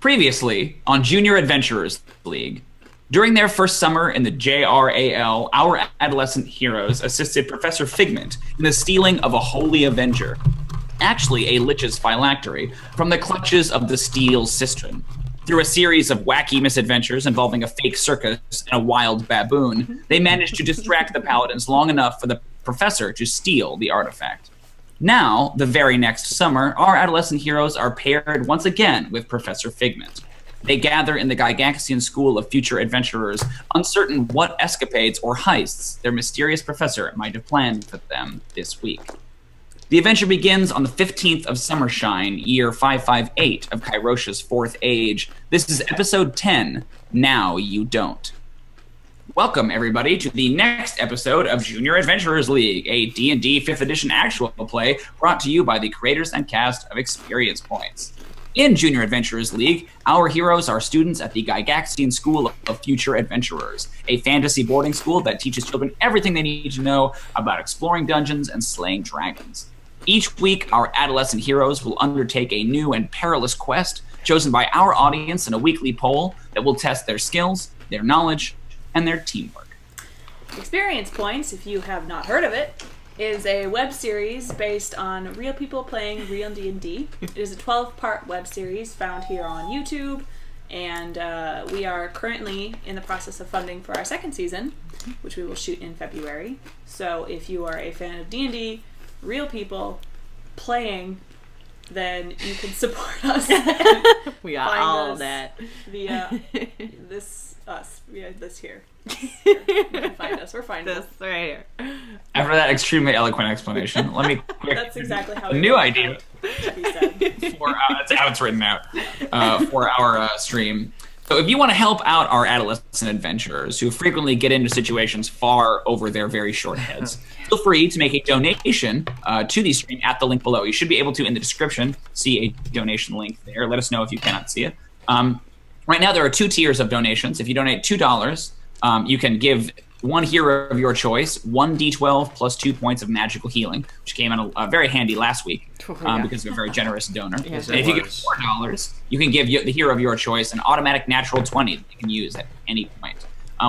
Previously on Junior Adventurers League. During their first summer in the JRAL, our adolescent heroes assisted Professor Figment in the stealing of a holy avenger, actually a lich's phylactery, from the clutches of the Steel Sistren. Through a series of wacky misadventures involving a fake circus and a wild baboon, they managed to distract the paladins long enough for the professor to steal the artifact. Now, the very next summer, our adolescent heroes are paired once again with Professor Figment. They gather in the Gygaxian School of Future Adventurers, uncertain what escapades or heists their mysterious professor might have planned for them this week. The adventure begins on the 15th of Summershine, year 558 of Kairosha's Fourth Age. This is episode 10, Now You Don't. Welcome, everybody, to the next episode of Junior Adventurers League, a D&D 5th edition actual play brought to you by the creators and cast of Experience Points. In Junior Adventurers League, our heroes are students at the Gygaxian School of Future Adventurers, a fantasy boarding school that teaches children everything they need to know about exploring dungeons and slaying dragons. Each week, our adolescent heroes will undertake a new and perilous quest chosen by our audience in a weekly poll that will test their skills, their knowledge, and their teamwork. Experience Points, if you have not heard of it, is a web series based on real people playing real D&D. It is a 12-part web series found here on YouTube, and we are currently in the process of funding for our second season, which we will shoot in February. So if you are a fan of D&D, real people playing, then you can support us. We got all that via this here. You can find us. We're finding this right here. After that extremely eloquent explanation, let me quick. That's exactly how. A new idea. To be said. That's how it's written out for our stream. So if you want to help out our adolescent adventurers who frequently get into situations far over their very short heads, feel free to make a donation to the stream at the link below. You should be able to, in the description, see a donation link there. Let us know if you cannot see it. Right now, there are 2 tiers of donations. If you donate $2, you can give one hero of your choice 1d12 plus 2 points of magical healing, which came in very handy last week because of a very generous donor. Yes, and if you give $4, you can give the hero of your choice an automatic natural 20 that you can use at any point.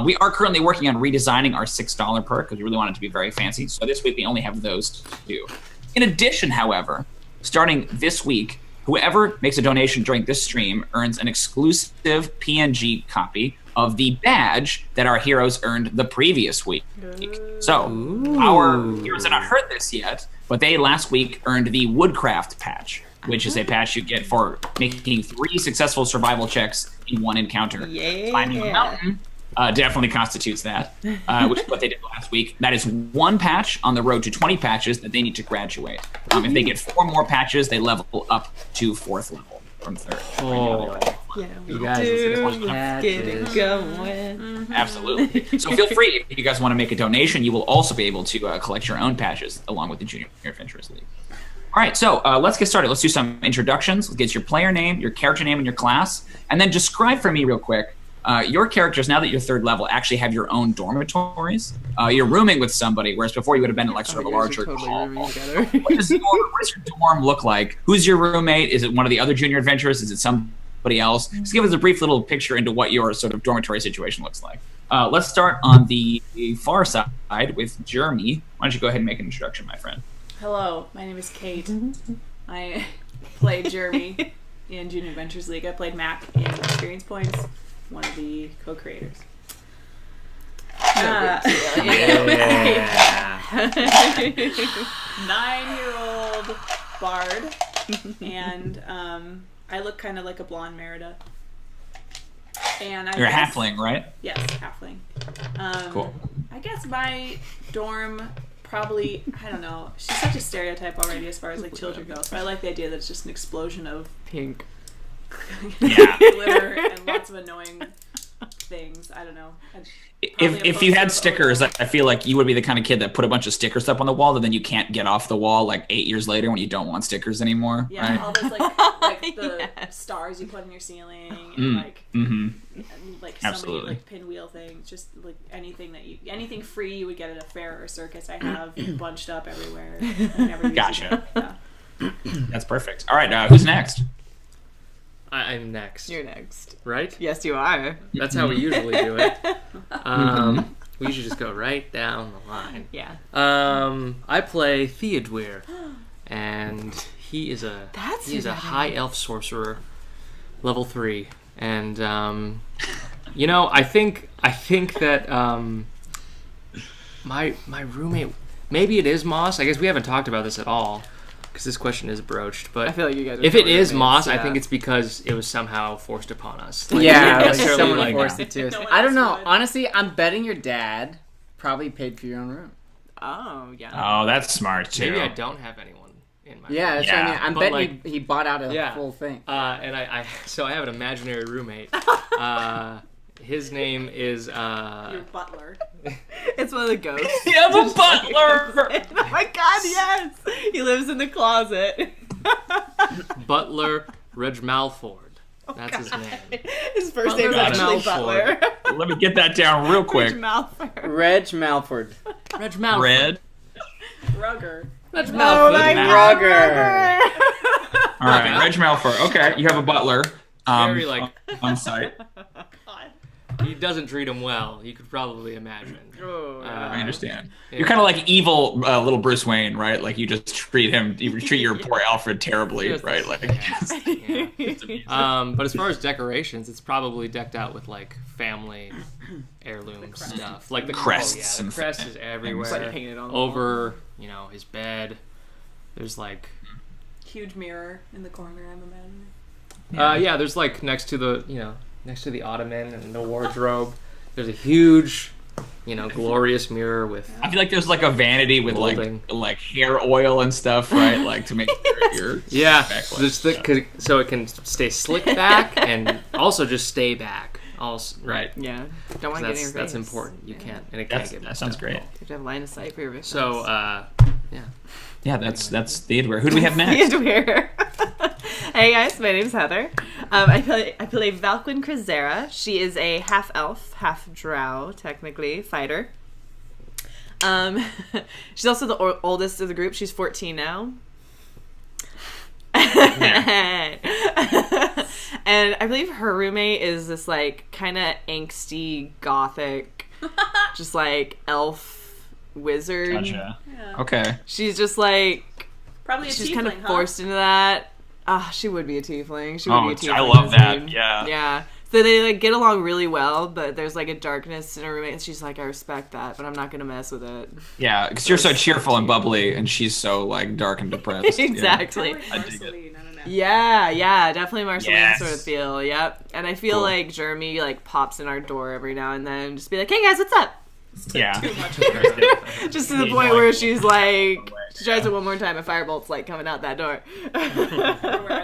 We are currently working on redesigning our $6 perk because we really want it to be very fancy. So this week we only have those to do. In addition, however, starting this week, whoever makes a donation during this stream earns an exclusive PNG copy of the badge that our heroes earned the previous week. So, our heroes have not heard this yet, but they last week earned the Woodcraft patch, which is a patch you get for making 3 successful survival checks in one encounter. Yeah. Climbing a mountain definitely constitutes that, which is what they did last week. That is 1 patch on the road to 20 patches that they need to graduate. If they get 4 more patches, they level up to 4th level from 3rd. Yeah, you guys get it going. Absolutely. So feel free, if you guys want to make a donation, you will also be able to collect your own patches along with the Junior Adventurers League. All right, so let's get started. Let's do some introductions. Let's get your player name, your character name, and your class. And then describe for me real quick, your characters, now that you're 3rd level, actually have your own dormitories. You're rooming with somebody, whereas before you would have been in like sort of a larger hall. What does your dorm look like? Who's your roommate? Is it one of the other Junior Adventurers? Is it somebody else? Just give us a brief little picture into what your sort of dormitory situation looks like. Let's start on the far side with Jrmi. Why don't you go ahead and make an introduction, my friend? Hello, my name is Kate. I played Jrmi in Junior Adventures League. I played Mac in Experience Points, one of the co-creators. 9-year-old bard, and I look kind of like a blonde Merida. And You're a halfling, right? Yes, halfling. Cool. I guess my dorm probably, I don't know, she's such a stereotype already as far as like children go, so I like the idea that it's just an explosion of pink glitter and lots of annoying things. I don't know. If you had stickers, I feel like you would be the kind of kid that put a bunch of stickers up on the wall that then you can't get off the wall like 8 years later when you don't want stickers anymore. Yeah, right? all those like the stars you put in your ceiling and and, like so many like pinwheel things, just like anything free you would get at a fair or circus. I have bunched up everywhere. I never use Gotcha. Yeah. That's perfect. All right, who's next? I'm next. You're next. Right? Yes, you are. That's how we usually do it. We usually just go right down the line. Yeah. I play Theodûir, and he is a high elf sorcerer, level 3, and I think that my roommate, maybe it is Moss. I guess we haven't talked about this at all because this question is broached. But I feel like you guys. If it is Moss, I think it's because it was somehow forced upon us. Like, someone forced it to us. I don't know. Honestly, I'm betting your dad probably paid for your own room. Oh yeah. Oh, that's smart too. Maybe I don't have anyone in my Yeah, room. that's what I mean. I'm betting he bought out a full thing. And I have an imaginary roommate. His name is Your butler. It's one of the ghosts. You have a butler. Oh my god, yes! He lives in the closet. Butler Regmalford. That's his name. His first Butler name's actually Malfoy. Butler. Let me get that down real quick. Reg Malford. Regmalford. Red. Rugger. Rugger. All right, Reg Malfoy. Okay, you have a butler. Very on site. He doesn't treat him well. You could probably imagine. I understand. You're kind of like evil little Bruce Wayne, right? Like you just treat your poor Alfred terribly, right? Like. But as far as decorations, it's probably decked out with like family heirloom stuff, like the crests. The crest is everywhere. Like painted on the over, his bed. There's like huge mirror in the corner. I'm imagining. There's like next to the ottoman and the wardrobe. There's a huge, glorious mirror with. I feel like there's like a vanity with like hair oil and stuff, right? Like to make sure so it can stay slicked back and also just stay back. Also, right? Yeah. Don't want to get in your face. That's important. You can't, and it can't get. That sounds great. You have to have line of sight for your victims. So, Yeah, that's Theodûir. Who do we have next? Theodûir. Hey guys, my name's Heather. I play Valqwyn Crozera. She is a half elf, half drow, technically fighter. She's also the oldest of the group. She's 14 now. And I believe her roommate is this like kind of angsty gothic, just like elf wizard. Gotcha. Yeah. Okay. She's just like probably she's kind of forced into that. She would be a tiefling. She would be a tiefling. I love that. Yeah. Yeah. So they like get along really well, but there's like a darkness in her roommate, and she's like, I respect that, but I'm not gonna mess with it. Yeah, because you're so cheerful and bubbly, and she's so like dark and depressed. Exactly. Yeah. I dig it. Yeah, definitely Marceline sort of feel. Yep. And I feel like Jrmi like pops in our door every now and then, just be like, hey guys, what's up? Yeah. Too much just to the point where she's like, she tries it one more time, and firebolt's like coming out that door.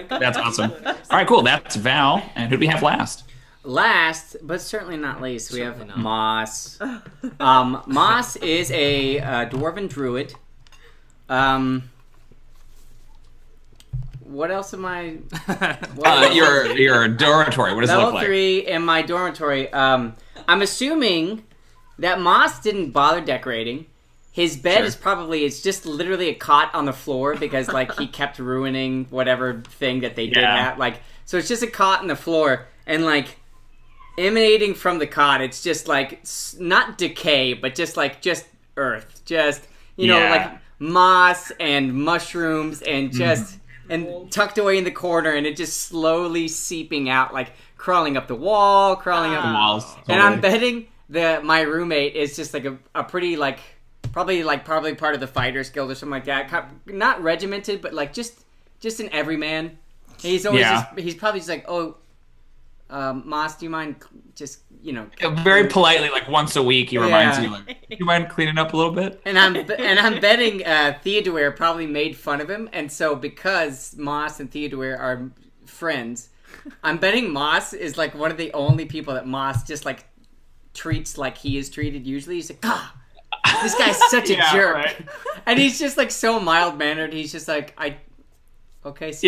That's awesome. All right, cool. That's Val. And who do we have last? Last, but certainly not least, we have Moss. Moss is a dwarven druid. What else am I? Your dormitory. What does it look like? Level 3 in my dormitory. I'm assuming that Moss didn't bother decorating. His bed is probably, it's just literally a cot on the floor because like he kept ruining whatever thing that they did have. Like, so it's just a cot on the floor, and like emanating from the cot, it's just like not decay, but just earth, just like moss and mushrooms and just and tucked away in the corner, and it just slowly seeping out, like crawling up the wall, crawling up the walls. Totally. And I'm betting my roommate is just like a pretty like probably part of the Fighters Guild or something like that. Not regimented, but like just an everyman. He's always he's probably just like, Moss, do you mind just very politely, like once a week, he reminds you, like, do you mind cleaning up a little bit? And I'm betting Theodûir probably made fun of him, and so because Moss and Theodûir are friends, I'm betting Moss is like one of the only people that Moss just like treats like he is treated usually. He's like, this guy's such a jerk. Right. And he's just like so mild-mannered. He's just like, okay, so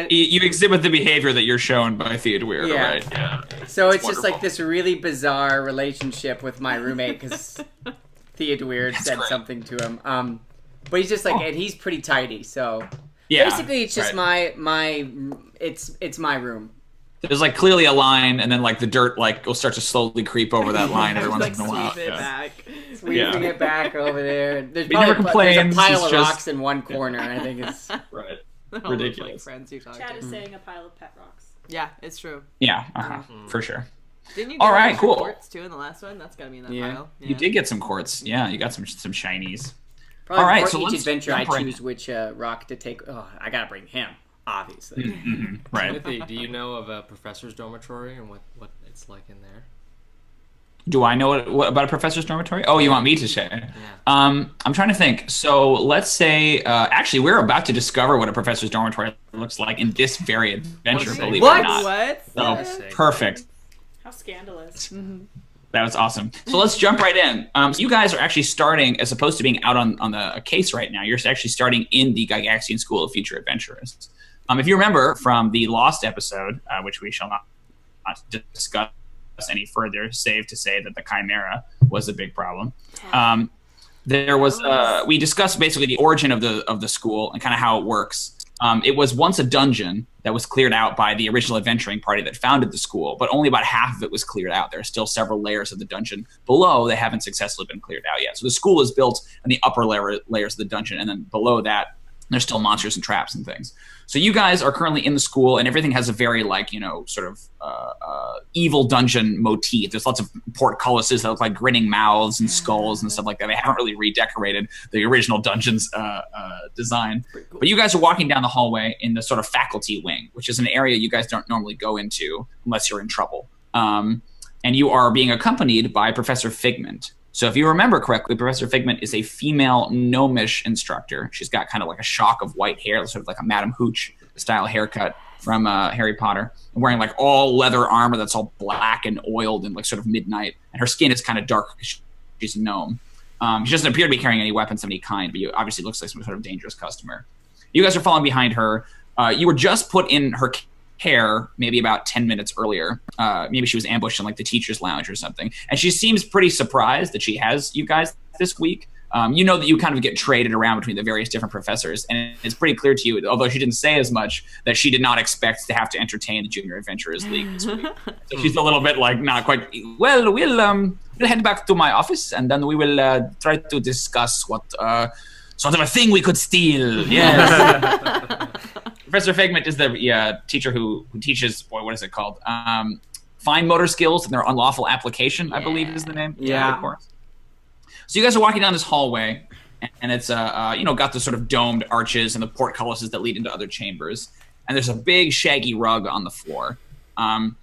you exhibit the behavior that you're shown by Theodûir, right? Yeah. So it's just like this really bizarre relationship with my roommate because Theodûir said something to him. But he's just like, and he's pretty tidy. So basically, it's just it's my room. There's like clearly a line, and then like the dirt like will start to slowly creep over that line every once like in a while. sweep it back. Sweeping it back over there. There's He never complains, there's a pile he's of just- rocks in one corner. I think it's Right. All those, Ridiculous. like, friends you talk Chad to. is saying a pile of pet rocks. Yeah, it's true. Yeah, for sure. Didn't you All get right, extra cool. quartz too in the last one? That's gotta be in that pile. Yeah. You did get some quartz. Yeah, you got some shinies. probably All right, for so each let's adventure I jump right choose which rock to take. Oh, I gotta bring him, obviously. Right. Timothy, do you know of a professor's dormitory and what it's like in there? Do I know what about a professor's dormitory? Oh, you want me to say? I'm trying to think. So let's say, actually, we're about to discover what a professor's dormitory looks like in this very adventure. Believe it or not. What? So perfect. How scandalous. That was awesome. So let's jump right in. So you guys are actually starting, as opposed to being out on the case right now, you're actually starting in the Gygaxian School of Future Adventurers. If you remember from the Lost episode, which we shall not discuss any further, save to say that the Chimera was a big problem. There was we discussed basically the origin of the school and kind of how it works. It was once a dungeon that was cleared out by the original adventuring party that founded the school, but only about half of it was cleared out. There are still several layers of the dungeon below that haven't successfully been cleared out yet. So the school is built in the upper layers of the dungeon, and then below that, there's still monsters and traps and things. So you guys are currently in the school, and everything has a very, like, you know, sort of evil dungeon motif. There's lots of portcullises that look like grinning mouths and skulls and stuff like that. They haven't really redecorated the original dungeon's design. But you guys are walking down the hallway in the sort of faculty wing, which is an area you guys don't normally go into unless you're in trouble. And you are being accompanied by Professor Figment. So if you remember correctly, Professor Figment is a female gnomish instructor. She's got kind of like a shock of white hair, sort of like a Madame Hooch style haircut from Harry Potter, and wearing like all leather armor that's all black and oiled and like sort of midnight. And her skin is kind of dark because she's a gnome. She doesn't appear to be carrying any weapons of any kind, but you obviously looks like some sort of dangerous customer. You guys are following behind her. You were just put in her care maybe about 10 minutes earlier. Maybe she was ambushed in like the teacher's lounge or something, and she seems pretty surprised that she has you guys this week. You know that you kind of get traded around between the various different professors, and it's pretty clear to you, although she didn't say as much, that she did not expect to have to entertain the Junior Adventurers League this week. So she's a little bit like not quite, well, we'll head back to my office, and then we will try to discuss what sort of a thing we could steal. Yes. Professor Figment is the teacher who teaches, what is it called? Fine motor skills and their unlawful application, I believe is the name. Yeah. Of course. So you guys are walking down this hallway, and it's got the sort of domed arches and the portcullises that lead into other chambers. And there's a big shaggy rug on the floor. And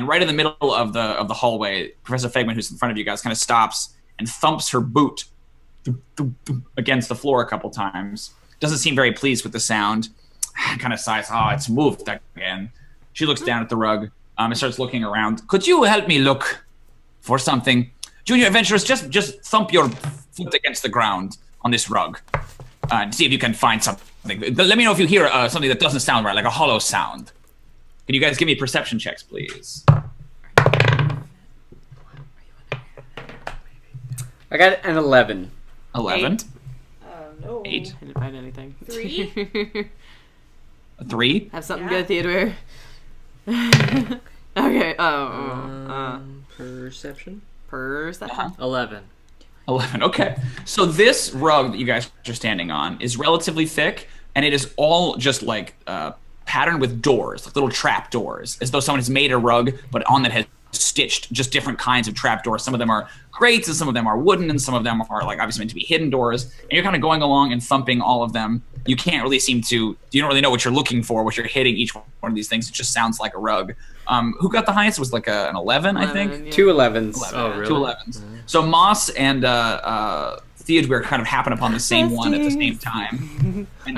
right in the middle of the hallway, Professor Figment, who's in front of you guys, kind of stops and thumps her boot against the floor a couple times. Doesn't seem very pleased with the sound. Kind of sighs. Oh, it's moved again. She looks down at the rug and starts looking around. Could you help me look for something? Junior Adventurers, just thump your foot against the ground on this rug and see if you can find something. Let me know if you hear something that doesn't sound right, like a hollow sound. Can you guys give me perception checks, please? I got an 11. 11. No. 8. I didn't find anything. 3. A 3. Have something Yeah. good, Theodûir. Okay. Perception? Perception. 11. 11. Okay. So this rug that you guys are standing on is relatively thick, and it is all just like patterned with doors, like little trap doors, as though someone has made a rug, but on that has stitched just different kinds of trap doors. Some of them are grates, and some of them are wooden, and some of them are like obviously meant to be hidden doors. And you're kind of going along and thumping all of them. You can't really you don't really know what you're looking for, what you're hitting each one of these things. It just sounds like a rug. Who got the highest? It was like an 11, I think. Yeah. 2 11s. 11. Oh, really? 2 11s. So Moss and Theodûir kind of happen upon the same one at the same time. And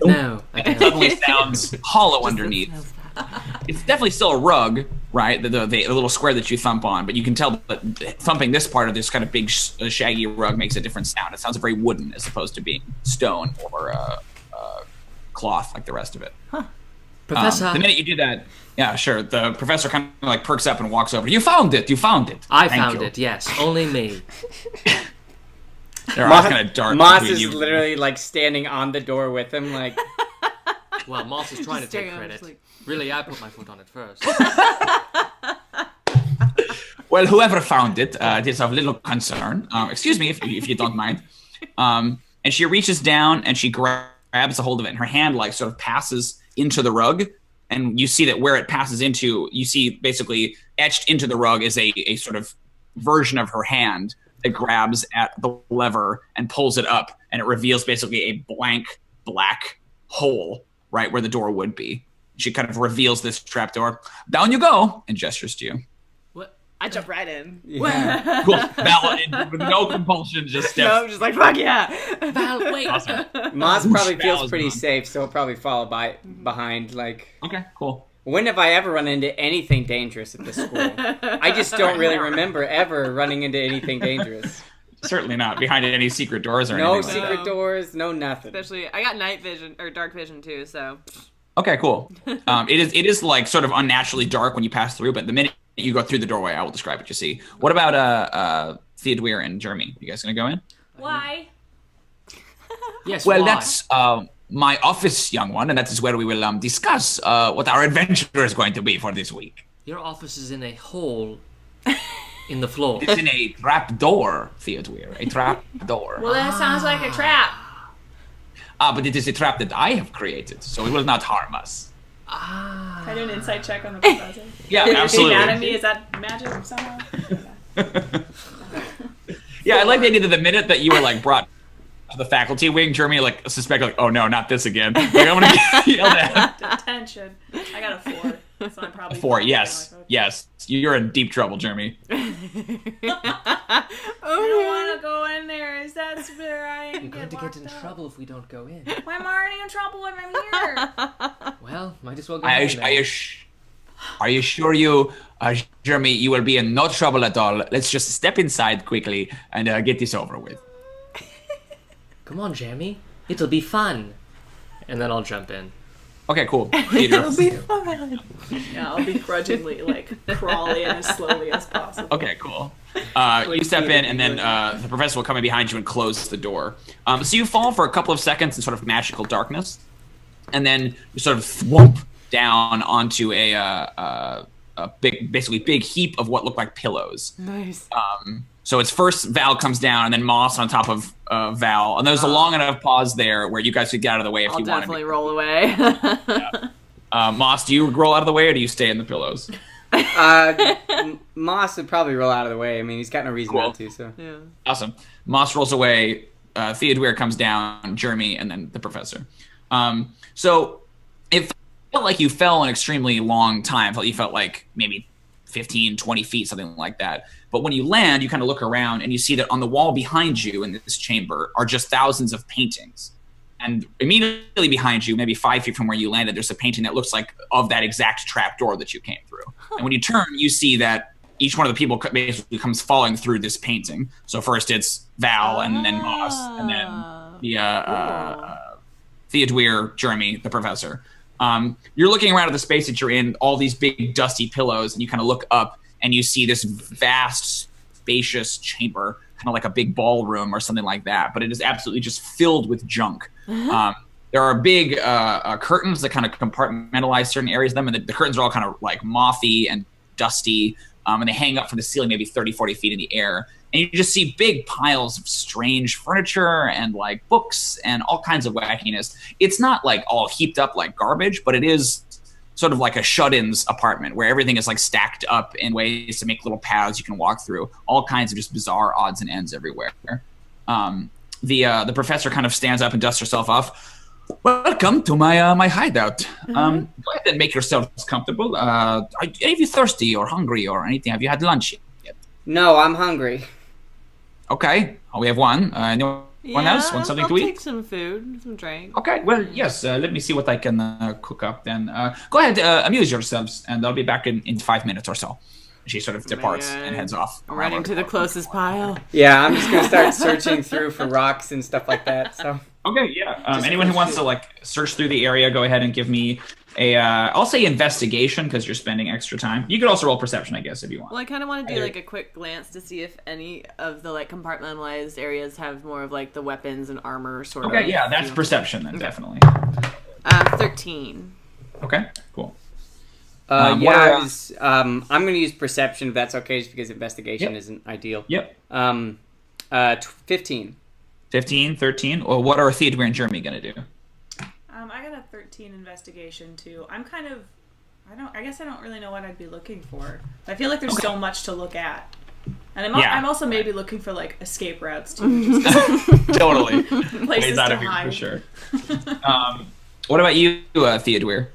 No. it suddenly sounds hollow underneath. It's definitely still a rug, right? The little square that you thump on, but you can tell that thumping this part of this kind of big shaggy rug makes a different sound. It sounds very wooden as opposed to being stone or cloth like the rest of it. Professor. The minute you do that, yeah, sure. The professor kind of like perks up and walks over. You found it. You found it. I Thank found you. it, yes. Only me. Their eyes kind of dark. Moss between is you. literally like standing on the door with him, like Well, Moss is trying to take Staring at him, credit. just like, Really, I put my foot on it first. Well, whoever found it, it is of little concern. Excuse me, if you don't mind. And she reaches down and she grabs a hold of it, and her hand like sort of passes into the rug, and you see that where it passes into, you see basically etched into the rug is a sort of version of her hand that grabs at the lever and pulls it up, and it reveals basically a blank black hole right where the door would be. She kind of reveals this trapdoor. Down you go, and gestures to you. I jump right in. Yeah. Cool. Val, with no compulsion, just steps. No, I'm just like, fuck yeah. Val, wait. Awesome. Moss probably Val feels is pretty gone. safe, so he'll probably follow behind. Like, Okay, cool. when have I ever run into anything dangerous at this school? I just don't really remember ever running into anything dangerous. Certainly not behind any secret doors or No anything. Like secret doors, no nothing. Especially, I got night vision, or dark vision too, so. that. Okay, cool. It is like sort of unnaturally dark when you pass through, but the minute you go through the doorway, I will describe what you see. What about Theodûir and Jrmi? You guys gonna go in? Why? Yes, Well, why? that's my office, young one, and that is where we will discuss what our adventure is going to be for this week. Your office is in a hole in the floor. It's in a trap door, Theodûir. A trap door. Well, that sounds like a trap. But it is a trap that I have created, so it will not harm us. Can I do an insight check on the professor? Yeah, Is absolutely. anatomy, is that magic somehow? Yeah, I like the idea that the minute that you were like brought to the faculty wing, Jrmi like suspect like, oh no, not this again. Like I'm gonna get yelled at. Detention. I got a 4, so I'm probably 4, yes, yes. You're in deep trouble, Jrmi. I don't want to go in there. Is that where I You're get going to get in locked up? trouble if we don't go in. Why am I already in trouble when I'm here? Well, might as well go Are in you sure you, Jrmi, you will be in no trouble at all? Let's just step inside quickly and get this over with. Come on, Jrmi. It'll be fun. And then I'll jump in. Okay, cool. It'll be fun. Yeah, I'll begrudgingly like crawl in as slowly as possible. Okay, cool. You step in, and then the professor will come in behind you and close the door. So you fall for a couple of seconds in sort of magical darkness, and then you sort of thwomp down onto a basically big heap of what look like pillows. Nice. So it's first Val comes down, and then Moss on top of Val, and there's a long enough pause there where you guys could get out of the way if I'll you wanted. definitely roll away. Moss, do you roll out of the way, or do you stay in the pillows? Moss would probably roll out of the way. I mean, he's got no reason Cool. not to, so. Yeah. Awesome. Moss rolls away. Theodûir comes down. Jrmi, and then the professor. So it felt like you fell an extremely long time. You felt like maybe 15, 20 feet, something like that. But when you land, you kind of look around and you see that on the wall behind you in this chamber are just thousands of paintings. And immediately behind you, maybe 5 feet from where you landed, there's a painting that looks like of that exact trapdoor that you came through. And when you turn, you see that each one of the people basically comes falling through this painting. So first it's Val, and then Moss, and then the Theodûir, Jrmi, the professor. You're looking around at the space that you're in, all these big dusty pillows, and you kind of look up and you see this vast, spacious chamber, kind of like a big ballroom or something like that. But it is absolutely just filled with junk. There are big curtains that kind of compartmentalize certain areas of them, and the curtains are all kind of like mothy and dusty, and they hang up from the ceiling maybe 30, 40 feet in the air. And you just see big piles of strange furniture and like books and all kinds of wackiness. It's not like all heaped up like garbage, but it is sort of like a shut-ins apartment where everything is like stacked up in ways to make little paths you can walk through. All kinds of just bizarre odds and ends everywhere. The professor kind of stands up and dusts herself off. Welcome to my hideout. Go ahead and make yourselves comfortable. Are any of you thirsty or hungry or anything? Have you had lunch yet? No, I'm hungry. Okay, we have one. Anyone else want something I'll to eat? take some food, some drink. Okay, well, yes. Let me see what I can cook up then. Go ahead, amuse yourselves, and I'll be back in 5 minutes or so. She sort of departs and heads off. Running to the closest pile. Yeah, I'm just gonna start searching through for rocks and stuff like that. So. Okay, yeah. Anyone who wants to like search through the area, go ahead and give me a. I'll say investigation because you're spending extra time. You could also roll perception, I guess, if you want. Well, I kind of want to do like a quick glance to see if any of the like compartmentalized areas have more of like the weapons and armor sort of. Okay, yeah, that's perception then, definitely. 13. Okay, cool. I'm going to use perception if that's okay, just because investigation isn't ideal. Yep. 15. 15, 13. Well, what are Theodûir and Jrmi going to do? I got a 13 investigation too. I'm kind of, I guess I don't really know what I'd be looking for. I feel like there's so much to look at. And I'm also maybe looking for like escape routes too. Totally. Places out to of here hide. for sure. What about you, Theodûir?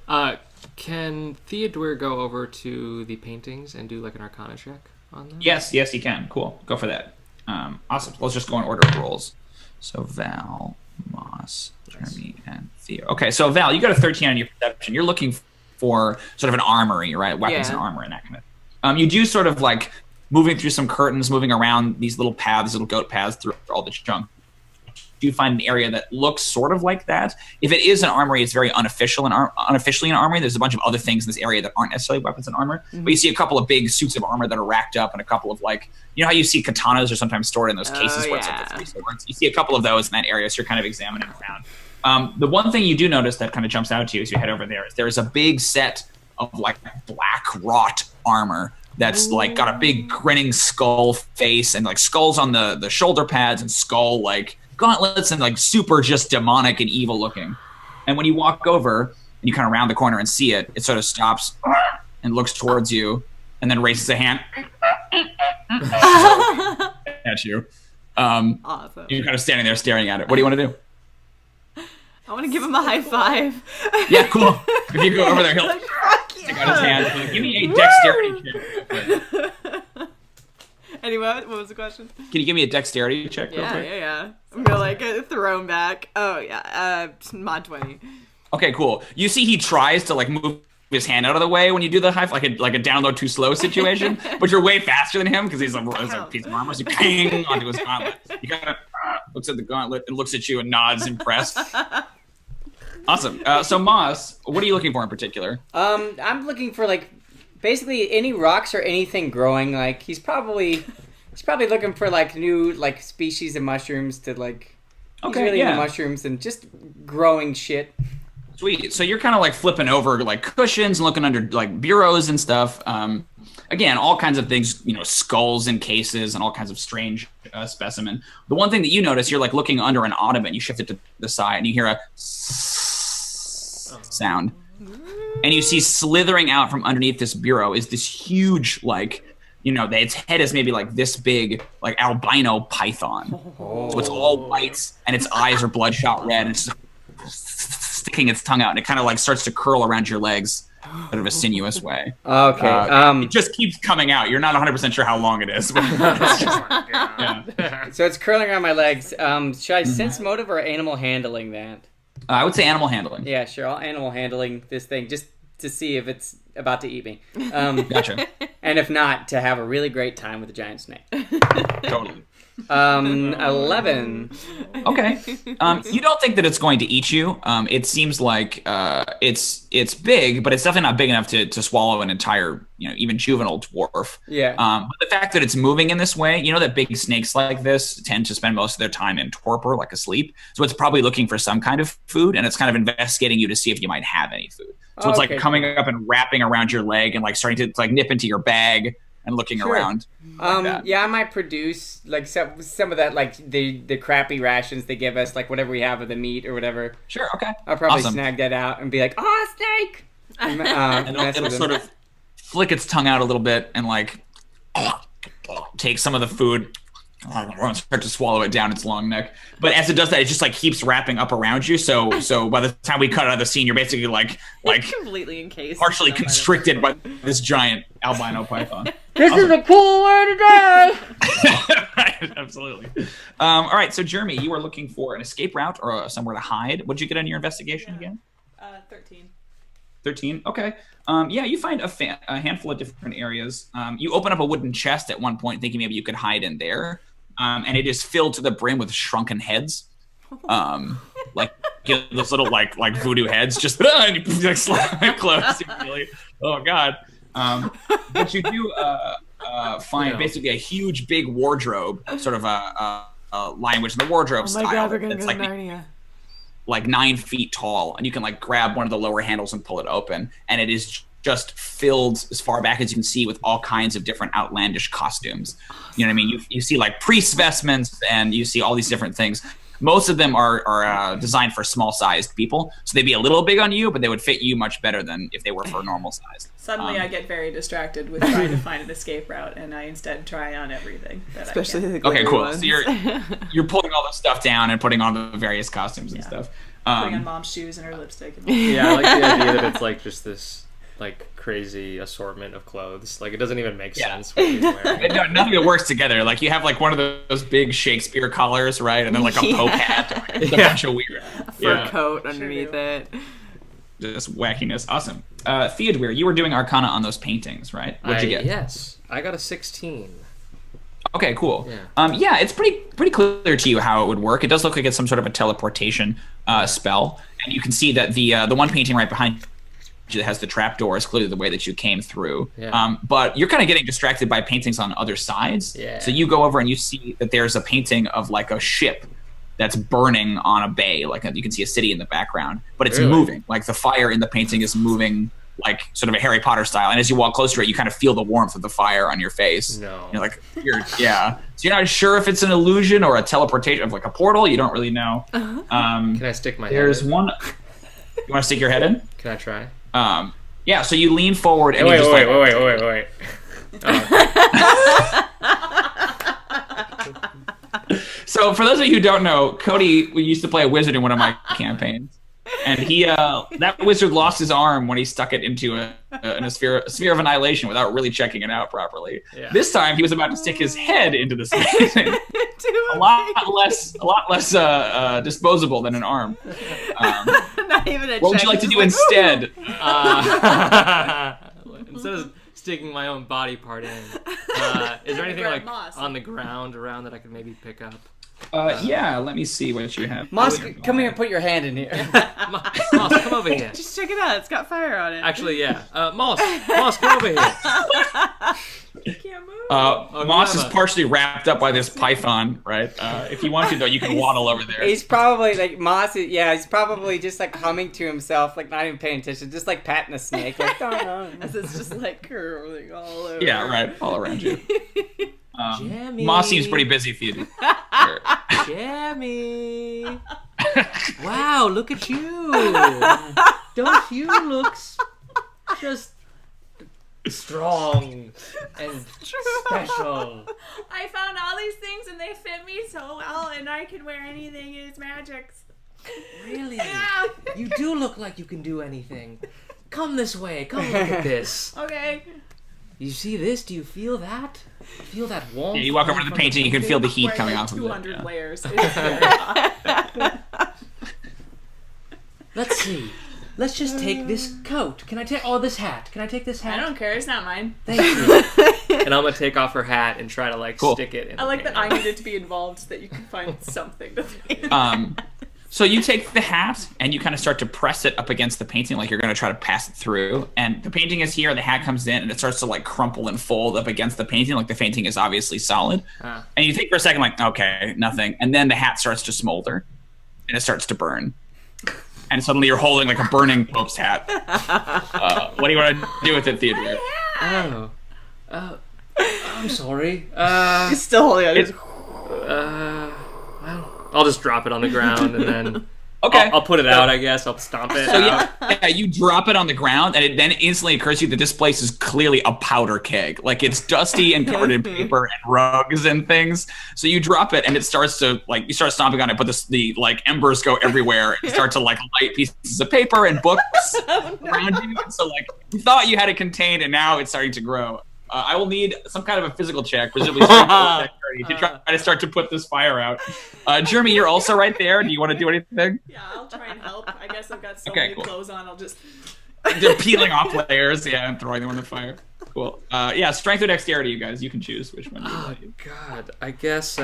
Can Theodûir go over to the paintings and do like an Arcana check on them? Yes, you can. Cool. Go for that. Awesome. Let's just go in order of rolls. So Val, Moss, Jrmi, and Theo. Okay, so Val, you got a 13 on your perception. You're looking for sort of an armory, right? Weapons and armor and that kind of. You do sort of like moving through some curtains, moving around these little paths, little goat paths through all the junk. You find an area that looks sort of like that. If it is an armory, it's very unofficially an armory. There's a bunch of other things in this area that aren't necessarily weapons and armor. But you see a couple of big suits of armor that are racked up, and a couple of like, you know how you see katanas are sometimes stored in those cases where it's like the 3 swords. You see a couple of those in that area, so you're kind of examining around. The one thing you do notice that kind of jumps out to you as you head over there is there's a big set of like black wrought armor that's like got a big grinning skull face and like skulls on the shoulder pads and skull like gauntlets and like super just demonic and evil looking. And when you walk over and you kind of round the corner and see it, it sort of stops and looks towards you and then raises a hand at you. Awesome. You're kind of standing there staring at it. What do you want to do? I want to give him a high five. Yeah, cool. If you go over there, he'll stick out his hand. Like, give me a dexterity check. Anyway, what was the question? Can you give me a dexterity check real quick? Yeah. I'm gonna like throw him back. Oh yeah, mod 20. Okay, cool. You see he tries to like move his hand out of the way when you do the high, like a download too slow situation, but you're way faster than him because he's a piece of armor. So you ping onto his gauntlet. He kind of looks at the gauntlet and looks at you and nods impressed. Awesome. So Moss, what are you looking for in particular? I'm looking for like basically any rocks or anything growing. Like he's probably looking for like new like species of mushrooms to like. He's really into mushrooms and just growing shit. Sweet. So you're kind of like flipping over like cushions and looking under like bureaus and stuff. Again, all kinds of things, you know, skulls and cases and all kinds of strange specimen. The one thing that you notice, you're like looking under an ottoman. You shift it to the side and you hear a sound. And you see slithering out from underneath this bureau is this huge, like, you know, its head is maybe like this big, like albino python. So it's all white and its eyes are bloodshot red and it's sticking its tongue out and it kind of like starts to curl around your legs in of a sinuous way. Okay. It just keeps coming out. You're not 100% sure how long it is. But it's just, yeah. So it's curling around my legs. Should I sense motive or animal handling that? I would say animal handling. Yeah, sure. I'll animal handling this thing just to see if it's about to eat me. Gotcha. And if not, to have a really great time with a giant snake. Totally. 11. Okay. You don't think that it's going to eat you. It seems like it's big, but it's definitely not big enough to swallow an entire, you know, even juvenile dwarf. Yeah. But the fact that it's moving in this way, you know that big snakes like this tend to spend most of their time in torpor, like asleep. So it's probably looking for some kind of food, and it's kind of investigating you to see if you might have any food. So it's like coming up and wrapping around your leg and like starting to like nip into your bag and looking around. Yeah, I might produce like some of that, like the crappy rations they give us, like whatever we have of the meat or whatever. Sure, okay. I'll probably snag that out and be like, "Oh, snake!" And it'll sort of flick its tongue out a little bit and like take some of the food and start to swallow it down its long neck. But as it does that, it just like keeps wrapping up around you. So by the time we cut out of the scene, you're basically like completely encased, partially constricted by this giant albino python. This is a cool way to die. Right, absolutely. All right, so Jrmi, you are looking for an escape route or somewhere to hide. What'd you get on your investigation again? 13. 13. Okay. Yeah, you find a handful of different areas. You open up a wooden chest at one point, thinking maybe you could hide in there, and it is filled to the brim with shrunken heads. Like those little like voodoo heads, just and you like slam it close. Really, oh god. But you do find basically a huge big wardrobe, sort of a language in the wardrobe style. God, we're gonna it's go like, to Narnia. like 9 feet tall, and you can like grab one of the lower handles and pull it open, and it is just filled as far back as you can see with all kinds of different outlandish costumes. You know what I mean? You see like priest vestments, and you see all these different things. Most of them are designed for small-sized people, so they'd be a little big on you, but they would fit you much better than if they were for normal size. Suddenly I get very distracted with trying to find an escape route, and I instead try on everything that Especially I the can. Okay, cool. ones. So you're pulling all the stuff down and putting on the various costumes and stuff. Putting on mom's shoes and her lipstick. And Yeah, I like the idea that it's like just this like crazy assortment of clothes. Like it doesn't even make sense what he's wearing. No, none of it works together. Like you have like one of those big Shakespeare collars, right? And then like a Pope hat. It's a bunch of weird. Fur coat underneath it. Just wackiness. Awesome. Theodûir, you were doing Arcana on those paintings, right? What'd you get? Yes, I got a 16. Okay, cool. Yeah. It's pretty clear to you how it would work. It does look like it's some sort of a teleportation spell, and you can see that the one painting right behind you that has the trapdoor is clearly the way that you came through. Yeah. But you're kind of getting distracted by paintings on other sides. Yeah. So you go over and you see that there's a painting of like a ship that's burning on a bay. Like you can see a city in the background, but it's moving. Like the fire in the painting is moving, like sort of a Harry Potter style. And as you walk closer to it, you kind of feel the warmth of the fire on your face. No. You're like, yeah. So you're not sure if it's an illusion or a teleportation of like a portal. You don't really know. Can I stick my There's head in? one. You want to stick your head in? Can I try? Yeah. So you lean forward and Wait. So for those of you who don't know, Cody, we used to play a wizard in one of my campaigns, and he that wizard lost his arm when he stuck it into a sphere of annihilation without really checking it out properly. Yeah. This time he was about to stick his head into the space. a lot less disposable than an arm. Not even a What would check, you like to just do like, instead? Instead of sticking my own body part in, is there anything Grab like moss. on the ground around that I could maybe pick up? Yeah, let me see what you have. Moss, come here and put your hand in here. Moss, come over here. Just check it out. It's got fire on it. Actually, yeah. Moss, come over here. Can't move. Moss is partially wrapped up by this python, right? If you want to, though, you can waddle over there. He's probably like he's probably just like humming to himself, like not even paying attention, just like patting a snake, like As it's just like curling all over. Yeah, right, all around you. Jrmi. Moss seems pretty busy, Theodûir. Jrmi. Wow, look at you. Don't you look just strong and special? I found all these things and they fit me so well, and I can wear anything. It's magic. Really? Yeah. You do look like you can do anything. Come this way. Come look at this. Okay. You see this? Do you feel that? Feel that warmth? Yeah, you walk over to the painting, you can feel the heat Wearing coming like off of it. 200 Yeah. layers. It's very hot. Let's see. Let's just take this coat. Can I take this hat? Can I take this I hat? don't care. It's not mine. Thank you. And I'm gonna take off her hat and try to like stick it in. I like that I needed to be involved so that you can find something to think. So you take the hat and you kind of start to press it up against the painting like you're going to try to pass it through. And the painting is here, the hat comes in, and it starts to like crumple and fold up against the painting like the painting is obviously solid. And you think for a second like, okay, nothing. And then the hat starts to smolder and it starts to burn. And suddenly you're holding like a burning Pope's hat. What do you want to do with it, Theodûir? I'm sorry. He's still holding on. Well, I'll just drop it on the ground and then Okay. I'll put it out, I guess. I'll stomp it So out. yeah, you drop it on the ground, and it then instantly occurs to you that this place is clearly a powder keg. Like it's dusty and covered in paper and rugs and things. So you drop it, and it starts to like you start stomping on it, but the like embers go everywhere and start to like light pieces of paper and books around you. And so like you thought you had it contained, and now it's starting to grow. I will need some kind of a physical check, presumably strength or dexterity, to try to start to put this fire out. Jrmi, you're also right there. Do you want to do anything? Yeah, I'll try and help. I guess I've got so Okay, many cool. clothes on, I'll just... They're peeling off layers, yeah, and throwing them on the fire. Cool. Yeah, strength or dexterity, you guys. You can choose which one you like. God, I guess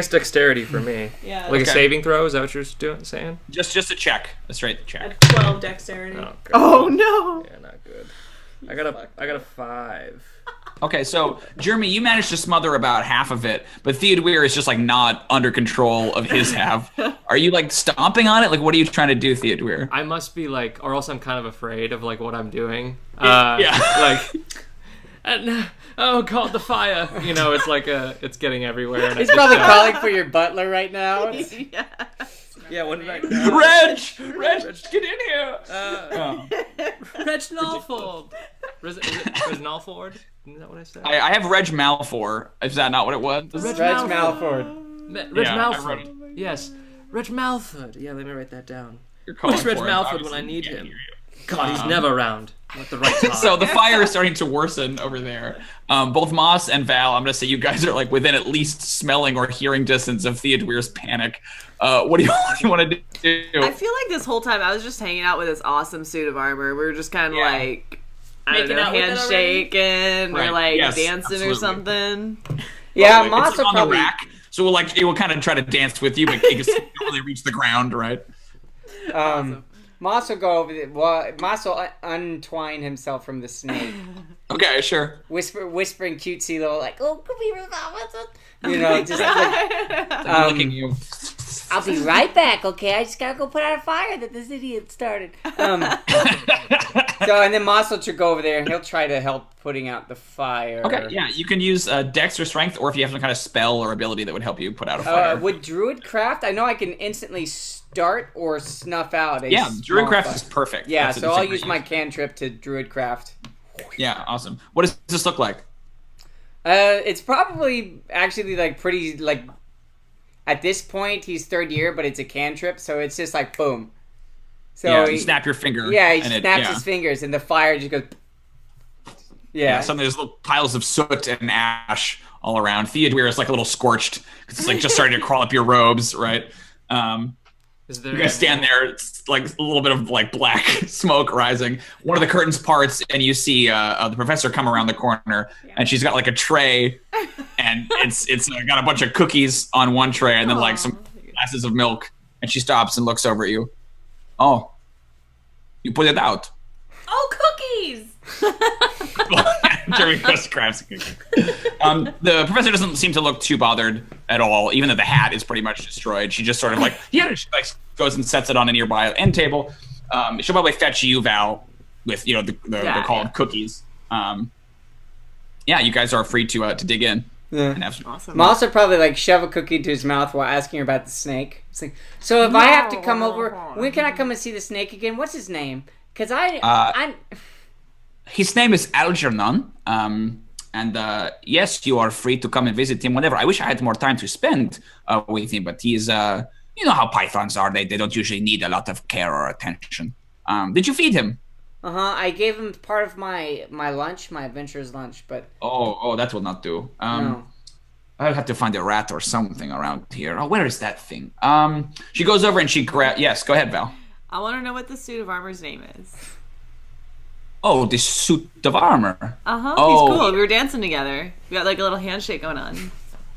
dexterity for me. Yeah. Like Okay. a saving throw, is that what you're saying? Just a check, a straight check. At 12 dexterity. Oh, God. Oh no! Yeah, not good. I got a 5. Okay, so Jrmi, you managed to smother about half of it, but Theodûir is just like not under control of his half. Are you like stomping on it? Like, what are you trying to do, Theodûir? I must be like, or else I'm kind of afraid of like what I'm doing. Yeah. Oh God, the fire! You know, it's like it's getting everywhere. And He's probably calling for your butler right now. Yeah, what did I? Reg, get in here! Reg Nalford. Is it Nalford? Is that what I said? I have Reg Malfour. Is that not what it was? Reg Malford. Reg Yeah, Malford. Yes, Reg Malford. Yeah, let me write that down. You're calling Where's Reg for it, Malford when obviously. I need Can't him? hear you. God, he's never around at the right time. So the fire is starting to worsen over there. Both Moss and Val, I'm going to say you guys are like within at least smelling or hearing distance of Theodûir's panic. What do you want to do? I feel like this whole time I was just hanging out with this awesome suit of armor. We were just kind of like, I don't Making know, out with it handshaking Right. or like Yes, dancing absolutely. or something. Yeah, It's Moss will on the probably. rack, so it will kind of try to dance with you, but it can really reach the ground, right? Moss will go over. Moss will untwine himself from the snake, Okay, sure. whispering cutesy little like, "Oh, come here, you know, just like, Looking at you. I'll be right back. Okay, I just gotta go put out a fire that this idiot started." So and then Moss will go over there and he'll try to help putting out the fire. Okay, yeah, you can use Dex or Strength, or if you have some kind of spell or ability that would help you put out a fire. Would Druid craft? I know I can instantly start or snuff out. Yeah, Druid craft fire. is perfect. Yeah, That's so a I'll great use my cantrip to Druid craft. Yeah, awesome. What does this look like? It's probably actually like pretty like. At this point, he's third year, but it's a cantrip, so it's just like boom. So Yeah, you snap your finger. Yeah, he and snaps his fingers, and the fire just goes. Yeah, suddenly there's little piles of soot and ash all around. Theodûir is like a little scorched because it's like just starting to crawl up your robes, right? Is there? You guys stand there. It's like a little bit of like black smoke rising. One of the curtains parts, and you see the professor come around the corner, and she's got like a tray, and it's got a bunch of cookies on one tray, and then like some glasses of milk. And she stops and looks over at you. Oh, you put it out. Oh, cookies! Jrmi just grabs a cookie. The professor doesn't seem to look too bothered at all, even though the hat is pretty much destroyed. She just sort of like, she like goes and sets it on a nearby end table. She'll probably fetch you, Val, with the called cookies. Yeah, you guys are free to dig in. Yeah. And have some. Awesome. Moss will probably like shove a cookie into his mouth while asking her about the snake. It's like, so if I have to come over, when can I come and see the snake again? What's his name? Because I'm. His name is Algernon. And yes, you are free to come and visit him whenever. I wish I had more time to spend with him, but he's, you know how pythons are. They don't usually need a lot of care or attention. Did you feed him? I gave him part of my lunch, my adventurer's lunch, but Oh, that will not do. no. I'll have to find a rat or something around here. Oh, where is that thing? She goes over and she grabs. Yes, go ahead, Val. I want to know what the suit of armor's name is. Oh, this suit of armor. He's cool. We were dancing together. We got like a little handshake going on.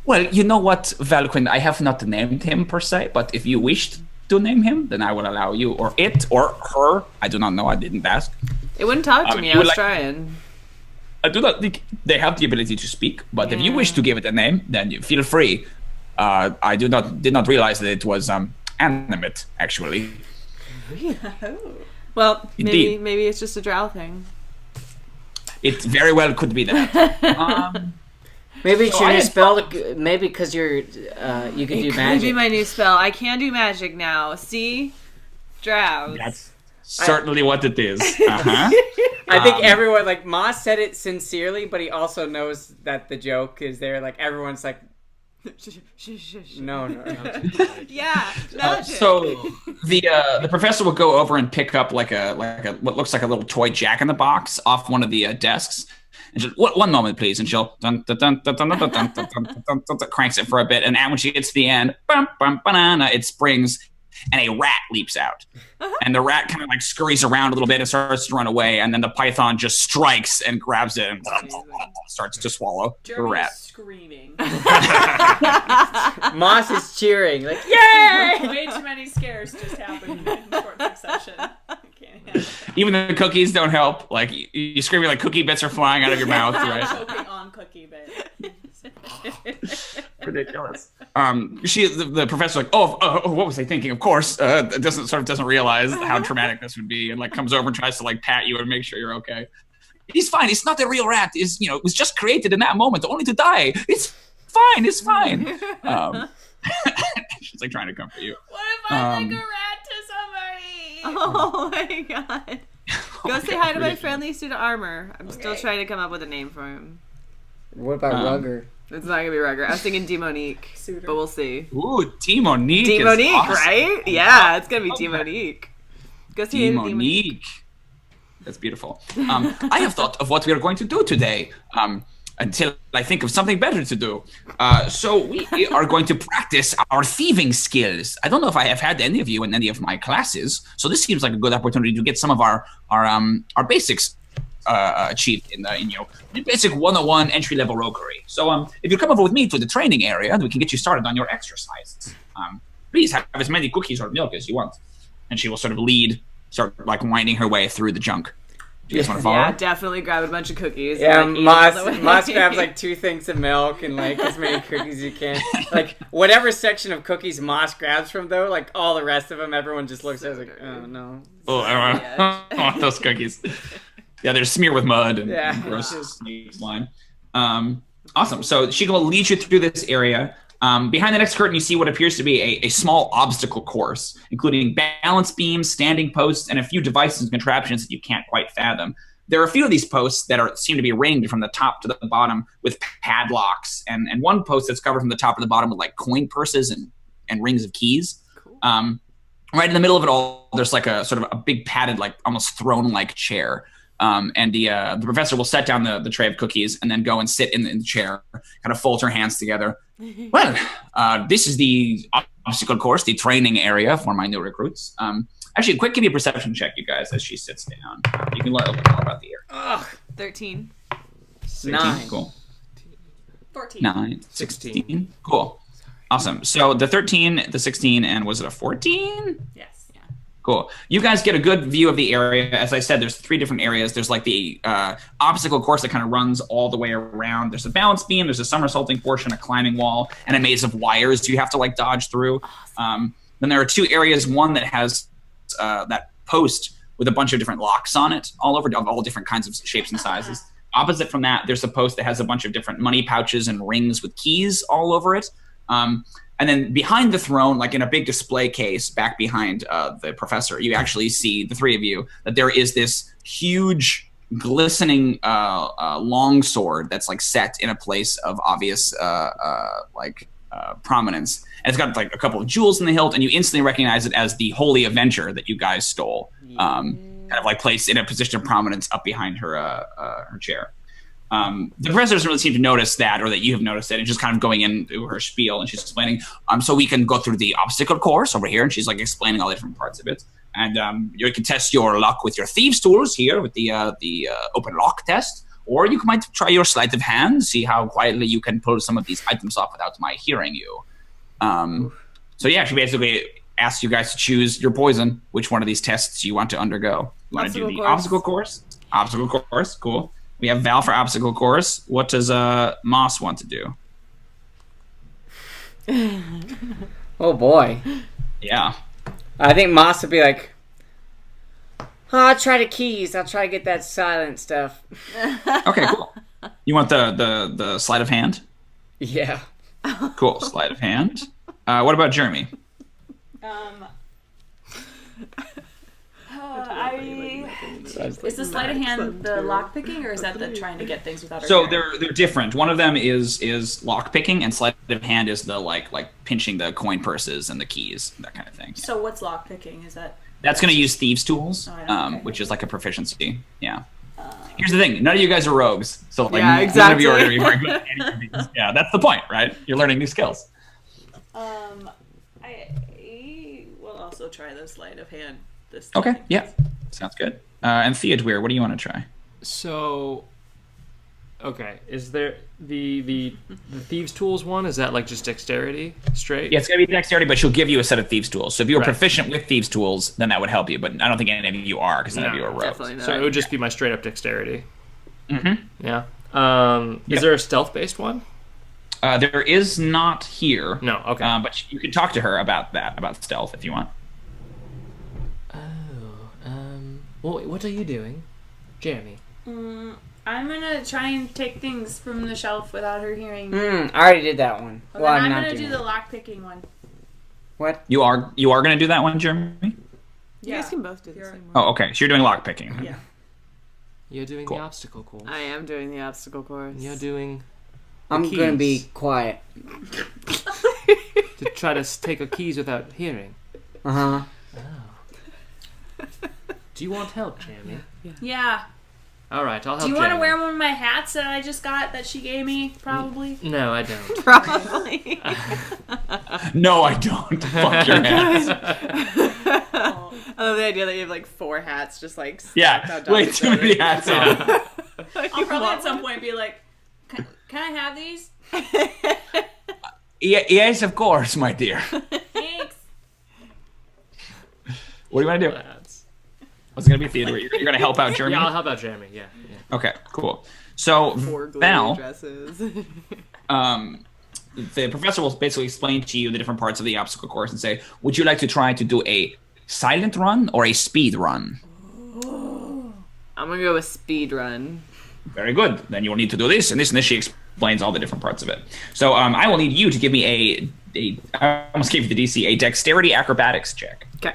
Well, you know what, Valqwyn, I have not named him per se, but if you wished to name him, then I will allow you, or it, or her. I do not know. I didn't ask. It wouldn't talk to me. you I would was like- trying. I do not think they have the ability to speak, but if you wish to give it a name, then you feel free. I did not realize that it was animate, actually. Well, Indeed. maybe it's just a drow thing. It very well could be that. Maybe it's So your I new had spell. Maybe because you can do Could magic. be my new spell. I can do magic now. See? Drows. That's certainly what it is. Uh-huh. I think everyone, like, Moss said it sincerely, but he also knows that the joke is there. Like, everyone's like, no. Yeah, magic. So the professor will go over and pick up like a what looks like a little toy Jack in the Box off one of the desks, and she'll, one moment please, and she'll cranks it for a bit, and when she gets to the end, banana, it springs, and a rat leaps out, and the rat kind of like scurries around a little bit and starts to run away, and then the python just strikes and grabs it and starts to swallow the Jrmi rat. is screaming. Moss is cheering, like, yay! Way too many scares just happened in short succession. I can't Even the cookies don't help. Like you screaming like cookie bits are flying out of your mouth, right? Choking on cookie bit. Ridiculous. The professor like, oh, what was I thinking? Of course, doesn't realize how traumatic this would be, and like comes over and tries to like pat you and make sure you're okay. He's fine. It's not a real rat. It was just created in that moment only to die. It's fine. It's fine. She's like trying to comfort you. What if I'm like a rat to somebody? Oh my god. Go say hi to my friendly suit of armor. I'm still trying to come up with a name for him. What about Rugger? It's not gonna be Rugger. I was thinking Demonique, but we'll see. Ooh, Demonique. Demonique, awesome. Right? Yeah, it's gonna be Demonique. Go see Demonique. That's beautiful. I have thought of what we are going to do today. Until I think of something better to do. So we are going to practice our thieving skills. I don't know if I have had any of you in any of my classes, so this seems like a good opportunity to get some of our basics achieved in the basic 101 entry-level roguery. So if you come over with me to the training area, we can get you started on your exercises. Please have as many cookies or milk as you want. And she will sort of start like winding her way through the junk. Do you guys want to follow? Yeah, definitely grab a bunch of cookies. Yeah, and, like, Moss grabs like 2 things of milk and like as many cookies as you can. Like whatever section of cookies Moss grabs from though, like all the rest of them, everyone just looks at it like, oh no. Oh, I want those cookies. Yeah, they're smeared with mud and gross snake slime. Awesome. So she will lead you through this area. Behind the next curtain, you see what appears to be a small obstacle course, including balance beams, standing posts, and a few devices and contraptions that you can't quite fathom. There are a few of these posts that seem to be ringed from the top to the bottom with padlocks, and one post that's covered from the top to the bottom with like coin purses and rings of keys. Cool. Right in the middle of it all, there's like a sort of a big padded, like almost throne-like chair. And the professor will set down the tray of cookies and then go and sit in the chair, kind of fold her hands together. Well, this is the obstacle course, the training area for my new recruits. Actually, quick, give me a perception check, you guys, as she sits down. You can learn a little more about the area. 13. 9. Cool. 14. 9. 16. Cool. Awesome. So the 13, the 16, and was it a 14? Yes. Cool. You guys get a good view of the area. As I said, there's 3 different areas. There's like the obstacle course that kind of runs all the way around. There's a balance beam, there's a somersaulting portion, a climbing wall, and a maze of wires you have to like dodge through. Awesome. Then there are 2 areas, one that has that post with a bunch of different locks on it, all over, of all different kinds of shapes and sizes. Opposite from that, there's a post that has a bunch of different money pouches and rings with keys all over it. And then behind the throne, like in a big display case back behind the professor, you actually see, the 3 of you, that there is this huge, glistening long sword that's like set in a place of obvious prominence. And it's got like a couple of jewels in the hilt, and you instantly recognize it as the Holy Avenger that you guys stole. Kind of like placed in a position of prominence up behind her chair. The professor doesn't really seem to notice that, or that you have noticed it, and just kind of going into her spiel, and she's explaining, so we can go through the obstacle course over here, and she's like explaining all the different parts of it. And you can test your luck with your thieves tools here with the open lock test, or you might try your sleight of hand, see how quietly you can pull some of these items off without my hearing you. So yeah, she basically asks you guys to choose your poison, which one of these tests you want to undergo. You want to do the obstacle course? Obstacle course, cool. We have Val for obstacle course. What does Moss want to do? Oh boy. Yeah. I think Moss would be like, I'll try the keys. I'll try to get that silent stuff. Okay, cool. You want the sleight of hand? Yeah. Cool, sleight of hand. What about Jrmi? Is the sleight of hand the lock picking, or is that the trying to get things without? So they're different. One of them is lock picking, and sleight of hand is the like pinching the coin purses and the keys, that kind of thing. So what's lock picking? Is that? That's going to use thieves tools, which is like a proficiency. Yeah. Here's the thing: none of you guys are rogues, so like none of you are going to be very good at any of these. Yeah, that's the point, right? You're learning new skills. I will also try the sleight of hand. This time. Okay. Yeah. Sounds good. And Theodûir, what do you want to try? So, Okay, is there the thieves tools one? Is that like just dexterity straight? Yeah, it's gonna be dexterity, but she'll give you a set of thieves tools. So if you were proficient with thieves tools, then that would help you. But I don't think any of you are, because none of you are rogues. Definitely not. So it would just be my straight up dexterity. Mm-hmm. Yeah. Is there a stealth based one? There is not here. No. Okay. But you can talk to her about that, about stealth, if you want. Well, what are you doing, Jrmi? I'm gonna try and take things from the shelf without her hearing. I already did that one. Well, Well, then I'm I'm not gonna doing do it. the lock picking one. What? You are gonna do that one, Jrmi? You guys can both do the same one. Oh, okay. So you're doing lock picking. Yeah. You're doing Cool. the obstacle course. I am doing the obstacle course. You're doing I'm keys. gonna be quiet. to try to take a keys without hearing. Uh-huh. Do you want help, Jrmi? Yeah. All right, I'll help. Do you want to Jrmi. wear one of my hats that I just got that she gave me? Probably. No, I don't. Probably. No, I don't. Fuck your ass. I love the idea that you have like 4 hats just like stacked Yeah, on top way of each too other. many hats on. I'll probably at some point be like, can I have these? Yes, of course, my dear. Thanks. What do you want to do? What's it going to be, Theodûir? You're going to help out Jrmi? Yeah, I'll help out Jrmi. Yeah. Okay, cool. So, 4 glory Val, dresses. the professor will basically explain to you the different parts of the obstacle course and say, would you like to try to do a silent run or a speed run? I'm gonna go with speed run. Very good. Then you will need to do this and this, and this. She explains all the different parts of it. So I will need you to give me I almost gave you the DC, a dexterity acrobatics check. Okay.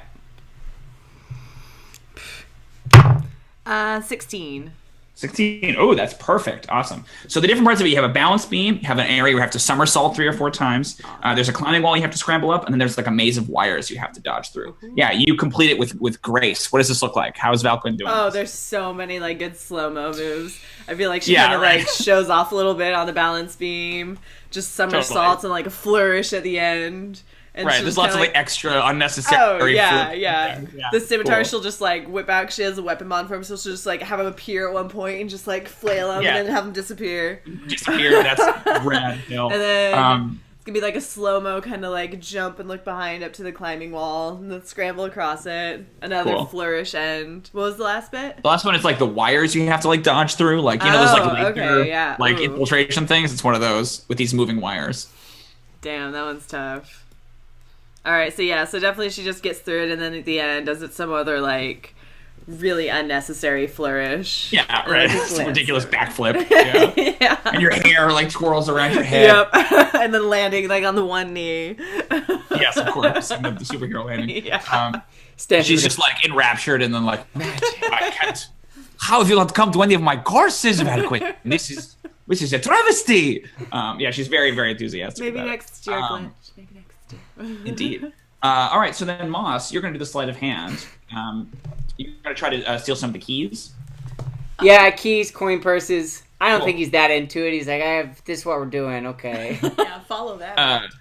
16. 16. Oh, that's perfect. Awesome. So the different parts of it, you have a balance beam, you have an area where you have to somersault 3 or 4 times. There's a climbing wall you have to scramble up, and then there's like a maze of wires you have to dodge through. Yeah, you complete it with grace. What does this look like? How is Valqwyn doing Oh, this? there's so many like good slow-mo moves. I feel like she Yeah, kind of right. like shows off a little bit on the balance beam, just somersaults and like a flourish at the end. And Right, she'll there's just lots of kinda, like extra unnecessary. Oh yeah, flip. yeah. The scimitar cool. she'll just like whip out. She has a weapon mod for him, so she'll just like have him appear at one point and just like flail him Yeah. and then have him disappear. Disappear. That's rad. No. And then it's gonna be like a slow-mo kind of like jump and look behind up to the climbing wall and then scramble across it. Another Cool. flourish end. What was the last bit? The last one is like the wires you have to like dodge through. Like, you know, those like Oh, laser, okay, yeah. like Ooh. infiltration things. It's one of those with these moving wires. Damn, that one's tough. Alright, so yeah, so definitely she just gets through it and then at the end does it some other like really unnecessary flourish. Yeah, right. And It's a lands ridiculous through. backflip. Yeah. Yeah. And your hair like twirls around your head. Yep. And then landing like on the one knee. Yes, of course. And the superhero landing. Yeah. She's just like enraptured and then like, I can't. How have you not come to any of my courses, Valqwyn? This is a travesty. Yeah, she's very, very enthusiastic. Maybe about next year, it. Glitch. Maybe next year. Indeed. All right, so then Moss, you're going to do the sleight of hand. You're going to try to steal some of the keys. Yeah, keys, coin purses. I don't think he's that into it. He's like, this is what we're doing, okay. Yeah, follow that.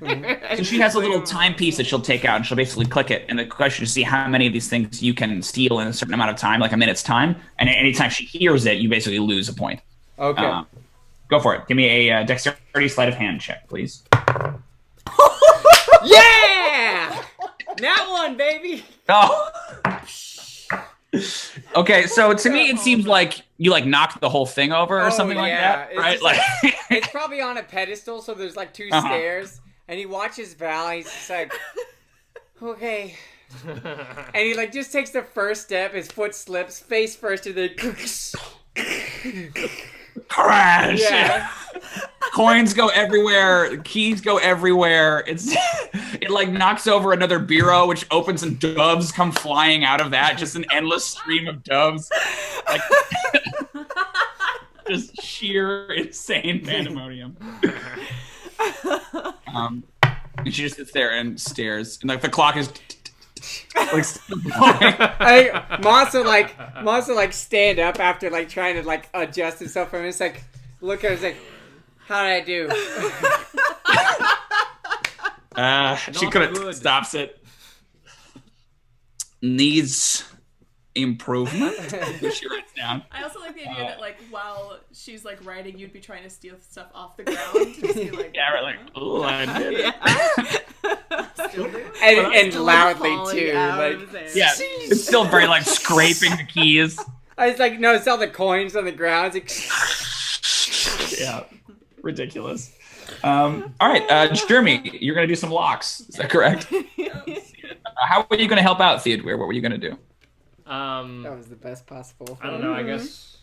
So she has a little timepiece that she'll take out, and she'll basically click it. And the question is to see how many of these things you can steal in a certain amount of time, like a minute's time. And anytime she hears it, you basically lose a point. Okay. Go for it. Give me a dexterity sleight of hand check, please. Yeah! That one, baby! Oh. Okay, so to me it seems like you like knocked the whole thing over or something like that, It's right? just Like, it's probably on a pedestal, so there's like 2 stairs, and he watches Val, and he's just like, okay. And he like just takes the first step, his foot slips, face first, and then crash. yeah. Coins go everywhere, keys go everywhere. It like knocks over another bureau, which opens and doves come flying out of that. Just an endless stream of doves, like just sheer insane pandemonium. And she just sits there and stares, and like the clock is like still going. Moss will like stand up after like trying to like adjust himself from it. It's like look at her, it's like, how did I do? She couldn't stops it. Needs improvement. She writes down. I also like the idea that like while she's like writing, you'd be trying to steal stuff off the ground. To see, like, Yeah, right, like, oh, I did it. still do it. And loudly falling too. out Like, of there. Yeah, it's still very like scraping the keys. I was like, no, it's all the coins on the ground. It's like, Yeah, ridiculous. All right, Jrmi, you're gonna do some locks. Is that correct? How were you gonna help out, Theodûir? What were you gonna do? that was the best possible. I don't know. I guess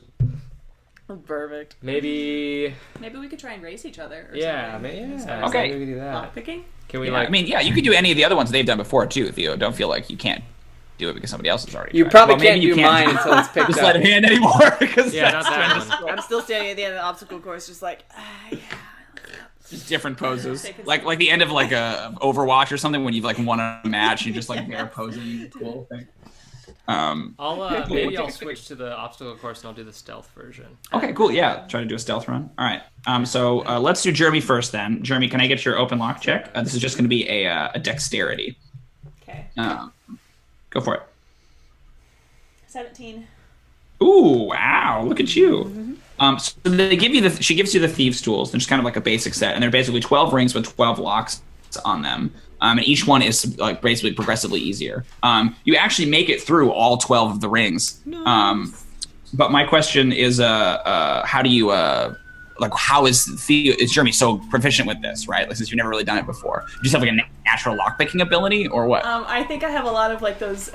Perfect. maybe. Maybe we could try and race each other. Or Yeah, something. maybe. Yeah. Okay. Maybe we could do that. Lockpicking? Can we Yeah, like? I mean, yeah, you could do any of the other ones they've done before too, Theo. Don't feel like you can't do it because somebody else has already. You tried. probably Well, maybe can't you do mine until it's picked Just up. let it hand anymore because Yeah, that's not that kind of one. I'm still standing at the end of the obstacle course, just like, yeah. just different poses, Take a like the end of like a Overwatch or something when you've like won a match, you just like there posing, cool thing. Maybe I'll switch to the obstacle course and I'll do the stealth version. Okay, cool. Yeah, try to do a stealth run. All right. So let's do Jrmi first then. Jrmi, can I get your open lock check? This is just going to be a dexterity. Okay. Go for it. 17. Ooh, wow! Look at you. So they give you she gives you the thieves tools. They're just kind of like a basic set, and they're basically 12 rings with 12 locks on them. And each one is like basically progressively easier. You actually make it through all 12 of the rings. Nice. But my question is, how do you how is Jrmi so proficient with this, right? Like, since you've never really done it before, you just have like a natural lockpicking ability, or what? I think I have a lot of like those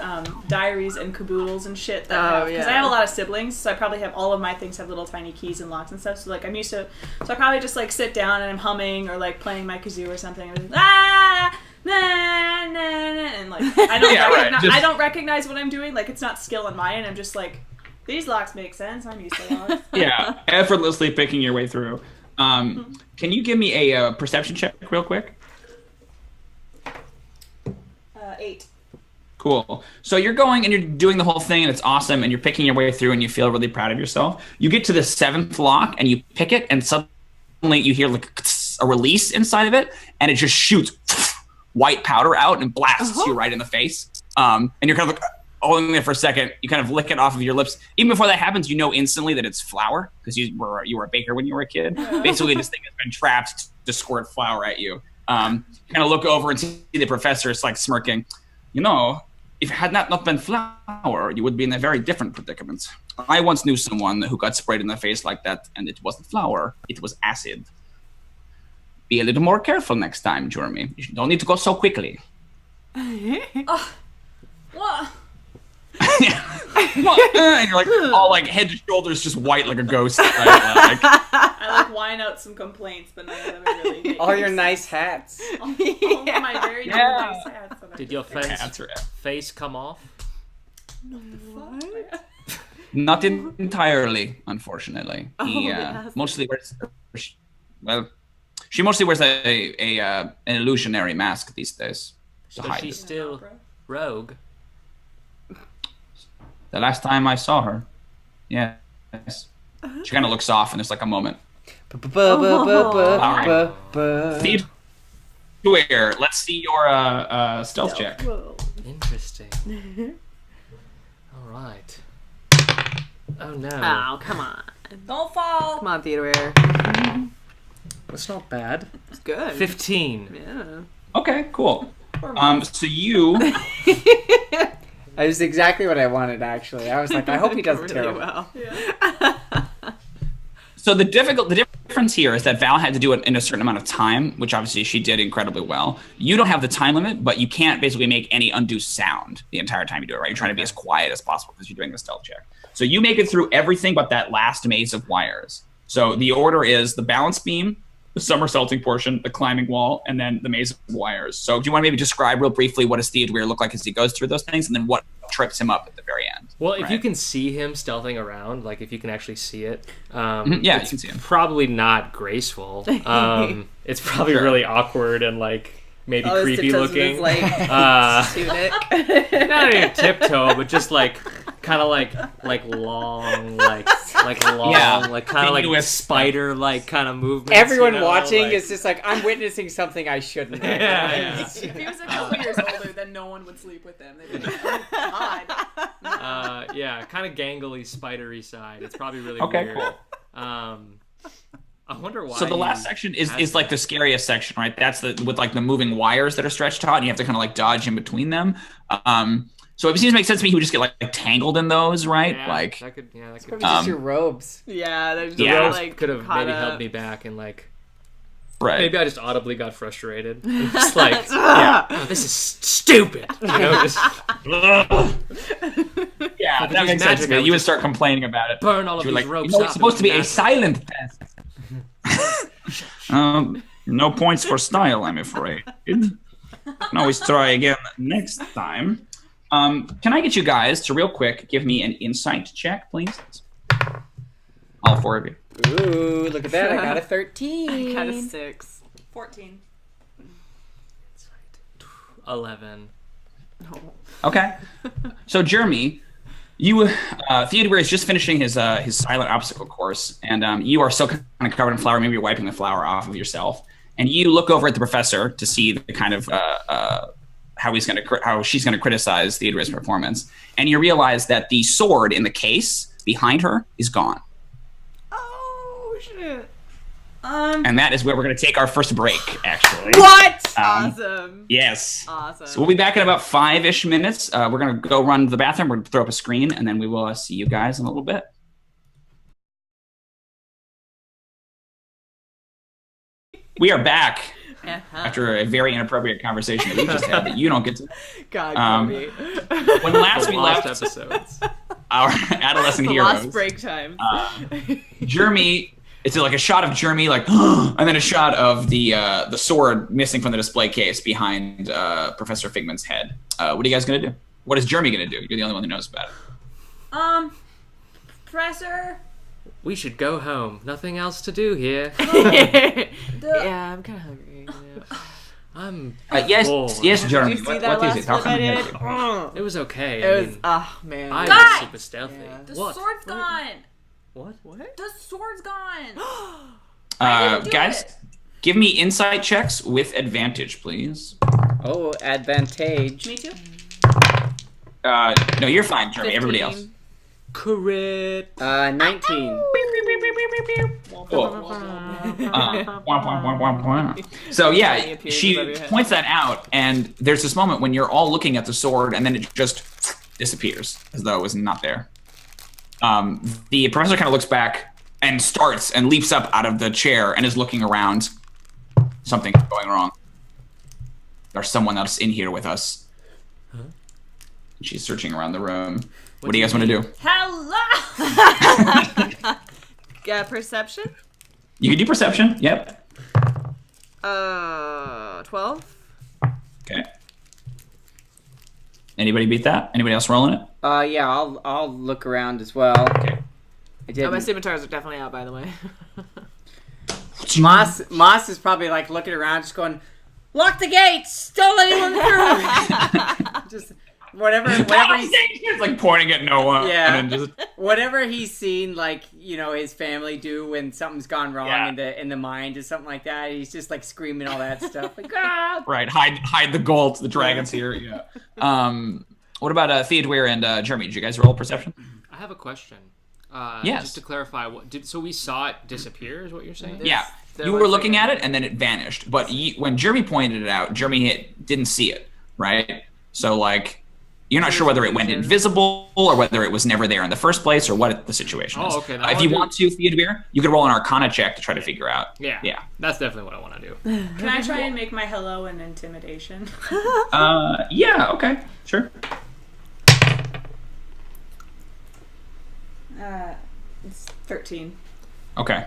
diaries and caboodles and shit that because yeah. I have a lot of siblings, so I probably have all of my things have little tiny keys and locks and stuff. So like I'm used to, so I probably just like sit down and I'm humming or like playing my kazoo or something. And and like I don't recognize what I'm doing. Like it's not skill on my end. I'm just like, these locks make sense. I'm used to locks. Yeah, effortlessly picking your way through. Can you give me a perception check real quick? 8. Cool. So you're going and you're doing the whole thing and it's awesome and you're picking your way through and you feel really proud of yourself. You get to the 7th lock and you pick it and suddenly you hear like a release inside of it and it just shoots white powder out and blasts you right in the face. And you're kind of like holding it for a second. You kind of lick it off of your lips. Even before that happens, you know instantly that it's flour because you were a baker when you were a kid. Basically, this thing has been trapped to squirt flour at you. You kind of look over and see the professor is like smirking. You know, if it had not been flour, you would be in a very different predicament. I once knew someone who got sprayed in the face like that, and it wasn't flour, it was acid. Be a little more careful next time, Jrmi. You don't need to go so quickly. What? And you're like all like head to shoulders just white like a ghost. Right? I like whine out some complaints, but none of them are really. All your nice hats. All my very nice hats. Did your face come off? What? Not entirely, unfortunately. He mostly wears. Well, she mostly wears an illusionary mask these days to But hide she's it. still rogue. The last time I saw her, yes. She kind of looks off, and there's like a moment. Theodûir, let's see your stealth check. Whoa. Interesting. All right. Oh no. Oh, come on. Don't fall. Come on, Theodûir. That's not bad. It's good. 15. Yeah. Okay, cool. So you. That was exactly what I wanted, actually. I was like, I hope he does really terrible. well. So the difference here is that Val had to do it in a certain amount of time, which obviously she did incredibly well. You don't have the time limit, but you can't basically make any undue sound the entire time you do it, right? You're trying to be as quiet as possible because you're doing the stealth check. So you make it through everything but that last maze of wires. So the order is the balance beam, the somersaulting portion, the climbing wall, and then the maze of wires. So do you want to maybe describe real briefly what does Theodûir look like as he goes through those things, and then what trips him up at the very end? Well, if you can see him stealthing around, like if you can actually see it, Yeah, it's you can see him. probably not graceful. It's probably really awkward and like maybe creepy looking. Like, tunic. Not even tiptoe, but just like kind of like long, like long, Yeah. like kind of like Continuous. spider like kind of movements. Everyone you know, watching like, is just like, I'm witnessing something I shouldn't. yeah. If he was a couple years older, then no one would sleep with him. They'd be like, oh, God. Yeah, kind of gangly, spidery side. It's probably really Okay, weird. cool. I wonder why. So the last section is like the scariest section, right? That's with like the moving wires that are stretched taut, and you have to kind of like dodge in between them. So it seems to make sense to me. He would just get like tangled in those, right? Yeah, like that could. Probably just your robes. Yeah, there's Yeah. like could have maybe held up. me back and like. right. Maybe I just audibly got frustrated. Just like, Yeah. oh, this is stupid. You know, just Yeah, that makes magic, sense. I would You would just start complaining about it. burn all of You were these like, ropes it's up supposed to be and a silent test. No points for style, I'm afraid. Can always try again next time. Can I get you guys to real quick give me an insight check, please? All four of you. Ooh, look at that. I got a 13. I got a 6. 14. 11. Okay. So Jrmi, you Theodûir is just finishing his silent obstacle course, and you are still kind of covered in flour. Maybe you're wiping the flour off of yourself, and you look over at the professor to see the kind of how she's going to criticize Theodûir's performance, and you realize that the sword in the case behind her is gone. Oh shit! And that is where we're going to take our first break, actually. What? Awesome. Yes. Awesome. So we'll be back in about 5-ish minutes. We're going to go run to the bathroom. We're going to throw up a screen, and then we will see you guys in a little bit. We are back after a very inappropriate conversation that we just had that you don't get to. God, Cody. When last we Lost left episodes. our adolescent The heroes, lost break time. Jrmi, it's like a shot of Jrmi, like, and then a shot of the sword missing from the display case behind Professor Figment's head. What are you guys gonna do? What is Jrmi gonna do? You're the only one who knows about it. Professor. We should go home. Nothing else to do here. Yeah, I'm kind of hungry. I'm Yes, full. yes, Did Jrmi. you see What that is last it? How flip I come? did? It was okay. It I was, mean, oh man. I Guys! was super stealthy. Yeah. The What? sword's gone. What? The sword's gone. I didn't do Guys, it. give me insight checks with advantage, please. Oh, advantage. Me too. No, you're fine, Jrmi. Everybody else. Crit. 19. Cool. So yeah, appears above she your head. points that out, and there's this moment when you're all looking at the sword, and then it just disappears as though it was not there. The professor kind of looks back and starts and leaps up out of the chair and is looking around. Something's going wrong. There's someone else in here with us. She's searching around the room. What do you guys want to do? Hello. Perception? You can do perception. Yep. 12. Okay. Anybody beat that? Anybody else rolling it? Yeah, I'll look around as well. Okay. I did. Oh, my scimitars are definitely out, by the way. Moss is probably like looking around, just going, "Lock the gates! Don't let anyone through!" Just whatever he's, It's like pointing at no one. Yeah. And then just, whatever he's seen, like, you know, his family do when something's gone wrong Yeah. in the mind or something like that. He's just like screaming all that stuff, like, "Ah!" right. Hide the gold. The dragons here. Yeah. What about Theodûir and Jrmi? Did you guys roll perception? I have a question. Yes. Just to clarify, so we saw it disappear, is what you're saying? Yeah. there You was were like looking a- at it, and then it vanished. But when Jrmi pointed it out, Jrmi didn't see it, right? So, like, you're not sure whether it went invisible or whether it was never there in the first place or what the situation is. Oh, okay. Now If you want to, Theodûir, you could roll an Arcana check to try to figure out. Yeah. Yeah. That's definitely what I want to do. Can I try and make my hello an intimidation? Yeah, okay. Sure. It's 13. Okay.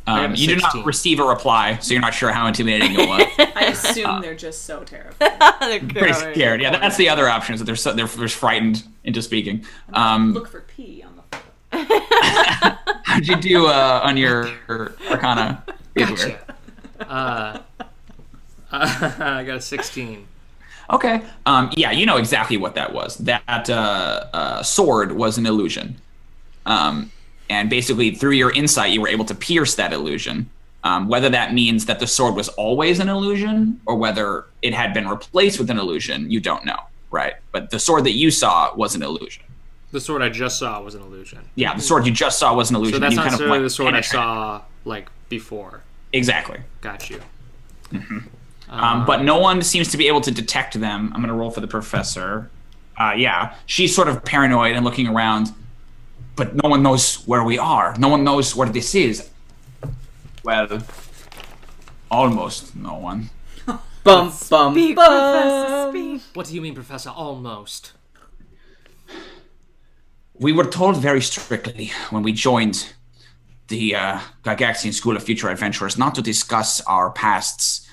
I have a You do 16. not receive a reply, so you're not sure how intimidating it was. I assume they're just so terrified. They're Pretty scared. Yeah, that's the other option, is that they're frightened into speaking. Look for P on the phone. How'd you do on your Arcana? Gotcha. I got a 16. Okay. Yeah, you know exactly what that was. That sword was an illusion. And basically, through your insight, you were able to pierce that illusion. Whether that means that the sword was always an illusion or whether it had been replaced with an illusion, you don't know, right? But the sword that you saw was an illusion. The sword I just saw was an illusion. Yeah, the sword you just saw was an illusion. So that's you not kind of necessarily the sword I penetrate. saw like before. Exactly. Got you. But no one seems to be able to detect them. I'm going to roll for the professor. Yeah, she's sort of paranoid and looking around, but no one knows where we are. No one knows where this is. Well, almost no one. Bum, bum, Speak, bum. Professor, speak. What do you mean, Professor? Almost. We were told very strictly when we joined the Gygaxian School of Future Adventurers not to discuss our pasts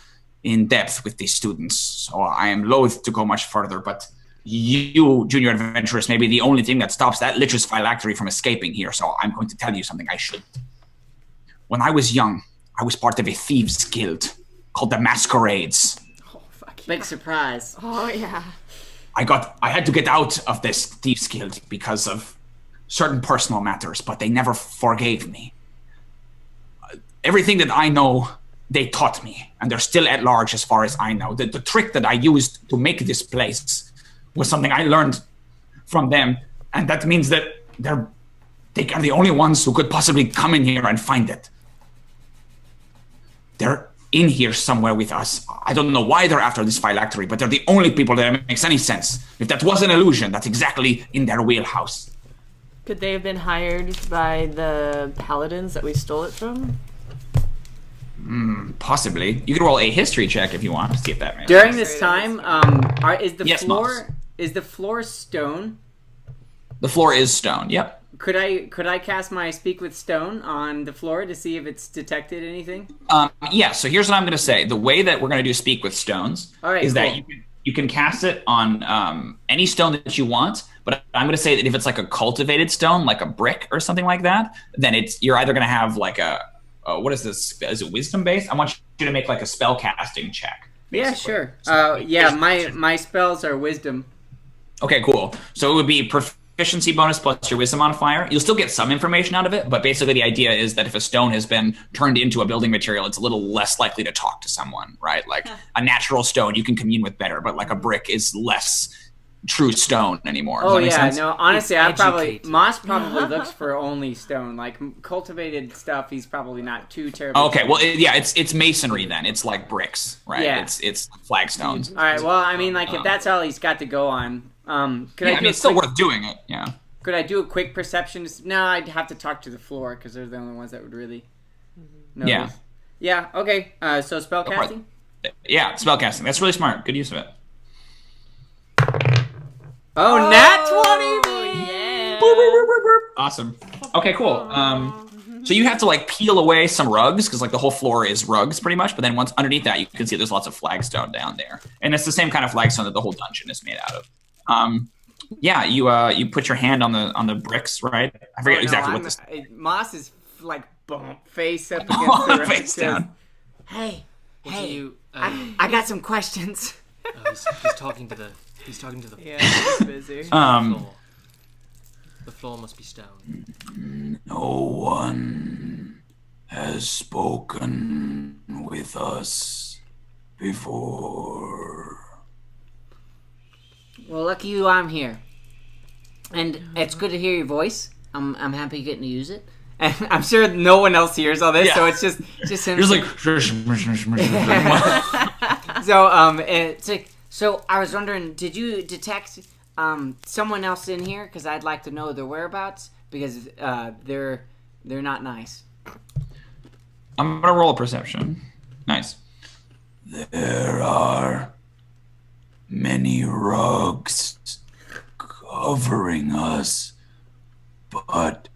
in depth with these students. So I am loath to go much further, but you, junior adventurers, may be the only thing that stops that lich's phylactery from escaping here, so I'm going to tell you something I shouldn't. When I was young, I was part of a thieves guild called the Masquerades. Oh, fuck Big surprise. Oh, yeah. I had to get out of this thieves guild because of certain personal matters, but they never forgave me. Everything that I know, they taught me, and they're still at large as far as I know. The trick that I used to make this place was something I learned from them, and that means that they are the only ones who could possibly come in here and find it. They're in here somewhere with us. I don't know why they're after this phylactery, but they're the only people that makes any sense. If that was an illusion, that's exactly in their wheelhouse. Could they have been hired by the paladins that we stole it from? Possibly. You could roll a history check if you want to see if that makes During sense. this time, is the floor stone? The floor is stone. Yep. Could I cast my speak with stone on the floor to see if it's detected anything? Yeah. So here's what I'm going to say. The way that we're going to do speak with stones is that you can cast it on any stone that you want. But I'm going to say that if it's like a cultivated stone, like a brick or something like that, then you're either going to have like a what is this? Is it wisdom based? I want you to make like a spell casting check. Yeah, basically. sure. Yeah, my spells are wisdom. Okay, cool. So it would be proficiency bonus plus your wisdom modifier. You'll still get some information out of it, but basically the idea is that if a stone has been turned into a building material, it's a little less likely to talk to someone, right? Like a natural stone you can commune with better, but like a brick is less true stone anymore. Does that make sense? No, honestly, Moss probably looks for only stone. Like cultivated stuff, he's probably not too terrible. Okay, well, it's masonry then. It's like bricks, right? Yeah. It's flagstones. All right, well, I mean, like if that's all he's got to go on, it's still worth doing it. Yeah. Could I do a quick perception? No, I'd have to talk to the floor because they're the only ones that would really know. Yeah. This. Yeah. Okay. So spellcasting. Yeah, spellcasting. That's really smart. Good use of it. Oh, nat 20! Yeah. Awesome. Okay, cool. So you have to like peel away some rugs because like the whole floor is rugs pretty much. But then once underneath that, you can see there's lots of flagstone down there, and it's the same kind of flagstone that the whole dungeon is made out of. Yeah, you put your hand on the bricks, right? I forget exactly what this. Moss is like face up against the face down. Hey, You, I got some questions. he's talking to the. He's talking to the. Yeah, he's busy. The floor must be stone. No one has spoken with us before. Well, lucky you, I'm here, and it's good to hear your voice. I'm happy getting to use it. And I'm sure no one else hears all this, so it's just him. Just like. So I was wondering, did you detect someone else in here? Because I'd like to know their whereabouts because they're not nice. I'm gonna roll a perception. Nice. There are many rugs covering us, but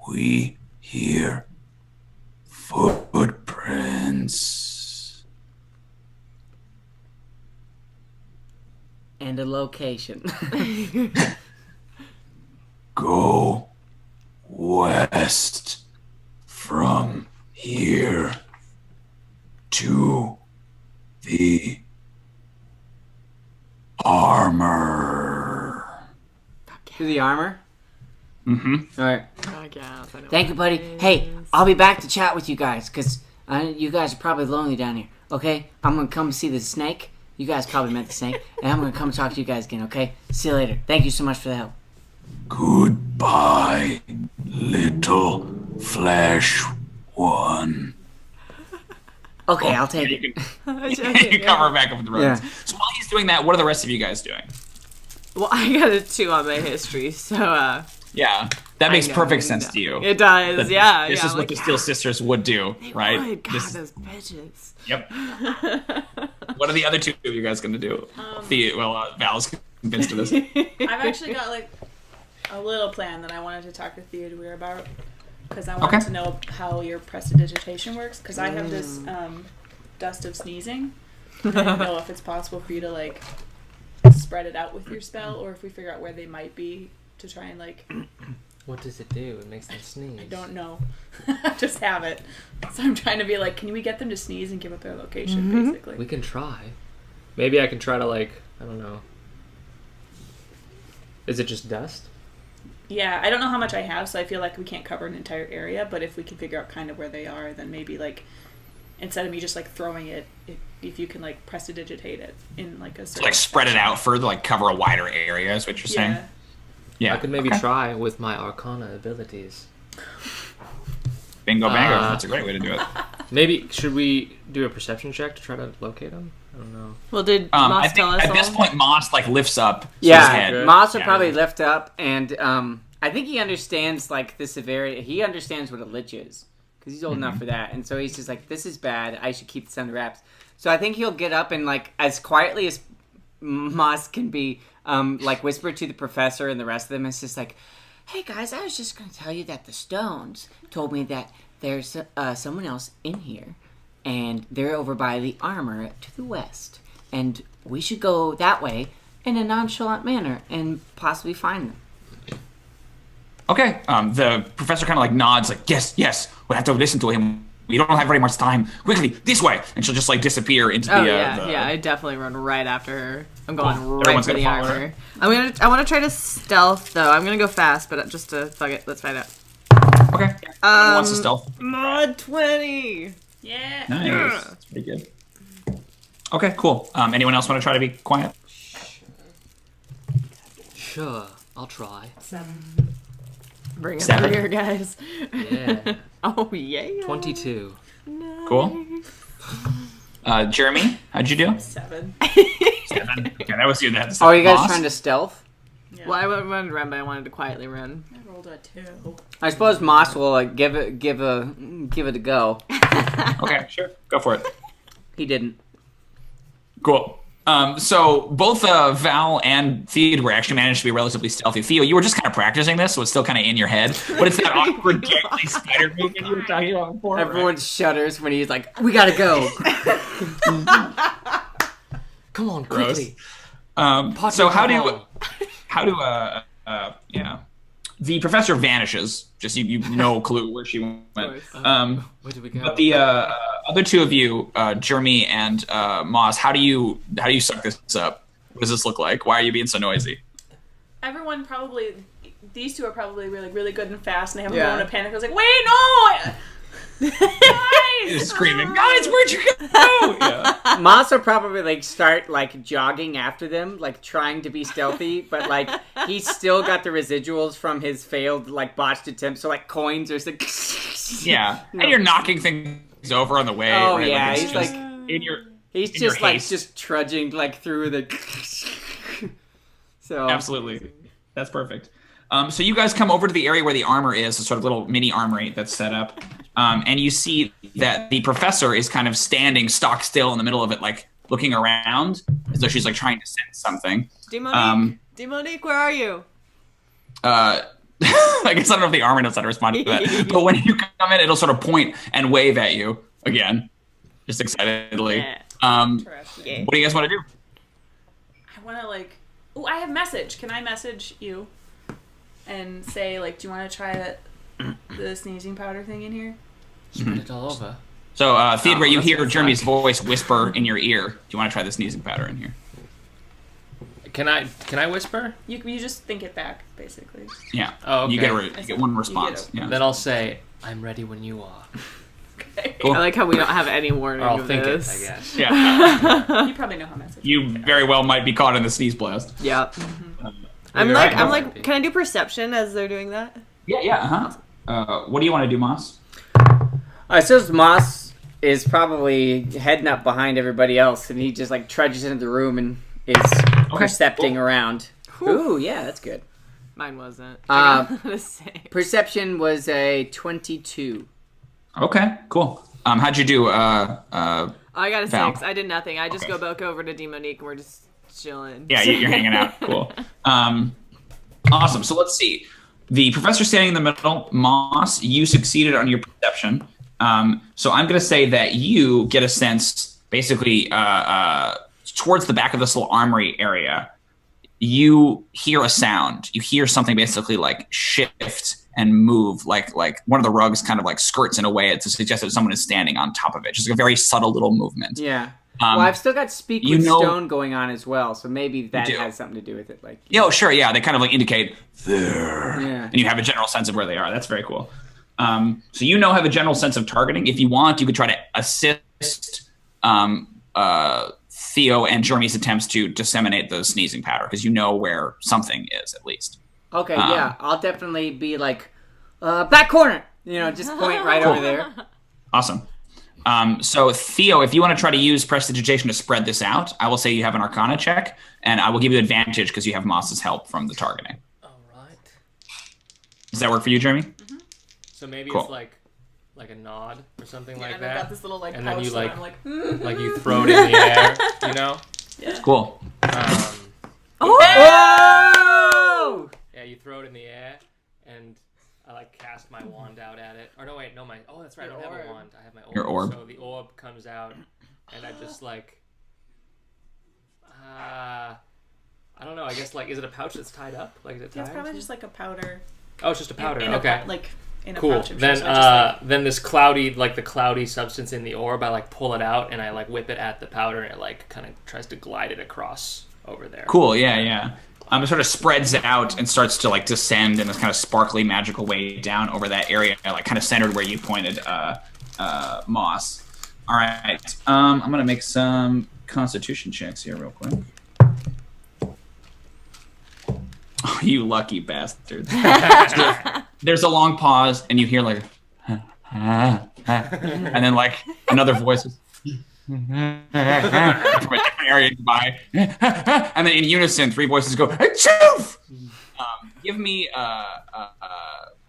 we hear footprints. And a location. Go west from here to the armor. To the armor? Mm-hmm. All right. I guess. I know Thank you, buddy. Hey, I'll be back to chat with you guys because you guys are probably lonely down here. Okay? I'm going to come see the snake. You guys probably met the snake. And I'm going to come talk to you guys again, okay? See you later. Thank you so much for the help. Goodbye, little flesh one. Okay, I'll take it. You cover back up with the rodents. Yeah. So while he's doing that, what are the rest of you guys doing? Well, I got a 2 on my history, so Yeah, that makes know, perfect I sense know. to you. It does, yeah. This is what the Steel Sisters would do, right? Would. God, This- those bitches. Yep. What are the other 2 of you guys going to do? Val's convinced of this. I've actually got like a little plan that I wanted to talk to Theodûir about because I wanted to know how your prestidigitation works because I have this dust of sneezing. And I don't know if it's possible for you to like spread it out with your spell or if we figure out where they might be to try and like. What does it do? It makes them sneeze. I don't know. Just have it. So I'm trying to be like, can we get them to sneeze and give up their location, basically? We can try. Maybe I can try to like, I don't know. Is it just dust? Yeah, I don't know how much I have, so I feel like we can't cover an entire area, but if we can figure out kind of where they are, then maybe like, instead of me just like throwing it, if you can like prestidigitate it in like a certain Like spread it out further, like cover a wider area is what you're saying? Yeah. I could maybe try with my Arcana abilities. Bingo bango. That's a great way to do it. Maybe, should we do a perception check to try to locate them? I don't know. Well, did I Moss think tell us at this all? point, Moss like lifts up his Yeah, head. Moss will Yeah. probably lift up, and I think he understands like the severity. He understands what a lich is because he's old enough for that, and so he's just like, "This is bad. I should keep this under wraps." So I think he'll get up and like as quietly as Moss can be, like whisper to the professor and the rest of them. It's just like, "Hey guys, I was just going to tell you that the stones told me that there's someone else in here, and they're over by the armor to the west, and we should go that way in a nonchalant manner and possibly find them." Okay. The professor kind of like nods, like, yes, we'll have to listen to him. We don't have very much time. Quickly, this way. And she'll just like disappear into Oh the. yeah, I definitely run right after her. I'm going right Everyone's for the gonna follow armor. I want to try to stealth though. I'm gonna go fast, but just to fuck it, let's find out. Okay. Who wants to stealth? Mod 20. Yeah. Nice. That's pretty good. Okay, cool. Anyone else want to try to be quiet? Sure, I'll try. 7. Bring it 7. here, guys. Yeah. Oh yeah. 22. Cool. Jrmi, how'd you do? 7. 7. Okay, that was you. That Oh, are you guys Moss? trying to stealth? Yeah. Well, I wanted to run, but I wanted to quietly run. I rolled a 2. I suppose Moss will like, give it a go. Okay, sure. Go for it. He didn't. Cool. So both Val and Theodûir actually managed to be relatively stealthy. Theo, you were just kind of practicing this, so it's still kind of in your head. But it's that awkward, gangly spider movement you were talking about before. Everyone shudders when he's like, "We gotta go." Come on, Gross. quickly. So how do the professor vanishes. Just you no clue where she went. Where did we go? But the other 2 of you, Jrmi and Moss, how do you suck this up? What does this look like? Why are you being so noisy? Everyone probably, these 2 are probably really, really good and fast, and they haven't Yeah. gone in a panic. I was like, wait, no! You're screaming, guys, where'd you go? Yeah. Moss will probably like start like jogging after them, like trying to be stealthy, but like he's still got the residuals from his failed like botched attempts. So like coins or like Yeah. And you're knocking things over on the way. Oh, right? yeah, it's he's just like- in your he's in your just like haste. just trudging like through the. So Absolutely. That's perfect. So you guys come over to the area where the armor is, a sort of little mini armory that's set up. And you see that the professor is kind of standing stock still in the middle of it, like looking around as though she's like trying to sense something. Demonique, where are you? I guess I don't know if the armor knows how to respond to that. But when you come in, it'll sort of point and wave at you again, just excitedly. Yeah. Interesting. What do you guys want to do? I want to like, oh, I have message. Can I message you and say like, do you want to try the sneezing powder thing in here? Spread it all over. So, Theodûir, you that's hear what it's Jeremy's like. voice whisper in your ear. Do you want to try the sneezing powder in here? Can I whisper? You just think it back, basically. Yeah. Oh, okay. You get one response. You Yeah. Then I'll say, "I'm ready when you are." Okay. Cool. I like how we don't have any warning Or I'll of think this. it, I guess. Yeah. You probably know how message. You very well might be caught in the sneeze blast. Yep. I'm Right, like, can I do perception as they're doing that? Yeah. What do you want to do, Moss? I suppose Moss is probably heading up behind everybody else, and he just like trudges into the room and is percepting around. Ooh, yeah, that's good. Mine wasn't. Perception was a 22. Okay, cool. How'd you do? I got a Val? 6. I did nothing. I just go back over to Demonique and we're just chilling. Yeah, you're hanging out. Cool. Awesome. So let's see. The professor standing in the middle, Moss, you succeeded on your perception. So I'm going to say that you get a sense, basically, towards the back of this little armory area, you hear a sound. You hear something basically like shift and move, like one of the rugs kind of like skirts in a way to suggest that someone is standing on top of it. Just like a very subtle little movement. Yeah. Well, I've still got speak with stone going on as well, so maybe that has something to do with it. Like, sure, yeah. They kind of like indicate there, and you have a general sense of where they are. That's very cool. So you have a general sense of targeting. If you want, you could try to assist Theo and Jrmi's attempts to disseminate the sneezing powder, because you know where something is, at least. Okay, yeah. I'll definitely be like, back corner! Just point right over there. Awesome. So Theo, if you want to try to use prestidigitation to spread this out, I will say you have an Arcana check, and I will give you advantage because you have Moss's help from the targeting. All right. Does that work for you, Jrmi? Mm-hmm. So maybe it's like a nod or something like that. I've got this little like and pouch then you that I'm like like you throw it in the air, Yeah. Cool. Oh! Yeah, you throw it in the air, and I like cast my wand out at it. Or no, wait, no, that's right, I don't have a wand. I have my orb. Your orb. So the orb comes out, and I just like, I don't know. I guess is it a pouch that's tied up? Like is it tied? It's probably just like a powder. Oh, it's just a powder. In okay. In a cool. pouch. Then then this cloudy the cloudy substance in the orb, I like pull it out and I like whip it at the powder, and it like kind of tries to glide it across over there. Cool. Yeah. It sort of spreads out and starts to like descend in this kind of sparkly, magical way down over that area, like kind of centered where you pointed, Moss. All right. I'm gonna make some Constitution checks here real quick. Oh, you lucky bastard. There's a long pause, and you hear like, and then like another voice is from a different area by, and then in unison, 3 voices go, "Achoo!" Give me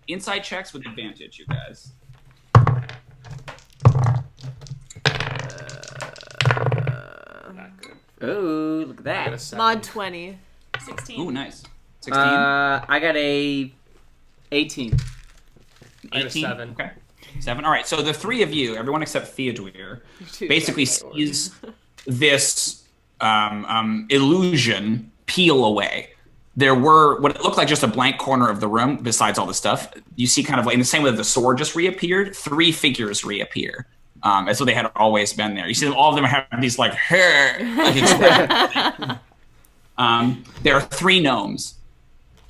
insight checks with advantage, you guys. Ooh, look at that. Mod 20. 16. Ooh, nice. 16. I got a 18. I got a 7. Okay. 7. All right. So the 3 of you, everyone except Theodûir, basically sees this illusion peel away. There were what it looked like just a blank corner of the room besides all the stuff. You see kind of like in the same way that the sword just reappeared, 3 figures reappear. As though they had always been there. You see them, all of them have these like hair. There are 3 gnomes,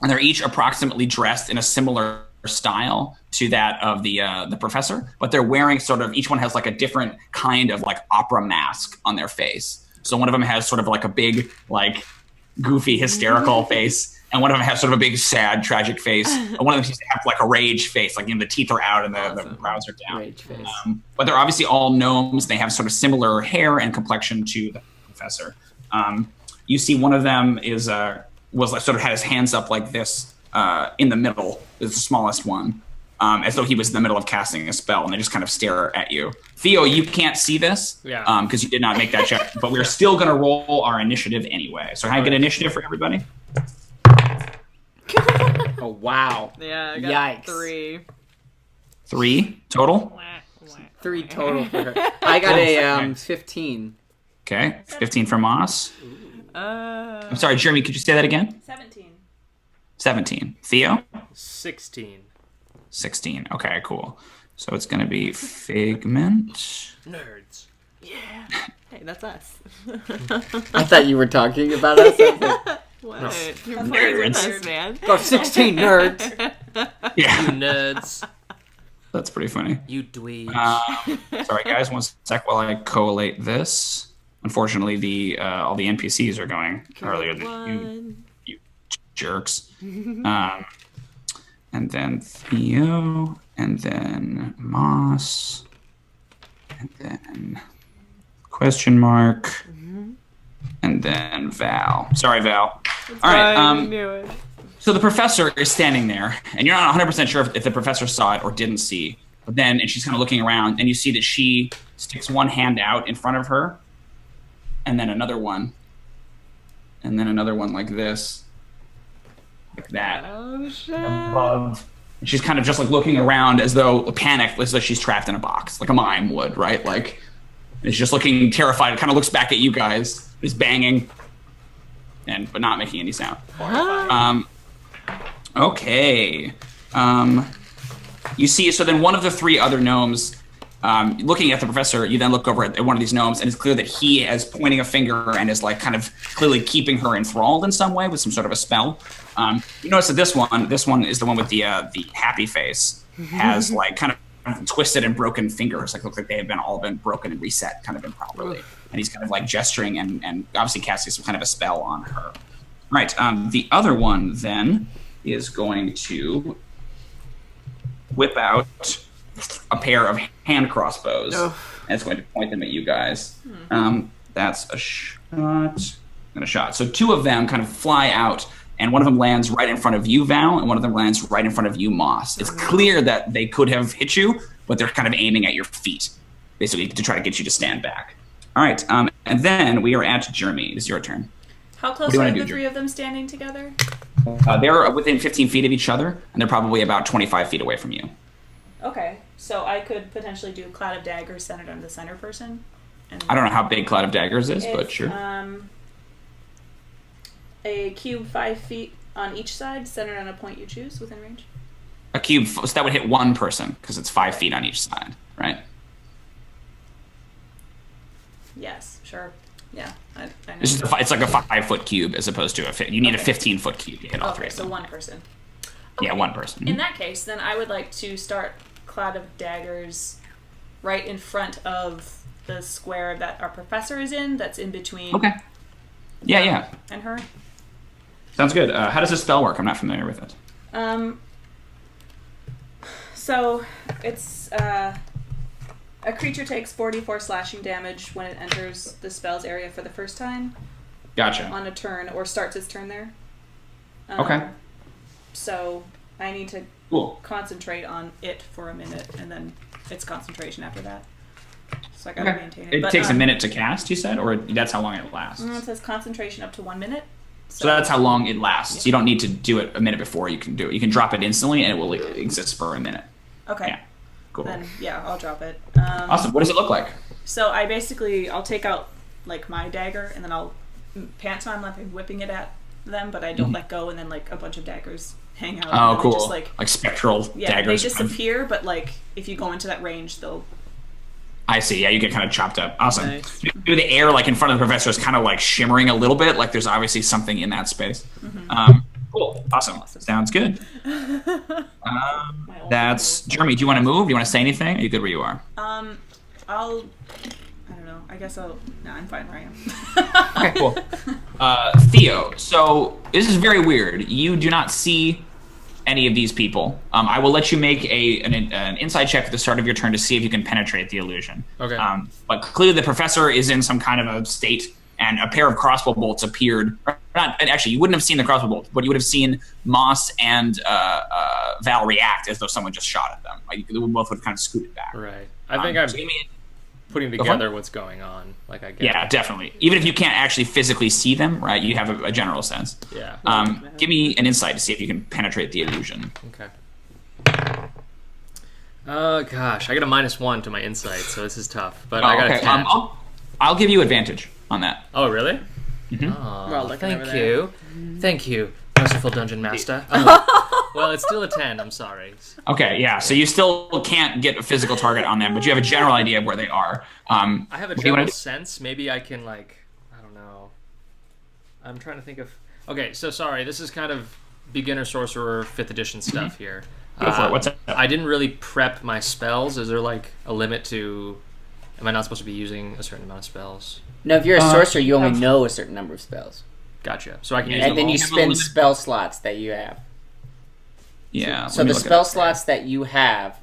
and they're each approximately dressed in a similar style to that of the professor, but they're wearing sort of, each one has like a different kind of like opera mask on their face. So one of them has sort of like a big, like goofy, hysterical face, and one of them has sort of a big, sad, tragic face. And one of them seems to have like a rage face, like the teeth are out and the brows are down. Rage face. But they're obviously all gnomes. They have sort of similar hair and complexion to the professor. You see one of them was like sort of had his hands up like this in the middle, is the smallest one, as though he was in the middle of casting a spell, and they just kind of stare at you. Theo, you can't see this because you did not make that check, but we're still going to roll our initiative anyway. So can I get initiative for everybody? Oh, wow. Yeah, I got Yikes. 3. 3 total? 3 total for her. I got a 15. Okay, 15 for Moss. I'm sorry, Jrmi, could you say that again? 17. 17. Theo? 16. 16. Okay, cool. So it's going to be Figment. Nerds. Yeah. Hey, that's us. I thought you were talking about us. What? No. You're Nerds. playing with us, man. Go 16 nerds. Yeah, You nerds. that's pretty funny. You dweebs. Sorry, guys, one sec while I collate this. Unfortunately, all the NPCs are going earlier than you jerks. And then Theo, and then Moss, and then question mark, and then Val. Sorry, Val. All right. I knew it. So the professor is standing there, and you're not 100% sure if the professor saw it or didn't see. But then, and she's kind of looking around, and you see that she sticks one hand out in front of her, and then another one, and then another one like this, like that. Oh shit! Above. And she's kind of just like looking around as though panicked, as though she's trapped in a box, like a mime would, right? Like, and she's just looking terrified. It kind of looks back at you guys, is banging, but not making any sound. Okay. You see, so then one of the three other gnomes, looking at the professor, you then look over at one of these gnomes, and it's clear that he is pointing a finger and is like kind of clearly keeping her enthralled in some way with some sort of a spell. You notice that this one is the one with the happy face, has like kind of twisted and broken fingers, like look like they have all been broken and reset kind of improperly. And he's kind of like gesturing and obviously casting some kind of a spell on her. Right, the other one then is going to whip out a pair of hand crossbows, and it's going to point them at you guys. That's a shot and a shot. So two of them kind of fly out, and one of them lands right in front of you, Val, and one of them lands right in front of you, Moss. It's clear that they could have hit you, but they're kind of aiming at your feet, basically to try to get you to stand back. All right, and then we are at Jrmi. It's your turn. How close are the three of them standing together? They're within 15 feet of each other, and they're probably about 25 feet away from you. Okay, so I could potentially do Cloud of Daggers centered on the center person. And I don't know how big Cloud of Daggers is, but sure. A cube 5 feet on each side, centered on a point you choose within range. A cube, so that would hit one person, because it's 5 feet on each side, right? Yes, sure. Yeah, I know. It's like a 5-foot cube as opposed to you need a 15-foot cube to hit all three of them. So one person. Okay. Yeah, one person. In that case, then I would like to start Cloud of Daggers right in front of the square that our professor is in, that's in between yeah. and her. Sounds good. How does this spell work? I'm not familiar with it. So it's a creature takes 44 slashing damage when it enters the spell's area for the first time. Gotcha. On a turn, or starts its turn there. Okay. So I need to concentrate on it for a minute, and then it's concentration after that. So I gotta maintain it. It takes a minute to cast, you said? Or that's how long it lasts? It says concentration up to 1 minute. So that's how long it lasts. Yeah. You don't need to do it a minute before you can do it. You can drop it instantly, and it will exist for a minute. Okay. Yeah. Cool. Then, yeah, I'll drop it. Awesome. What does it look like? So I'll take out, like, my dagger, and then I'll pantomime like I'm whipping it at them, but I don't let go, and then, like, a bunch of daggers hang out. Oh, cool. Just, like spectral daggers. Yeah, they disappear, but, like, if you go into that range, they'll... I see. Yeah, you get kind of chopped up. Awesome. Nice. The air, like, in front of the professor is kind of, like, shimmering a little bit, like there's obviously something in that space. Cool. Awesome. Sounds good. That's Jrmi. Do you want to move? Do you want to say anything? Are you good where you are? I don't know. I guess no, I'm fine where I am. Okay, cool. Theo, so this is very weird. You do not see any of these people. I will let you make an inside check at the start of your turn to see if you can penetrate the illusion. Okay. But clearly the professor is in some kind of a state, and a pair of crossbow bolts appeared. Actually, you wouldn't have seen the crossbow bolts, but you would have seen Moss and Val react as though someone just shot at them. Like, they both would have kind of scooted back. Right. I think I'm putting together what's going on. Like, I get Yeah, definitely. Even if you can't actually physically see them, right, you have a general sense. Yeah. Give me an insight to see if you can penetrate the illusion. Okay. Gosh, I got a -1 to my insight, so this is tough. But I got a 10. I'll give you advantage on that. Oh, really? Mm-hmm. Oh, thank you, merciful dungeon master. Oh, well, it's still a 10. I'm sorry. Okay, yeah. So you still can't get a physical target on them, but you have a general idea of where they are. I have a general sense. Maybe I can, like, I don't know. I'm trying to think of. Okay, so sorry. This is kind of beginner sorcerer 5th edition stuff here. Go for it. What's up? I didn't really prep my spells. Is there, like, a limit to? Am I not supposed to be using a certain amount of spells? No, if you're a sorcerer, you only know a certain number of spells. Gotcha. So I can use And them then all. you spend spell slots that you have. Yeah. So the spell slots that you have,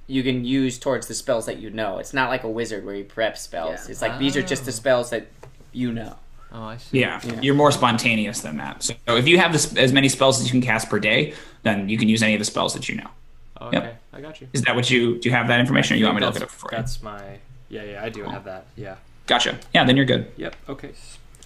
you can use towards the spells that you know. It's not like a wizard where you prep spells. Yeah. It's like these are just the spells that you know. Oh, I see. Yeah, you're more spontaneous than that. So if you have as many spells as you can cast per day, then you can use any of the spells that you know. Okay, Yep. I got you. Is that what do you have that information, or you want me to look it up for you? That's my... Yeah, I do have that. Yeah. Gotcha. Yeah, then you're good. Yep, okay.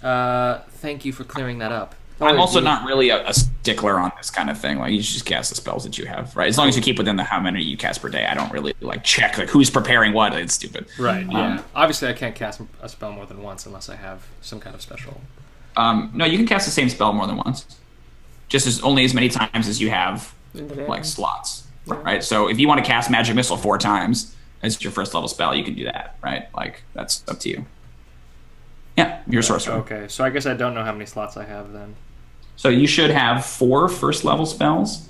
Thank you for clearing that up. I'm also not really a stickler on this kind of thing. Like, you should just cast the spells that you have, right? As long as you keep within the how many you cast per day. I don't really check who's preparing what. It's stupid. Right. Yeah. Obviously, I can't cast a spell more than once unless I have some kind of special. No, you can cast the same spell more than once. Just only as many times as you have slots, right? So if you want to cast Magic Missile 4 times as your first level spell, you can do that, right? That's up to you. Yeah, you're a sorcerer. Okay, so I guess I don't know how many slots I have then. So you should have 4 first level spells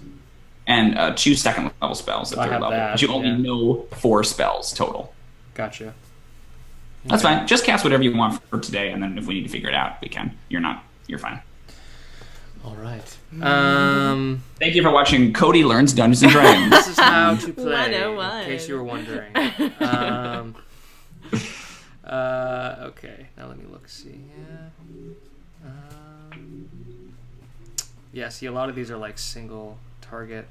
and 2 second level spells at I third have level. that, But you only yeah. know 4 spells total. Gotcha. That's fine. Just cast whatever you want for today, and then if we need to figure it out, we can. You're fine. All right. Thank you for watching Cody Learns Dungeons and Dragons. This is how to play, 101. in case you were wondering. Okay, now let me look. See. Yeah, see, a lot of these are like single target.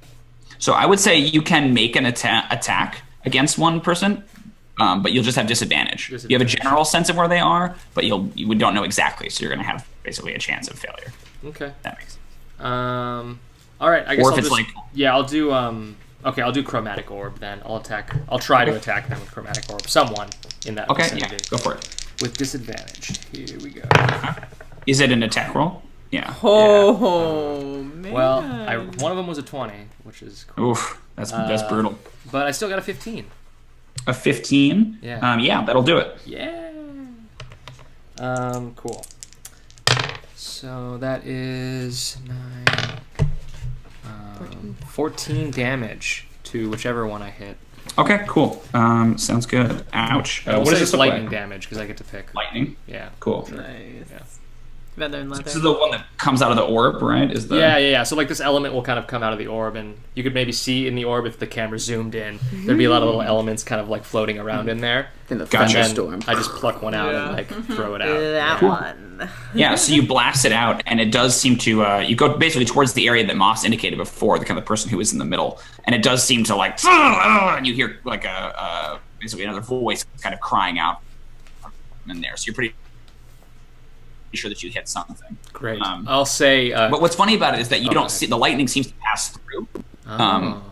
So I would say you can make an attack against one person, but you'll just have disadvantage. You have a general sense of where they are, but you don't know exactly, so you're going to have basically a chance of failure. Okay. That makes sense. All right. I guess Or if I'll it's just, I'll do okay, I'll do Chromatic Orb then. I'll try to attack them with Chromatic Orb. Someone in that vicinity. Yeah, go for it. With disadvantage. Here we go. Is it an attack roll? Yeah. Oh, man. Well, one of them was a 20, which is cool. Oof, that's brutal. But I still got a 15. A 15? Yeah. Yeah, that'll do it. Yeah. Cool. So that is 14 damage to whichever one I hit. Okay, cool. Sounds good. Ouch. What What is is this lightning damage? Because I get to pick. Lightning? Yeah. Cool. Nice. Yeah. Feather and leather. This is the one that comes out of the orb, right? Yeah. So like this element will kind of come out of the orb, and you could maybe see in the orb if the camera zoomed in. There'd be a lot of little elements kind of like floating around in there. In the Gotcha. thunderstorm. I just pluck one out and like throw it out. That one. Yeah, so you blast it out, and it does seem to, you go basically towards the area that Moss indicated before, the kind of person who was in the middle, and it does seem to like, and you hear like basically another voice kind of crying out in there. So you're pretty sure that you hit something. Great. I'll say. But what's funny about it is that you don't see, the lightning seems to pass through.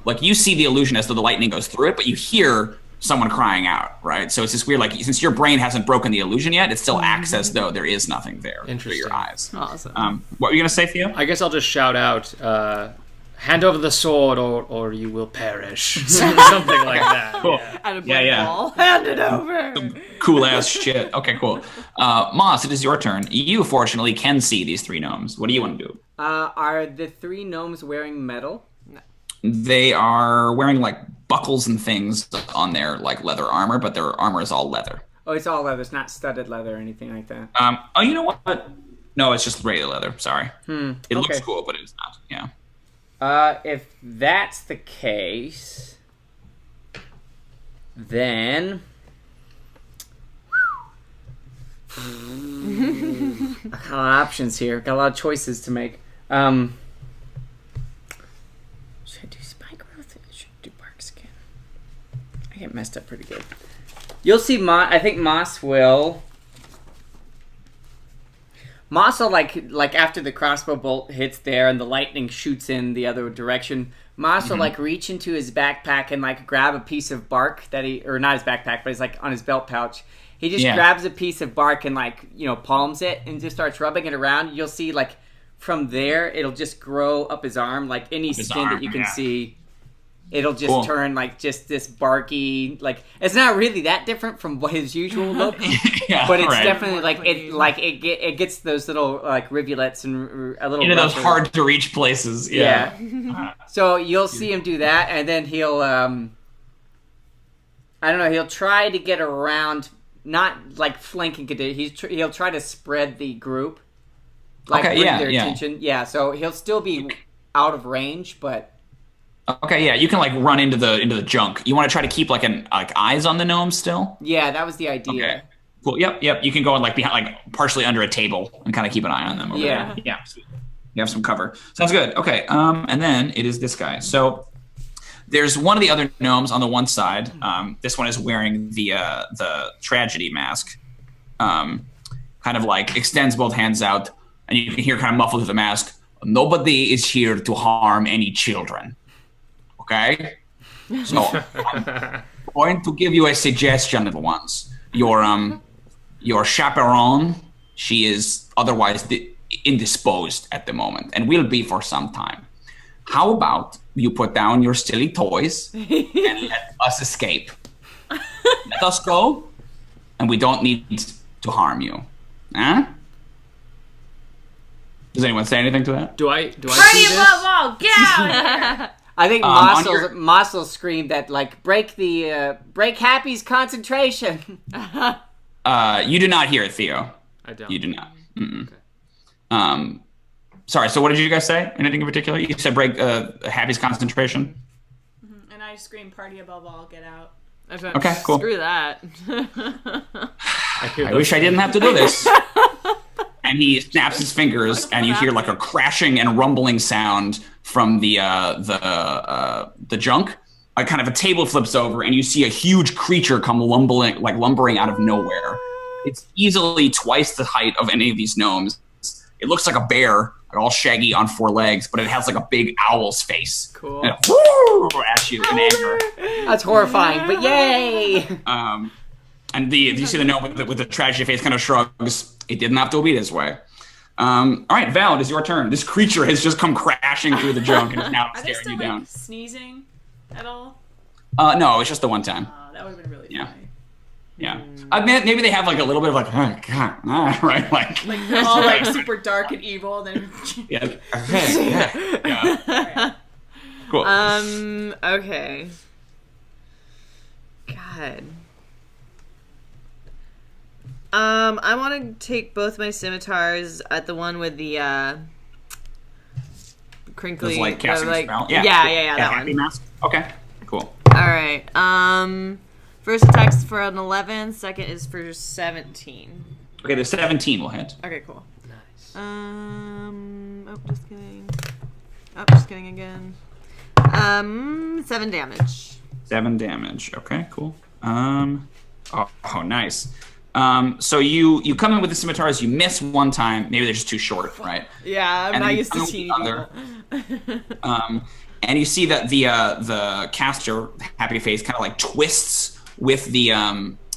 Like you see the illusion as though the lightning goes through it, but you hear someone crying out, right? So it's just weird, like since your brain hasn't broken the illusion yet, it still acts as though there is nothing there through your eyes. Awesome. What were you gonna say, Theo? I guess I'll just shout out, hand over the sword or you will perish. Something like that. Cool. Yeah. Out of Yeah. ball. Hand it over. Cool ass shit. Okay, cool. Moss, it is your turn. You fortunately can see these 3 gnomes. What do you want to do? Are the 3 gnomes wearing metal? They are wearing like buckles and things on their like leather armor, but their armor is all leather. Oh, it's all leather. It's not studded leather or anything like that. Oh, you know what? No, it's just regular leather. Sorry. It looks okay. cool, but it's not. Yeah. If that's the case, then I got a lot of options here. Got a lot of choices to make. Should I do spike growth? I should do bark skin. I get messed up pretty good. You'll see. I think Moss will. Moss will like after the crossbow bolt hits there and the lightning shoots in the other direction. Moss will like reach into his backpack and like grab a piece of bark that or not his backpack, but it's like on his belt pouch. He just grabs a piece of bark and like palms it and just starts rubbing it around. You'll see like from there it'll just grow up his arm, like any skin that you can see. It'll just turn like just this barky, like it's not really that different from his usual look, but it's definitely like it gets those little like rivulets and a little into those hard to reach places. Yeah. So you'll see him do that, and then he'll I don't know, he'll try to get around, not like flanking it. He'll try to spread the group. like Okay, bring yeah, their yeah. attention. Yeah, so he'll still be out of range, but Okay, yeah, you can like run into the junk. You want to try to keep like eyes on the gnome still? yeah, that was the idea. Okay. Cool. Yep. You can go and like behind, like partially under a table, and kind of keep an eye on them. Over Yeah. there. Yeah. Sweet. You have some cover. Sounds good. Okay. And then it is this guy. So there's one of the other gnomes on the one side. This one is wearing the tragedy mask. Kind of like extends both hands out, and you can hear kind of muffled through the mask. Nobody is here to harm any children. Okay. So I'm going to give you a suggestion, little ones. Your chaperone, she is otherwise indisposed at the moment, and will be for some time. How about you put down your silly toys and let us escape? Let us go, and we don't need to harm you. Huh? Does anyone say anything to that? Do I see Party this? above all, get out! I think on Mossel screamed that like break Happy's concentration. You do not hear it, Theo. I don't. You do not. Okay. Sorry. So, what did you guys say? Anything in particular? You said break Happy's concentration. And I scream, party above all, get out. Okay, cool. Screw that. I wish I didn't have to do this. And he snaps his fingers, and you hear like a crashing and rumbling sound from the junk. Kind of a table flips over, and you see a huge creature come lumbering out of nowhere. It's easily twice the height of any of these gnomes. It looks like a bear, like all shaggy on 4 legs, but it has like a big owl's face. Cool. And it at you in anger. That's horrifying, but yay! And you see the gnome with the tragedy face kind of shrugs. It didn't have to be this way. All right, Val, it is your turn. This creature has just come crashing through the junk and is now Are they staring still you down. like sneezing at all? No, it's just the one time. That would have been really Yeah. funny. Yeah. Maybe they have like a little bit of like, oh, God, right? Like They're all like super dark and evil. Then yeah. Yeah. Cool. Okay. God. I want to take both my scimitars at the one with the crinkly. It's like casting like, spell. Yeah, that happy one. mask. Okay. Cool. All right. First attack's for an 11. Second is for 17. Okay, the 17 will hit. Okay, cool. Nice. Oh, just kidding. Oh, just kidding again. 7 damage. 7 damage. Okay, cool. Oh, nice. So you come in with the scimitars, you miss one time. Maybe they're just too short, right? Yeah, I'm And not then used to you seeing come with the other. And you see that the caster, Happy Face, kind of like twists with the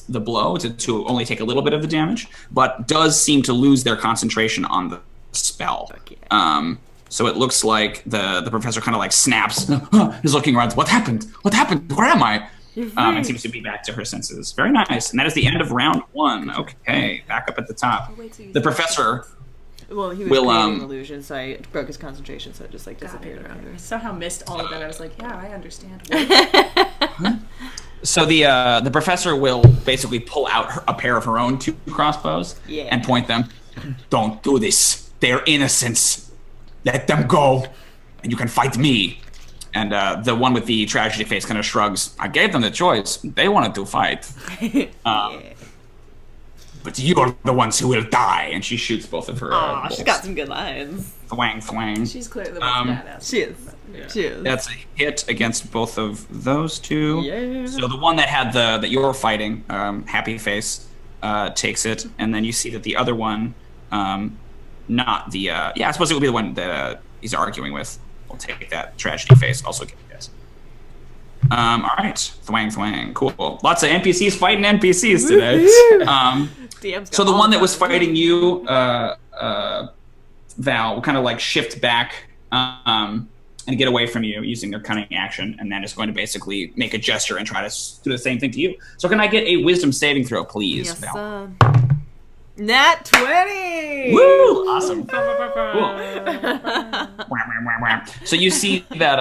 blow to only take a little bit of the damage, but does seem to lose their concentration on the spell. Yeah. So it looks like the professor kind of like snaps. He's looking around. What happened? What happened? Where am I? And seems to be back to her senses. Very nice. And that is the end of round 1. Okay, back up at the top. The professor. Well, he was creating an illusion, so I broke his concentration, so it just like disappeared around her. somehow missed all of that. I was like, yeah, I understand. So the professor will basically pull out a pair of her own 2 crossbows and point them. Don't do this. They're innocents. Let them go, and you can fight me. And the one with the tragedy face kind of shrugs. I gave them the choice. They wanted to fight. But you're the ones who will die. And she shoots both of her bolts. She's got some good lines. Thwang. She's clearly the most badass. She is. Yeah. She is. That's a hit against both of those 2. Yeah. So the one that had that you're fighting, Happy Face, takes it. And then you see that the other one, not the... I suppose it would be the one that he's arguing with. We'll take that tragedy face. Also get you guys. All right. Thwang. Cool. Lots of NPCs fighting NPCs today. So the one that was fighting you, Val, will kind of like shift back and get away from you using their cunning action, and then is going to basically make a gesture and try to do the same thing to you. So can I get a wisdom saving throw, please, Yes, Val? Nat 20! Woo! Awesome. Cool. So you see that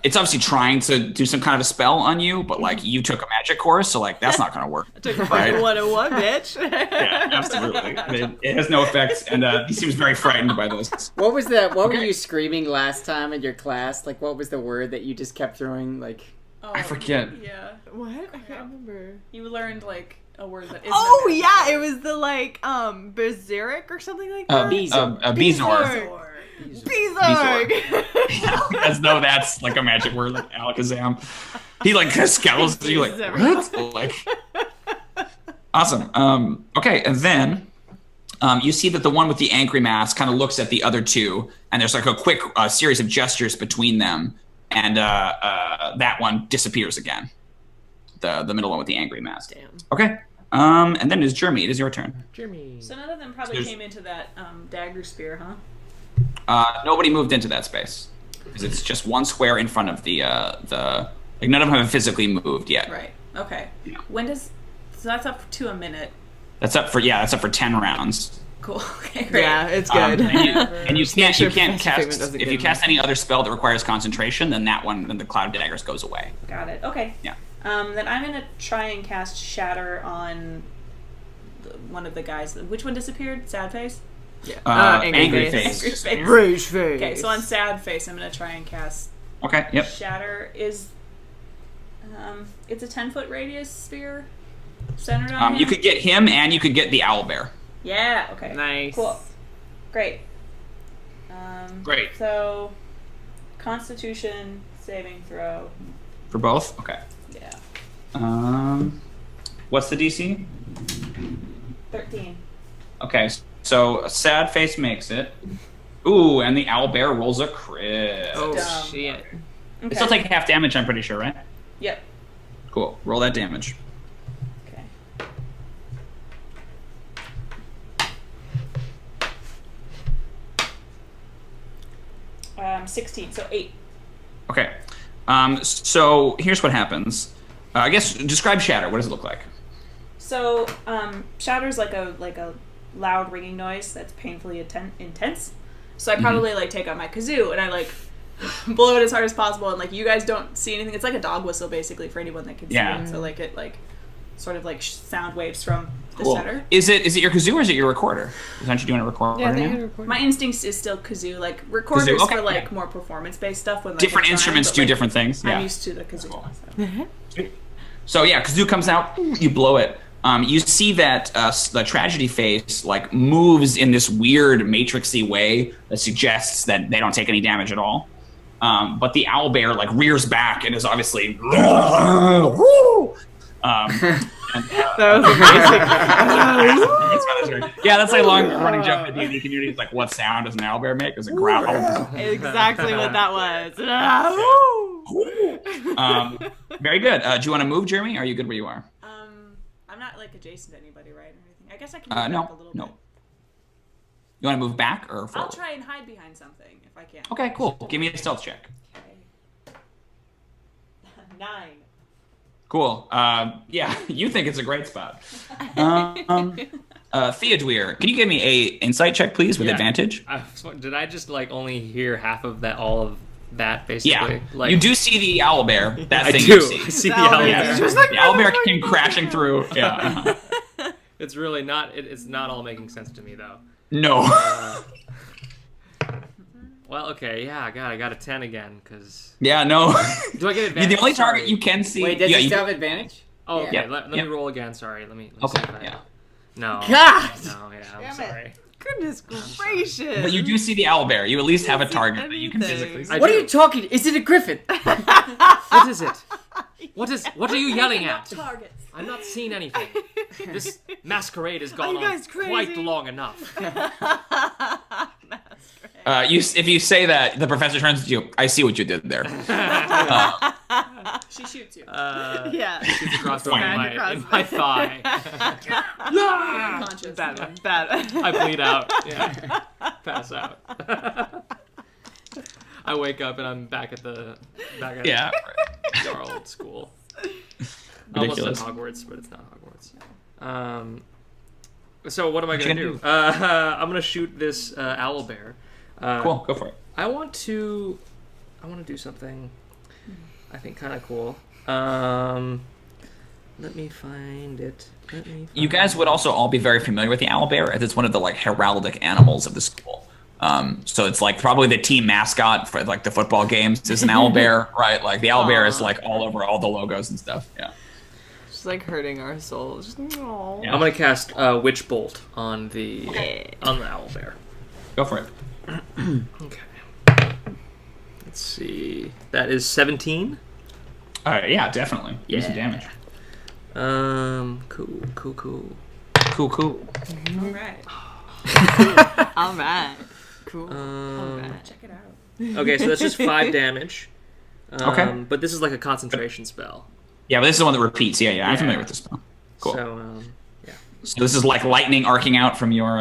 it's obviously trying to do some kind of a spell on you, but like you took a magic course, so like that's not going to work. I took a fucking 101, bitch. Yeah, absolutely. It has no effect, and he seems very frightened by this. What were you screaming last time in your class? Like, what was the word that you just kept throwing? Like, I forget. Yeah. What? I can't remember. You learned like a word that isn't. Oh yeah, it was the like berserk or something like that. Beezor. Beezorg. As though that's like a magic word, like Alakazam. He like scowls at you like, what? Like, awesome. Okay, and then you see that the one with the angry mask kind of looks at the other two, and there's like a quick series of gestures between them, and that one disappears again. The middle one with the angry mask. Damn. Okay. And then it is Jrmi. It is your turn. Jrmi. So none of them probably came into that dagger spear, huh? Nobody moved into that space because it's just one square in front of the like none of them have physically moved yet. Right. Okay. Yeah. When does so that's up to a minute. That's up for 10 rounds. Cool. Okay, great. Yeah, it's good. And you can't sure cast Professor doesn't if get you cast any other spell that requires concentration, then the cloud daggers goes away. Got it. Okay. Yeah. Then I'm gonna try and cast Shatter on one of the guys. Which one disappeared? Sad face. Yeah. Angry face. Angry face. Rage face. Okay, so on Sad face, I'm gonna try and cast Okay. Yep. Shatter. Is it's a 10-foot radius sphere centered on him? You could get him, and you could get the owlbear. Yeah. Okay. Nice. Cool. Great. Great. So, Constitution saving throw. For both. Okay. Yeah. What's the DC? 13. Okay. So sad face makes it. Ooh, and the owlbear rolls a crit. Oh Dumb. shit. They still take half damage, I'm pretty sure, right? Yep. Cool. Roll that damage. Okay. Um, 16, so 8. Okay. So here's what happens. I guess describe Shatter. What does it look like? So, Shatter's like a loud ringing noise that's painfully intense. So I probably like take out my kazoo and I like blow it as hard as possible, and like you guys don't see anything. It's like a dog whistle basically for anyone that can see it. So like it like sort of like sound waves from the Shatter. Is it your kazoo or is it your recorder? Aren't you doing a recorder Yeah, now? My instincts is still kazoo. Like recorders Kazoo, okay, for like yeah. more performance based stuff. When like, Different it's instruments but, do like, different things. Yeah. I'm used to the kazoo. So. So yeah, kazoo comes out. You blow it. You see that the tragedy face like moves in this weird matrixy way that suggests that they don't take any damage at all. But the owlbear like rears back and is obviously. That was amazing. Yeah, that's like a long running joke in the D&D community. It's like, what sound does an owlbear make? Does it growl? Exactly what that was. Very good. Do you want to move, Jrmi? Are you good where you are? I'm not like adjacent to anybody, right? Or anything. I guess I can move back a little bit. You want to move back or forward? I'll try and hide behind something if I can. Okay, cool. Give me a stealth check. Okay. 9. Cool. Yeah, you think it's a great spot. Theodûir, can you give me a insight check, please, with advantage? Did I just like only hear half of that? All of that, basically. Yeah. Like, you do see the owlbear. That I thing do. you see. I see the owlbear. Yeah. Just like, The owlbear came crashing through. Yeah. It's really not. It's not all making sense to me though. No. Well, okay, yeah, I got a 10 again, because... Yeah, no. Do I get You're advantage? the only target Sorry. you can see. Wait, does yeah, he you still have advantage? Oh, okay, Yeah. let me roll again, sorry. Let me Okay, see if I... yeah. No. God! No, yeah, I'm Damn it. sorry. Goodness gracious. But you do see the owlbear. You at least have a target that you can anything. physically see. I What do. are you talking? Is it a griffin? What is it? What are you yelling at? Targets. I'm not seeing anything. This masquerade has gone you on guys quite crazy? long enough. If you say that, the professor turns to you. I see what you did there. She shoots you. Yeah. Shoots across Fine. in my thigh. Unconscious. Bad one. Bad. I bleed out. Yeah. Pass out. I wake up and I'm back at Yeah. our old school. Almost at Ridiculous. Hogwarts, but it's not Hogwarts. So what am I gonna gonna do? I'm gonna shoot this owlbear. Cool. Go for it. I want to do something I think kind of cool. Let me find it. You guys would also all be very familiar with the owlbear, as it's one of the like heraldic animals of the school. So it's like probably the team mascot for like the football games is an owlbear, right? Like the owlbear is like all over all the logos and stuff. Yeah. Just like hurting our souls. Yeah. I'm gonna cast Witch Bolt on the owlbear. Go for it. Okay. Let's see. That is 17. Yeah, definitely. Yeah. Do some damage. Cool. Cool. All right. All right. Cool. All right. Check it out. Okay, so that's just 5 damage. Okay. But this is like a concentration spell. Yeah, but this is the one that repeats. Yeah, I'm familiar with this spell. Cool. So, So this is like lightning arcing out from your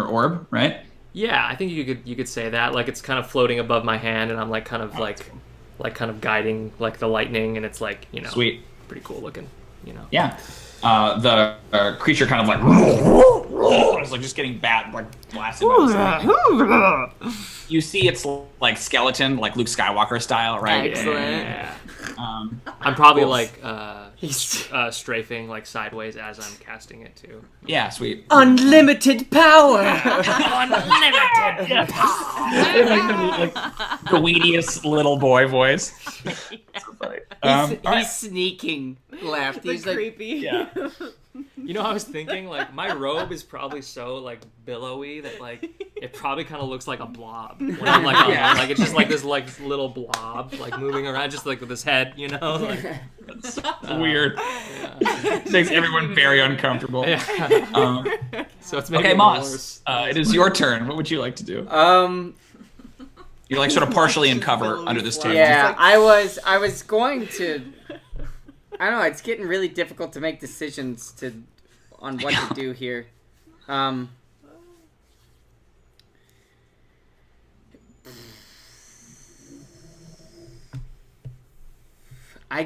orb, right? yeah, I think you could say that. Like it's kind of floating above my hand, and I'm like kind of guiding like the lightning, and it's like Sweet. pretty cool looking. Yeah. The creature kind of like it's like just getting blasted by the sun. You see its like skeleton, like Luke Skywalker style, right? Excellent. Yeah. I'm probably Cool. like strafing like sideways as I'm casting it too. Yeah, sweet. Unlimited power. The weediest little boy voice. So funny. He's sneaking left. He's like, creepy. Yeah. I was thinking like my robe is probably so like billowy that like it probably kind of looks like a blob when I'm like like it's just like this like little blob like moving around just like with his head, like It's weird. Makes everyone very uncomfortable. yeah. So it's making Okay, it Moss. worse. It is your turn. What would you like to do? You're like sort of partially in cover under this table. yeah, I was going to. I don't know. It's getting really difficult to make decisions on what to do here. I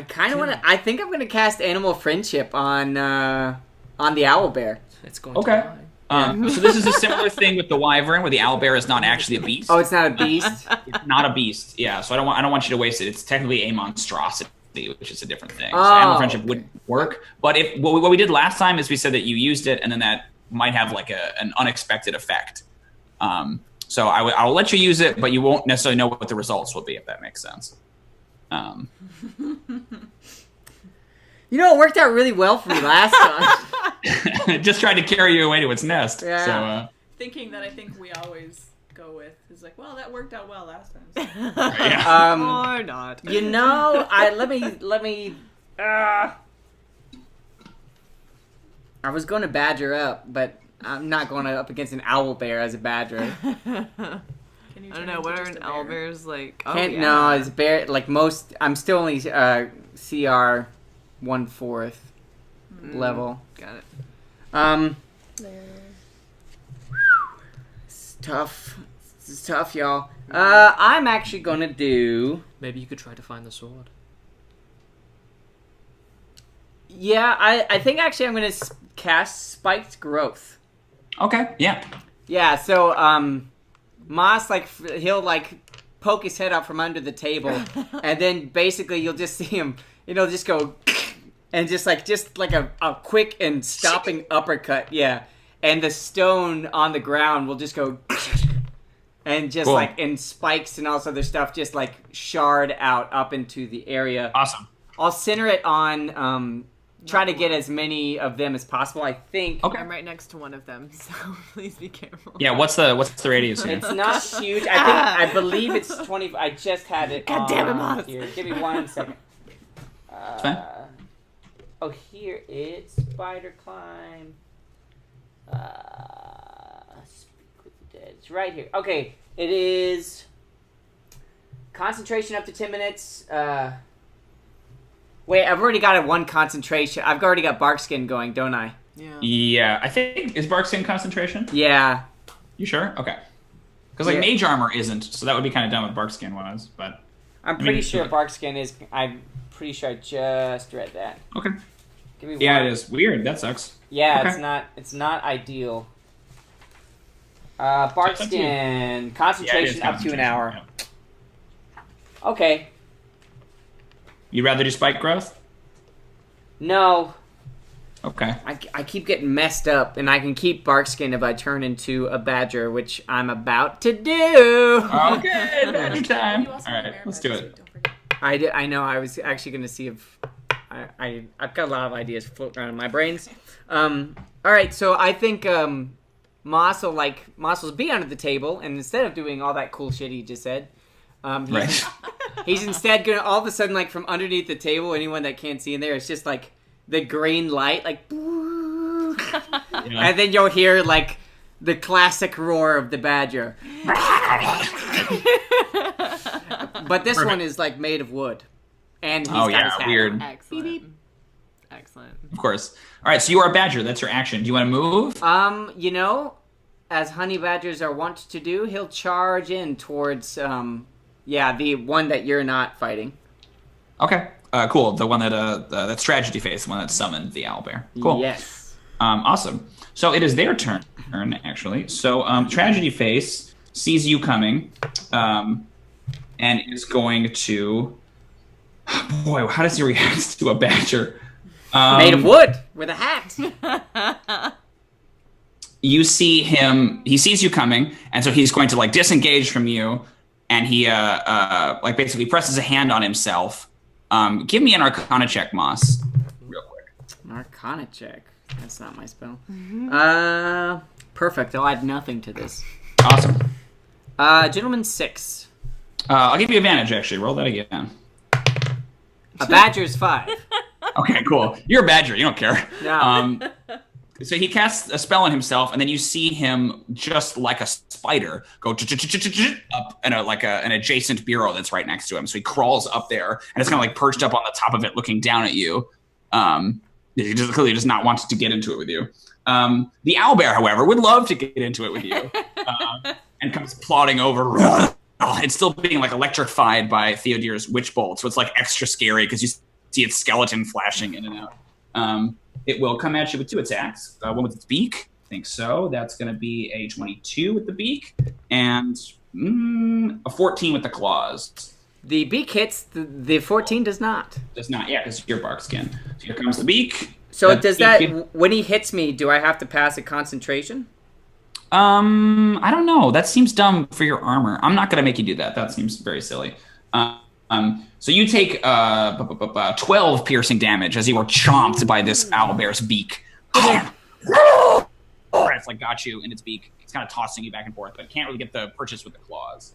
kind of want to. I think I'm going to cast Animal Friendship on the owlbear. It's going Okay. to die. So this is a similar thing with the wyvern, where the owlbear is not actually a beast. Oh, it's not a beast. It's not a beast. Yeah, so I don't want you to waste it. It's technically a monstrosity, which is a different thing. So Oh, animal friendship okay. wouldn't work. But if what we did last time is we said that you used it, and then that might have like an unexpected effect. So I'll let you use it, but you won't necessarily know what the results will be, if that makes sense. It worked out really well for me last time. It just tried to carry you away to its nest. Yeah. So, Thinking that I think we always go with is like, well, that worked out well last time. So. yeah. Or not. Let me. I was going to badger up, but I'm not going up against an owlbear as a badger. Can you I don't turn know, into what are just an a bear? owlbear's like? No, it's bear. Like most, I'm still only CR 1/4 level. Got it. It's tough. It's tough, y'all. I'm actually gonna do. Maybe you could try to find the sword. Yeah, I think actually I'm gonna cast Spiked Growth. Okay. Yeah. Yeah, so Moss he'll poke his head out from under the table, and then basically you'll just see him, just go, and just like a quick and stopping uppercut, yeah, and the stone on the ground will just go, and just Cool. and spikes and all this other stuff just shard out up into the area. Awesome. I'll center it on. Try to get as many of them as possible. I think. Okay. I'm right next to one of them, so please be careful. Yeah. What's the radius here? It's not huge. I believe it's 20. I just had it. God damn it, Moss. Here, give me 1 second. fine. Oh, here it's spider climb. Speak with the dead. It's right here. Okay, it is concentration up to 10 minutes. Wait, I've already got one concentration. I've already got Barkskin going, don't I? Yeah. Yeah. I think is Barkskin concentration. Yeah. You sure? Okay. Because Yeah. mage armor isn't, so that would be kind of dumb if Barkskin was. But I'm pretty sure Barkskin is. I'm pretty sure I just read that. okay. Give me Yeah, one. it is weird. That sucks. Yeah, Okay. it's not ideal. Bark skin. Concentration up to an hour. Yeah. Okay. You'd rather do spike growth? No. Okay. I keep getting messed up, and I can keep bark skin if I turn into a badger, which I'm about to do. Okay, badger time. All right, let's do it. I know. I was actually going to see if I've got a lot of ideas floating around in my brains. All right, so I think Moss will be under the table, and instead of doing all that cool shit he just said, he's instead gonna all of a sudden, like, from underneath the table, anyone that can't see in there, it's just like the green light, like, and then you'll hear like the classic roar of the badger. But this one is like made of wood, and he's got his hat weird. on. Excellent. Excellent. Of course. All right, so you are a badger. That's your action. Do you want to move? You know, as honey badgers are wont to do, he'll charge in towards the one that you're not fighting. Okay. Cool. The one that's Tragedy Face, the one that summoned the owlbear. Cool. Yes. Awesome. So it is their turn, actually. So Tragedy Face sees you coming, and is going to... Boy, how does he react to a badger? Made of wood, with a hat. You see him... He sees you coming, and so he's going to, like, disengage from you, and he, like, basically presses a hand on himself. Give me an Arcana check, Moss. Real quick. Arcana check. That's not my spell. Mm-hmm. Perfect. I'll add nothing to this. Awesome. Gentleman 6. I'll give you advantage, actually. Roll that again. A badger's 5. Okay, cool. You're a badger. You don't care. No. So he casts a spell on himself, and then you see him, just like a spider, go up in an adjacent bureau that's right next to him. So he crawls up there, and it's kind of like perched up on the top of it, looking down at you. He just clearly does not want to get into it with you. The owlbear, however, would love to get into it with you, and comes plodding over. It's still being like electrified by Theodûir's witch bolt, so it's like extra scary because you see its skeleton flashing in and out. It will come at you with 2 attacks. One with its beak. I think so. That's going to be a 22 with the beak. And a 14 with the claws. The beak hits. The 14 does not. Does not. Yeah, because you're bark skin. So here comes the beak. So when he hits me, do I have to pass a concentration? I don't know. That seems dumb for your armor. I'm not going to make you do that. That seems very silly. So you take 12 piercing damage as you are chomped by this owlbear's beak. It's like got you in its beak. It's kind of tossing you back and forth, but can't really get the purchase with the claws.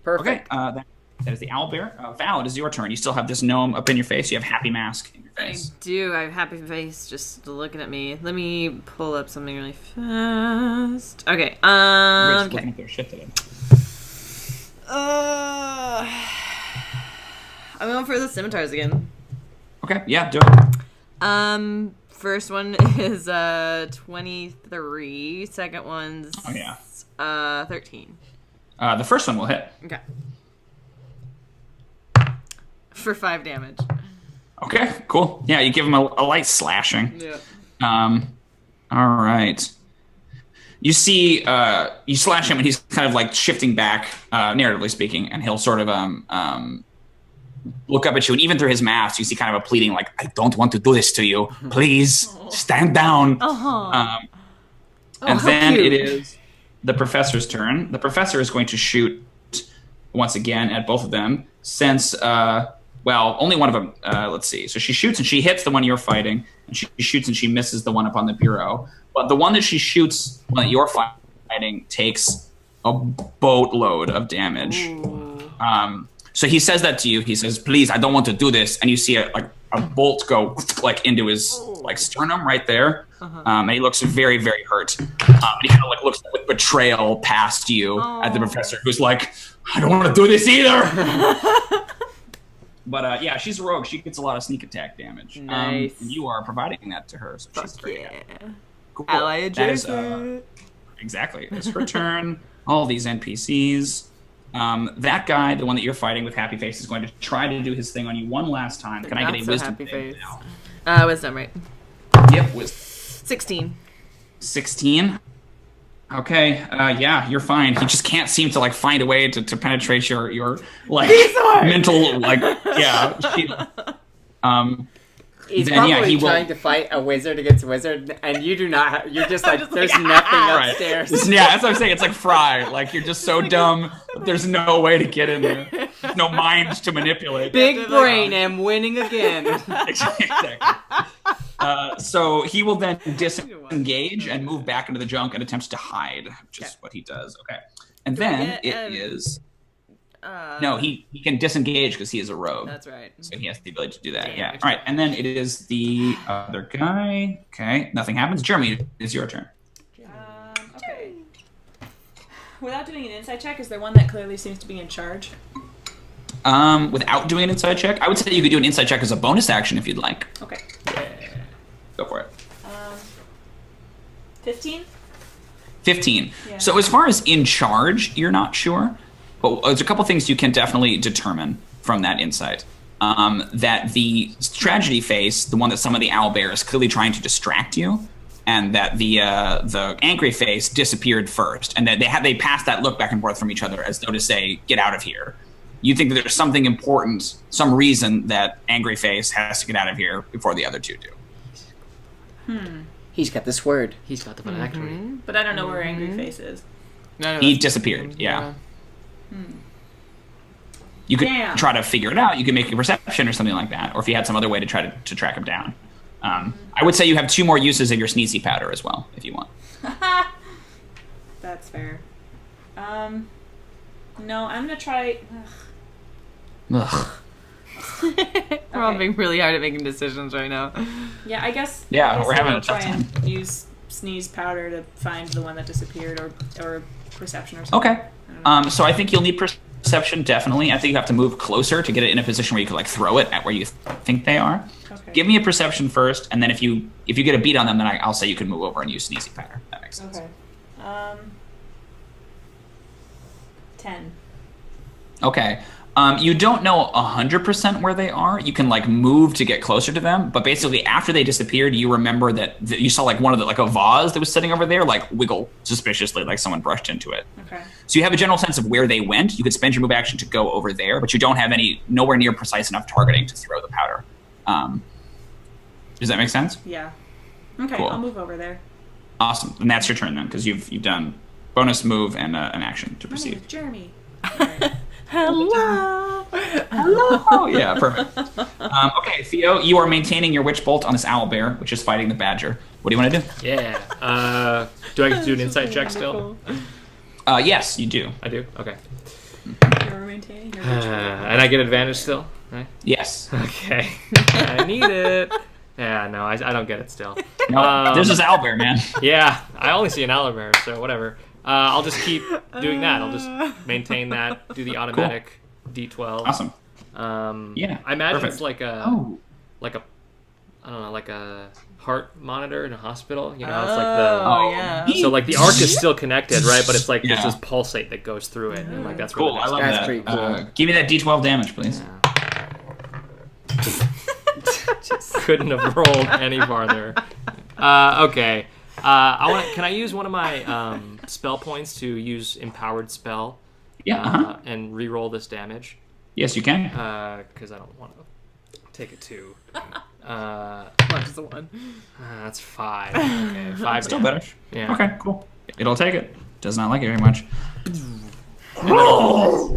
Perfect. Okay, that is the owlbear. Val, it is your turn. You still have this gnome up in your face. You have Happy Mask in your face. I do. I have Happy Face just looking at me. Let me pull up something really fast. Okay. Everybody's looking at their shit today. I'm going for the scimitars again. Okay, yeah, do it. First one is 23. Second one's 13. The first one will hit. Okay. For 5 damage. Okay, cool. Yeah, you give him a light slashing. Yeah. All right. You see, you slash him, and he's kind of like shifting back, narratively speaking, and he'll sort of look up at you, and even through his mask, you see kind of a pleading, like, "I don't want to do this to you. Please stand down." And then it is the professor's turn. The professor is going to shoot once again at both of them, since only one of them. Let's see. So she shoots and she hits the one you're fighting, and she shoots and she misses the one up on the bureau. But the one that she shoots, the one that you're fighting, takes a boatload of damage. So he says that to you. He says, "Please, I don't want to do this." And you see a bolt go like into his like sternum right there, and he looks very, very hurt. And he kind of like looks with betrayal past you at the professor, who's like, "I don't want to do this either." But yeah, she's a rogue. She gets a lot of sneak attack damage. Nice. And you are providing that to her, so she's very happy. Cool. Ally adjacent. Exactly. It's her turn. All these NPCs. That guy, the one that you're fighting with Happy Face, is going to try to do his thing on you one last time. Can I get a wisdom save now? Wisdom, right? Yep, wisdom. 16. 16. Okay, yeah, you're fine. He just can't seem to like find a way to penetrate your like mental like He's then, probably yeah, he trying will... to fight a wizard against a wizard, and you do not have... You're just like, there's nothing upstairs. Yeah, that's what I'm saying. It's like Fry. Like, you're just so dumb that there's no way to get in there. There's no mind to manipulate. Big brain, am winning again. Exactly. So he will then disengage and move back into the junk and attempts to hide, which is what he does. Okay. And then it is... no, he can disengage because he is a rogue. That's right. So he has the ability to do that. Yeah. All right. And then it is the other guy. Okay. Nothing happens. Jrmi, it's your turn. Okay. Without doing an insight check, is there one that clearly seems to be in charge? Without doing an insight check, I would say you could do an insight check as a bonus action if you'd like. Okay. Go for it. 15? 15. Yeah. So as far as in charge, you're not sure. But there's a couple things you can definitely determine from that insight. That the tragedy face, the one that some of the owlbear is clearly trying to distract you, and that the angry face disappeared first, and that they passed that look back and forth from each other as though to say, "Get out of here." You think that there's something important, some reason that angry face has to get out of here before the other two do. He's got this word. He's got the phylactery. But I don't know where Angry Face is. No, He disappeared. Yeah. You could try to figure it out. You could make a perception or something like that, or if you had some other way to try to track him down. I would say you have 2 more uses of your sneezy powder as well, if you want. That's fair. No, I'm gonna try. Ugh. We're all being really hard at making decisions right now. Yeah, I guess. Yeah, I guess we're having I'll a tough try time. and use sneeze powder to find the one that disappeared, or perception or something. Okay. So I think you'll need perception, definitely. I think you have to move closer to get it in a position where you could like throw it at where you think they are. Okay. Give me a perception first, and then if you get a beat on them, then I'll say you can move over and use sneezy powder. That makes sense. Okay. 10. Okay. You don't know 100% where they are. You can like move to get closer to them, but basically after they disappeared, you remember that you saw like one of the like a vase that was sitting over there, like wiggle suspiciously, like someone brushed into it. Okay. So you have a general sense of where they went. You could spend your move action to go over there, but you don't have nowhere near precise enough targeting to throw the powder. Does that make sense? Yeah. Okay, Cool. I'll move over there. Awesome. And that's your turn then, because you've done bonus move and an action to My name proceed. is Jrmi. Hello. Oh yeah, perfect. Okay, Theo, you are maintaining your witch bolt on this owl bear, which is fighting the badger. What do you want to do? Yeah. Do I get to do an insight check still? Yes, you do. I do? Okay. You're maintaining your ritual. And I get advantage still? Right? Yes. Okay. I need it. Yeah, no, I don't get it still. No, there's this owl bear, man. Yeah, I only see an owlbear, so whatever. I'll just keep doing that. I'll just maintain that, do the automatic D12. Awesome. Yeah, I imagine perfect. it's like a, Oh. I don't know, like a heart monitor in a hospital. You know, it's Oh, like yeah. the so like the arc is still connected, right? But it's like Yeah. there's this pulsate that goes through it, and like that's where Cool. the I next love That's that. pretty cool. Give me that D12 damage, please. Couldn't have rolled any farther. Okay. Can I use one of my spell points to use empowered spell? Yeah. And re-roll this damage? Yes, you can. Because I don't want to take it 2. What is the one? That's 5. Okay, 5 Still damage. better. Yeah. Okay, cool. It'll take it. Does not like it very much.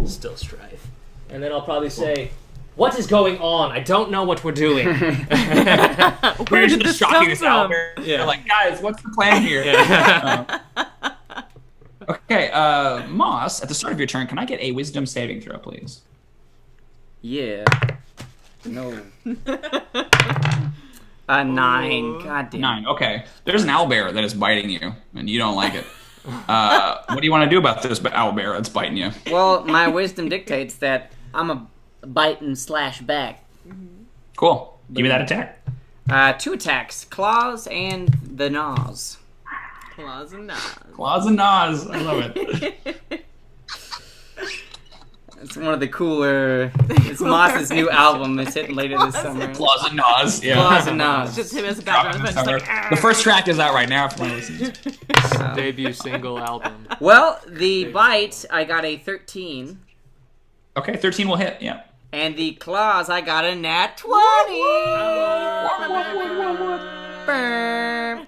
Still strife. And then I'll probably say, "What is going on? I don't know what we're doing." Where did this come from? Yeah. Yeah. You're like, guys, what's the plan here? Yeah. Okay, Moss, at the start of your turn, can I get a wisdom saving throw, please? Yeah. No. A 9. God damn. 9. Okay. There's an owlbear that is biting you, and you don't like it. What do you want to do about this owlbear that's biting you? Well, my wisdom dictates that I'm a bite and slash back. Cool. Give me that attack. 2 attacks. Claws and the gnaws. Claws and knives. Claws and gnaws. I love it. It's one of the cooler. It's Moss's new album. It's hitting later this summer. Claws and Gnaws. Yeah. Claws and Gnaws. Just him as a background. Just like, The first track is out right now if you want to listen. Debut single album. Well, the bite, I got a 13. Okay, 13 will hit. Yeah. And the claws, I got a nat 20. Burn.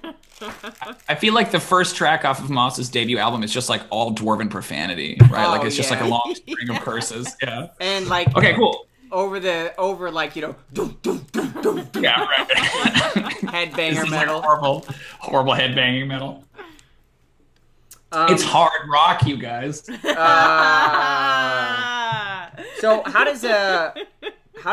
I feel like the first track off of Moss's debut album is just like all dwarven profanity, right? Oh, like it's just like a yeah. long string of curses. Yeah. And like Okay, cool. over like, you know, dum, dum, dum, dum, dum. Yeah, right. Headbanger This is metal. Like horrible headbanging metal. Um, It's hard rock, you guys. So how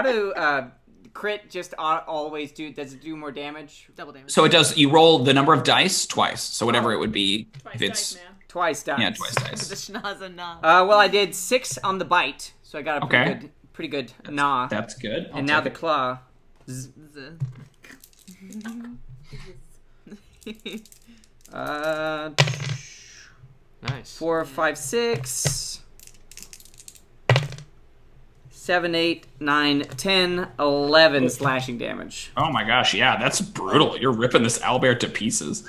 do crit just always do? Does it do more damage? double damage. So it does. You roll the number of dice twice. So whatever it would be. Twice If it's dice, man. Twice dice. yeah, twice The dice. schnoz and gnaw. Well, I did 6 on the bite, so I got a pretty good gnaw. That's good. And now the claw. Nice. 4, 5, 6, 7, 8, 9, 10, 11 slashing damage. Oh my gosh, yeah, that's brutal. You're ripping this owlbear to pieces.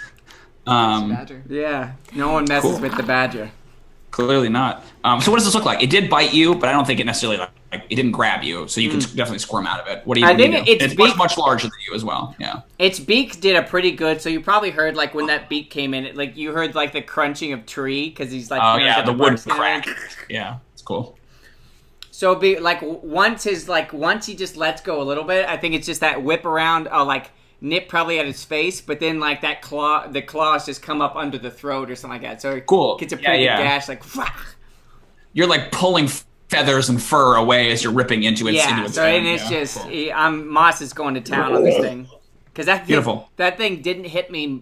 Badger. Yeah, no one messes with the badger. Clearly not. So what does this look like? It did bite you, but I don't think it necessarily like it didn't grab you, so you can definitely squirm out of it. What do you? I think it's much larger than you as well. Yeah. Its beak did a pretty good, so you probably heard like when that beak came in, you heard like the crunching of tree because he's like. Oh you know, yeah, got the wood bark skin crack. on. Yeah, it's cool. So be like once he just lets go a little bit, I think it's just that whip around, like nip probably at his face, but then like the claws just come up under the throat or something like that. So it Cool. gets a pretty good gash, like. You're like pulling feathers and fur away as you're ripping into its Yeah, its so head. and it's Yeah, just cool. Moss is going to town on this thing because Beautiful. That thing didn't hit me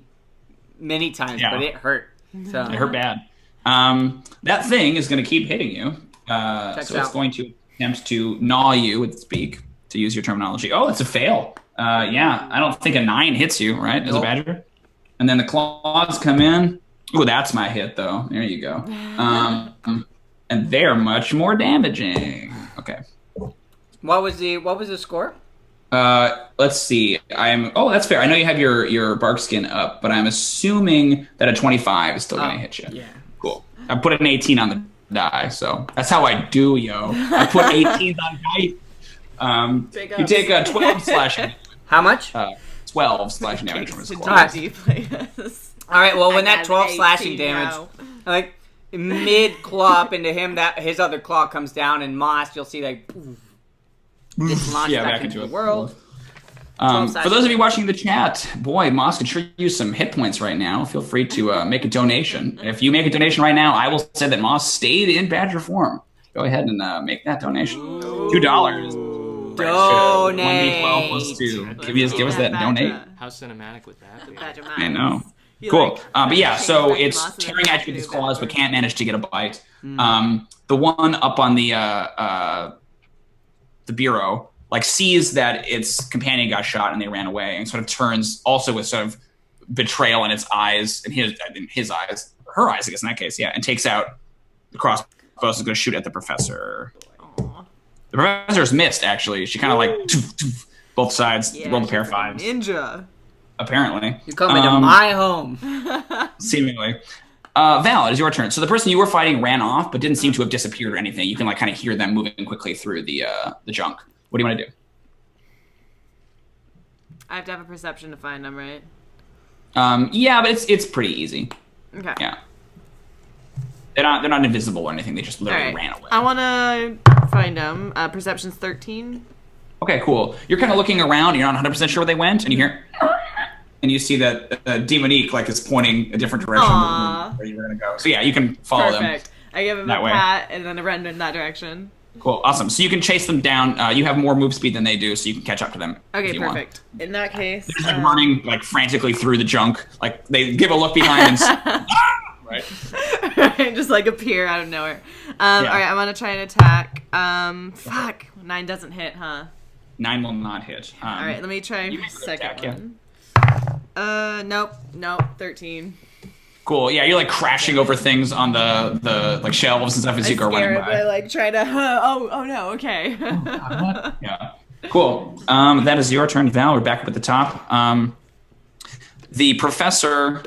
many times, Yeah. but it hurt. So It hurt bad. That thing is going to keep hitting you. So it's out. going to attempt to gnaw you with its beak, to use your terminology. Oh, it's a fail. Yeah, I don't think a 9 hits you, right, as a Nope. badger? And then the claws come in. Ooh, that's my hit, though. There you go. And they're much more damaging. Okay. what was the score? Let's see. Oh, that's fair. I know you have your bark skin up, but I'm assuming that a 25 is still going to hit you. Yeah. Cool. I put an 18 on the die, so that's how I do, yo. I put 18s on die. Big You ups. take a 12 slashing. How much? 12 slashing damage from his To claws. D&D players. All right. Well, when I that got 12 an slashing 18 damage, now. like mid claw up into him, that his other claw comes down, and Moss, you'll see like just launch Yeah, back into the it. world. For those of you watching the chat, boy, Moss could sure use some hit points right now. Feel free to make a donation. If you make a donation right now, I will say that Moss stayed in Badger form. Go ahead and make that donation. $2. Donate. 1d12 plus 2. Give us that donate. How cinematic would that be? Badger I know. You Cool. like- But yeah, so like it's Moss and tearing then at you with its Badger. claws, but can't manage to get a bite. The one up on the bureau, like, sees that its companion got shot and they ran away, and sort of turns also with sort of betrayal in its eyes, in his eyes, her eyes, I guess in that case, yeah, and takes out the crossbow. Is going to shoot at the professor. Aw. The professor's missed, actually. She kind of like toof, toof, both sides, Yeah, rolled a she's pair of like a 5s. Ninja. Apparently. You come into my home. Seemingly. Val, it is your turn. So the person you were fighting ran off, but didn't seem to have disappeared or anything. You can like kind of hear them moving quickly through the junk. What do you want to do? I have to have a perception to find them, right? Yeah, but it's pretty easy. Okay. Yeah. They're not invisible or anything. They just literally Alright. ran away. I want to find them. Perception's 13. Okay, cool. You're kind of looking around. You're not 100% sure where they went, and you hear, and you see that Demonique like is pointing a different direction Aw. where you were gonna go. So yeah, you can follow Perfect. I give him That a way. pat and then a run in that direction. them. Cool, awesome. So you can chase them down. You have more move speed than they do, so you can catch up to them. Okay, if you want. perfect. In that case, Just like running like frantically through the junk. Like they give a look behind and right. just like appear out of nowhere. All right, I'm gonna try and attack. Fuck, 9 doesn't hit, huh? 9 will not hit. All right, let me try you can second attack, yeah. one. Nope, 13. Cool. Yeah, you're like crashing over things on the like shelves and stuff as you go running by. I like try to. Oh no. Okay. What? Yeah. Cool. That is your turn, Val. We're back up at the top. The professor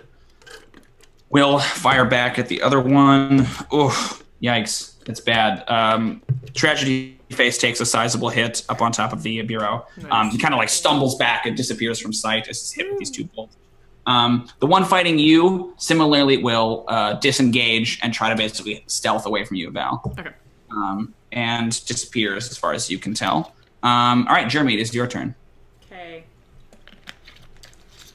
will fire back at the other one. Oof. Yikes. That's bad. Tragedy Face takes a sizable hit up on top of the bureau. Nice. He kind of like stumbles back and disappears from sight as he's hit with these 2 bolts. The one fighting you similarly will disengage and try to basically stealth away from you, Val. Okay. And disappears as far as you can tell. All right, Jrmi, it is your turn. Okay.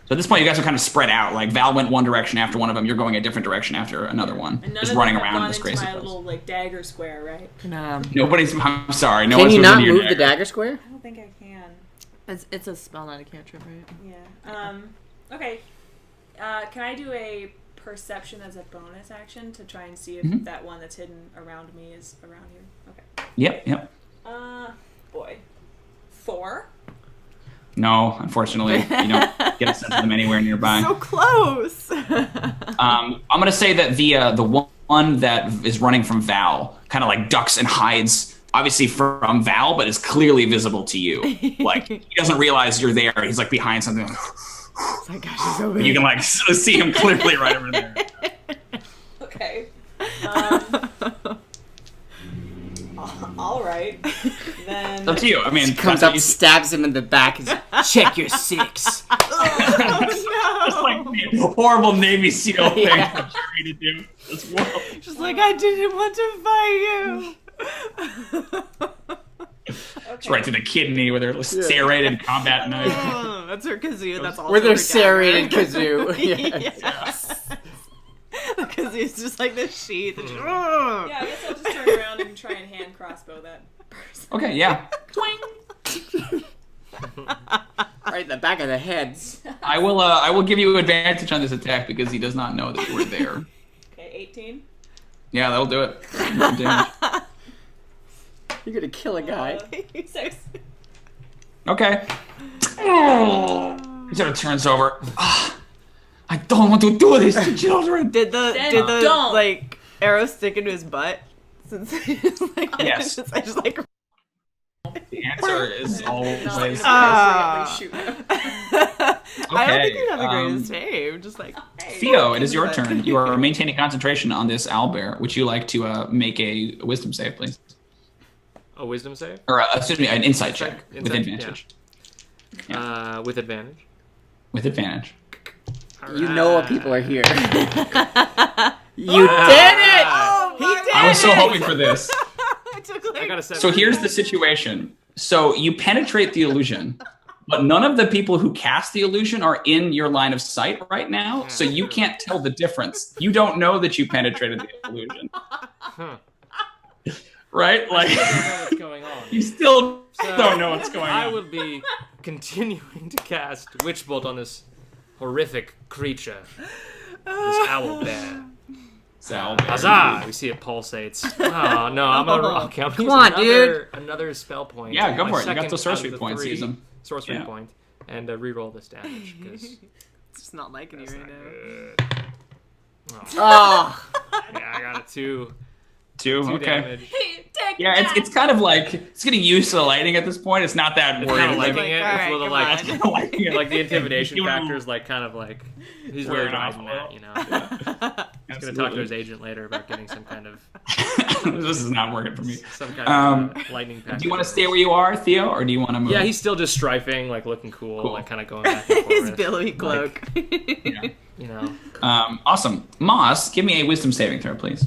So at this point, you guys are kind of spread out. Like Val went one direction after one of them. You're going a different direction after another one. And none Just of running them have around in gone this into crazy my place. little like dagger square, right? Nobody's. I'm sorry. No Can one's you moving not your move the dagger. dagger square? I don't think I can. It's a spell, not a cantrip, right? Yeah. Okay. Can I do a perception as a bonus action to try and see if that one that's hidden around me is around here? Okay. Yep. Boy. 4? No, unfortunately, you don't get a sense of them anywhere nearby. So close. I'm gonna say that the one that is running from Val kind of like ducks and hides, obviously from Val, but is clearly visible to you. Like he doesn't realize you're there. He's like behind something. Oh my gosh, he's so big. You can like see him clearly right over there. Okay. All right. Then. It's up to you. I mean, Comes up, stabs him in the back. And check your 6. It's like the horrible Navy SEAL thing for Jerry to do. That's horrible. Just like, I didn't want to fight you. It's right to the kidney with her serrated combat knife. Oh, that's her kazoo. That's also With her her serrated dagger. kazoo. Yes. Yes. Because he's just like this sheath. And Yeah, I guess I'll just turn around and try and hand crossbow that person. Okay, yeah. Right in the back of the heads. I will give you advantage on this attack because he does not know that you were there. Okay, 18. Yeah, that'll do it. Damage. You're gonna kill a guy. 6. Okay. He sort of turns over. I don't want to do this to children. Did the don't. like arrow stick into his butt? Since he's like, Yes. I just like. The answer is always. Shoot. I don't think you'd have the greatest aim. Just like Theo, it is your turn. You are maintaining concentration on this owlbear. Would you like to make a wisdom save, please? A wisdom save? Or excuse me, an insight check with Insight, advantage. With advantage. With advantage. You know what people are here. You did it! Oh, He did I was so it! hoping for this. I got a 7. So here's the situation. So you penetrate the illusion, but none of the people who cast the illusion are in your line of sight right now, so you can't tell the difference. You don't know that you penetrated the illusion. Right? Like, I don't know what's going on. you still don't know what's going on. I would be continuing to cast Witch Bolt on this horrific creature. This owl bear. Huzzah! We see it pulsates. Oh no, I'm gonna roll. Okay, Come on, dude. Another spell point. Yeah, go My for it. You got second those sorcery out of the points. 3 Use them. Sorcery Yeah. point. And re-roll this damage, because It's just not liking you right now. good. Oh, Yeah, I got a 2. 2, 2 okay. damage. Yeah, it's kind of like, it's getting used to the lighting at this point. It's not that It's worried. kind of Like, liking it. All It's right, a little come like, on. kind of liking it. like the intimidation You- factor is like kind of like he's really Wearing off riding a that, you know. He's gonna talk to his agent later about getting some kind of This is not working for me. lightning pack. Do you want to stay where you are, Theo, or do you want to move? Yeah, he's still just strifing, like looking cool. Like kind of going back and His forth. billowy cloak. Yeah. You know. Awesome. Moss, give me a wisdom saving throw, please.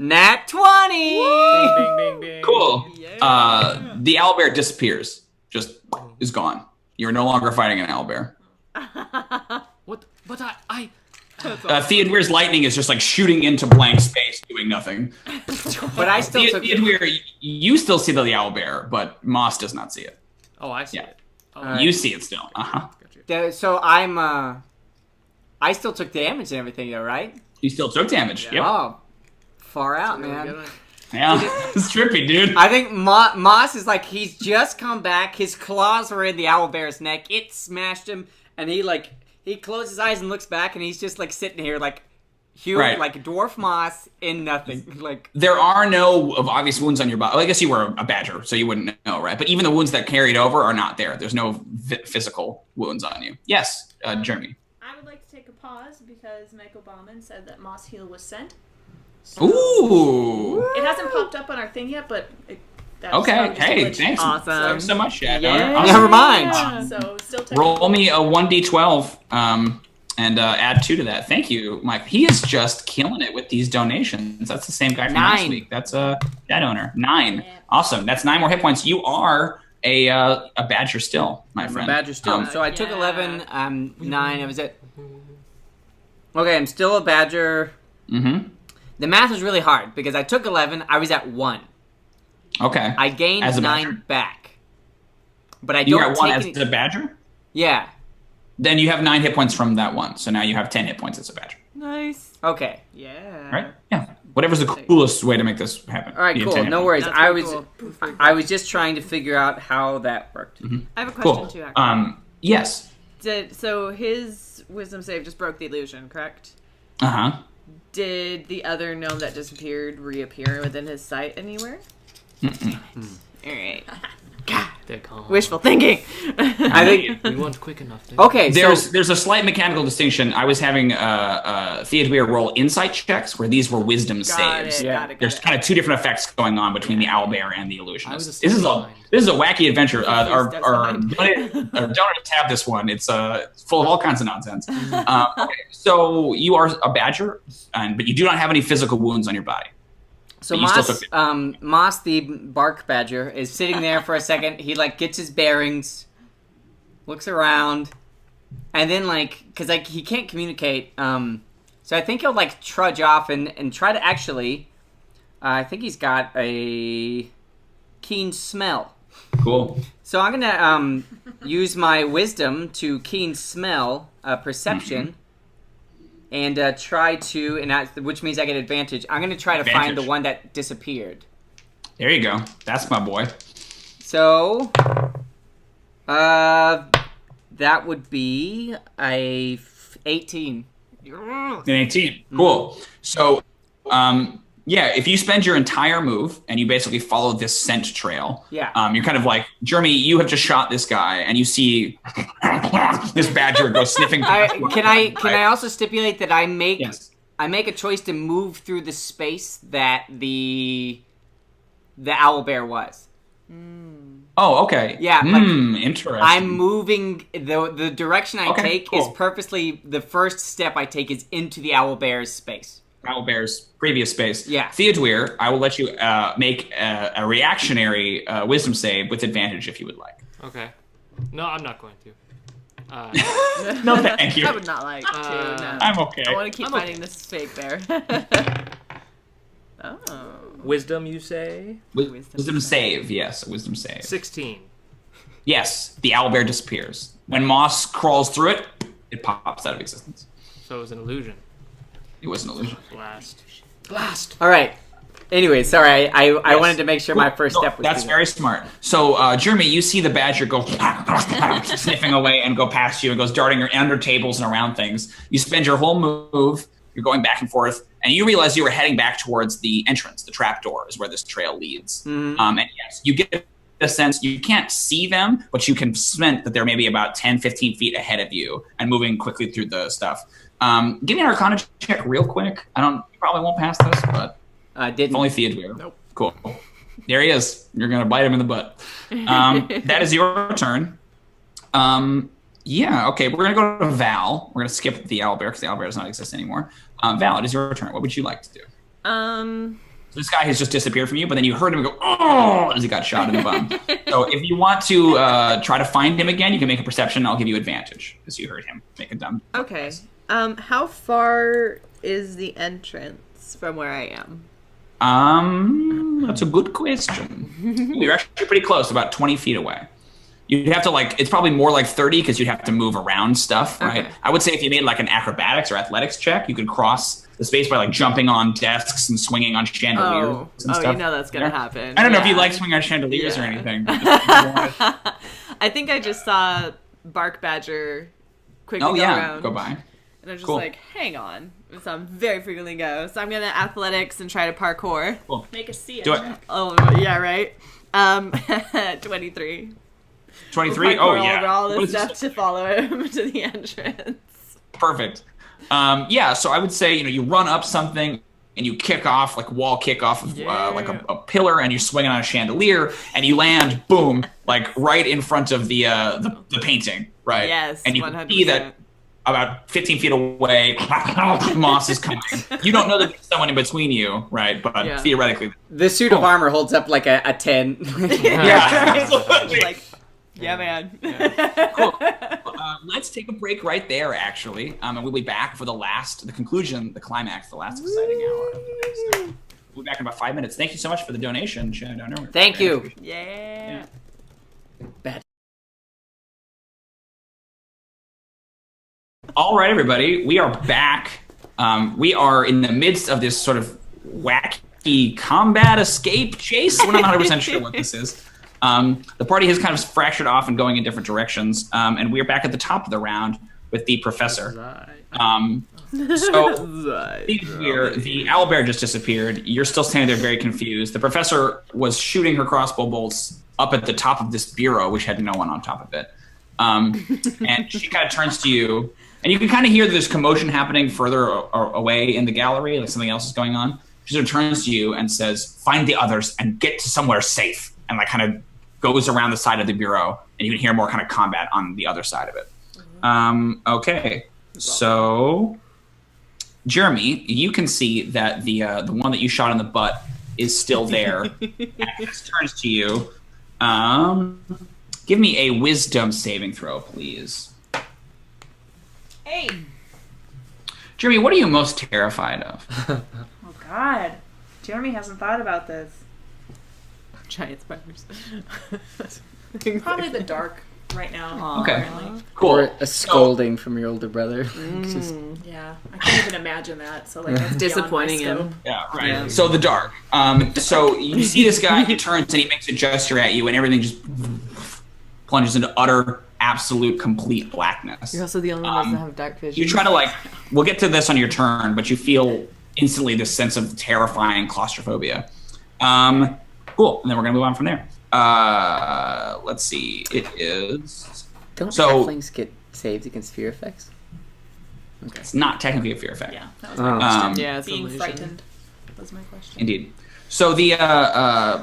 nat 20! Bing, bing, bing, bing. Cool. Yeah. The owlbear disappears. Just is gone. You're no longer fighting an owlbear. What? But I Theodûir's lightning is just like shooting into blank space, doing nothing. But I still took... Theodûir, you still see the owlbear, but Moss does not see it. Oh, I see Yeah. it. Oh, Alright. You see it still. Uh-huh. gotcha. So I still took damage and everything though, right? You still took damage. Yeah. Yep. Oh, far out, Really man. good one. Yeah. It's trippy, dude. I think Moss is like, he's just come back. His claws were in the owlbear's neck. It smashed him, and he closes his eyes and looks back, and he's just like sitting here like huge, Right. like dwarf moss in nothing. Like There are no obvious wounds on your body. Well, I guess you were a badger, so you wouldn't know, right? But even the wounds that carried over are not there. There's no physical wounds on you. Yes, Jrmi. I would like to take a pause because Michael Bauman said that Moss Heal was sent. So Ooh. it hasn't popped up on our thing yet, but that's Okay. probably just a Hey, glitch. thanks. Awesome. Thanks so much, Chad. Yeah. Awesome. never mind. So still technical. Roll me a 1d12 and add 2 to that. Thank you, Mike. He is just killing it with these donations. That's the same guy from last 9. week. That's a that owner. 9. Yeah. Awesome. That's 9 more hit points. You are a badger still, my I'm a friend. badger still. So I took Yeah. 11. I'm 9. I was at. Okay, I'm still a badger. Mm-hmm. The math is really hard because I took 11. I was at 1. Okay. I gained As a 9 badger? back. But I You're don't at 1 take as any. a badger? Yeah. Then you have 9 hit points from that one. So now you have 10 hit points as a badger. Nice. Okay. Yeah. Right? Yeah. Whatever's the coolest way to make this happen. All right. You have Cool. 10 hit No points. worries. That's I pretty was. cool. Perfect. I was just trying to figure out how that worked. I have a question Cool. too, actually. Yes. So his wisdom save just broke the illusion, correct? Uh-huh. Did the other gnome that disappeared reappear within his sight anywhere? Alright. They're gone. Wishful thinking. I think. We weren't quick enough. There. Okay. There's a slight mechanical distinction. I was having Theodûir roll insight checks where these were wisdom saves. Yeah. Got it. There's kind of 2 different effects going on between the owlbear and the I illusionist. was This is a wacky adventure. Our Steps donors have this one. It's full of all kinds of nonsense. Okay, so you are a badger, but you do not have any physical wounds on your body. So But you still Moss, took Moss the bark badger is sitting there for a second. He gets his bearings, looks around, and then because he can't communicate. So I think he'll trudge off and try to actually. I think he's got a keen smell. Cool. So I'm gonna use my wisdom to keen smell perception. And try to, which means I get advantage. I'm going to try to find the one that disappeared. There you go. That's my boy. So, that would be a 18. An 18. Cool. So, yeah, if you spend your entire move and you basically follow this scent trail, Yeah. you're kind of like, Jrmi, you have just shot this guy, and you see this badger go sniffing. Can I also stipulate that I make Yes. a choice to move through the space that the owlbear was. Oh, okay. Yeah, interesting. I'm moving the direction I Okay, take cool. is purposely the first step I take is into the owlbear's space. Owlbear's previous space. Yeah. Theodûir, I will let you make a reactionary wisdom save with advantage if you would like. Okay. No, I'm not going to. No, thank you. I would not like to. No. I'm okay. I want to keep I'm finding this fake bear. Oh. Wisdom, you say? Wisdom save, yes, a wisdom save. 16. Yes, the owlbear disappears. When moss crawls through it, it pops out of existence. So it was an illusion. It was an illusion. Blast. All right. Anyway, sorry, I Yes. wanted to make sure my Cool. first No, step was. That's very smart. So, Jrmi, you see the badger go sniffing away and go past you and goes darting under tables and around things. You spend your whole move, you're going back and forth, and you realize you were heading back towards the entrance. The trapdoor is where this trail leads. And yes, you get a sense, you can't see them, but you can sense that they're maybe about 10, 15 feet ahead of you and moving quickly through the stuff. Give me an Arcana check real quick. You probably won't pass this, but Didn't. only Theodûir. Nope. Cool. There he is. You're going to bite him in the butt. That is your turn. Yeah, okay. We're going to go to Val. We're going to skip the owlbear because the owlbear does not exist anymore. Val, it is your turn. What would you like to do? So this guy has just disappeared from you, but then you heard him go, oh, as he got shot in the bum. So if you want to try to find him again, you can make a perception. I'll give you advantage because you heard him make a dumb. Okay. How far is the entrance from where I am? That's a good question. You're actually pretty close, about 20 feet away. You'd have to it's probably more like 30 because you'd have to move around stuff, right? Okay. I would say if you made like an acrobatics or athletics check, you could cross the space by jumping on desks and swinging on chandeliers and stuff. you know that's gonna happen. I don't know if you Yeah. like swinging on chandeliers or Yeah. anything. But I think I just saw Bark Badger quickly go around. Go by. And I'm just like, hang on. So I'm very frequently go. So I'm gonna athletics and try to parkour. Cool. Make a C. Do it. Oh yeah, right. 23. 23. Oh yeah. Over all this stuff to follow him to the entrance. Perfect. So I would say, you run up something and you kick off, like wall kick off of like a pillar, and you're swinging on a chandelier, and you land, boom, like right in front of the painting, right? Yes, and you 100%. can see that about 15 feet away, Moss is coming. You don't know that there's someone in between you, right? But theoretically. The suit of armor holds up like a 10. Absolutely. Like, yeah, man. Cool. Let's take a break right there, actually, and we'll be back for the conclusion, the climax, the last exciting hour. We'll be back in about 5 minutes. Thank you so much for the donation, Shannon Donor. Thank you. Yeah. Bad. All right, everybody, we are back. We are in the midst of this sort of wacky combat escape chase. We're not 100% sure what this is. The party has kind of fractured off and going in different directions, and we're back at the top of the round with the professor. Here, the owlbear just disappeared. You're still standing there very confused. The professor was shooting her crossbow bolts up at the top of this bureau, which had no one on top of it. And she kind of turns to you, and you can kind of hear there's commotion happening further away in the gallery, like something else is going on. She sort of turns to you and says, "Find the others and get to somewhere safe," and like kind of goes around the side of the bureau, and you can hear more kind of combat on the other side of it. Okay, so Jrmi, you can see that the one that you shot in the butt is still there. And this turns to you. Give me a wisdom saving throw, please. Hey. Jrmi, what are you most terrified of? Oh God, Jrmi hasn't thought about this. Giant spiders. Probably the dark right now. Okay. Apparently. Cool. Or a scolding from your older brother. Yeah, I can't even imagine that. So like, that's Disappointing beyond my him. scope. Yeah, right. Yeah. So the dark. So you see this guy, he turns and he makes a gesture at you, and everything just plunges into utter, absolute, complete blackness. You're also the only one that doesn't have dark vision. You try to we'll get to this on your turn, but you feel instantly this sense of terrifying claustrophobia. Cool, and then we're gonna move on from there. Let's see. It is. Don't halflings get saved against fear effects? Okay. It's not technically a fear effect. Yeah, that was my question. Yeah, it's Being illusion. frightened was my question. Indeed. So the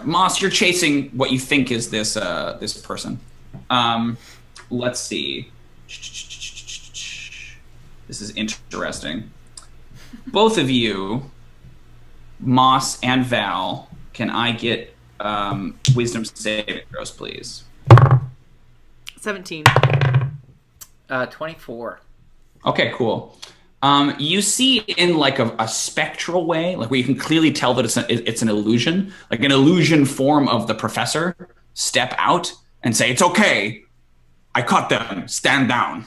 Moss, you're chasing what you think is this person. Let's see. This is interesting. Both of you, Moss and Val, can I get wisdom saving throws, please? 17. 24. Okay, cool. You see in like a spectral way, like where you can clearly tell that it's an illusion, like an illusion form of the professor step out and say, "It's okay, I caught them, stand down."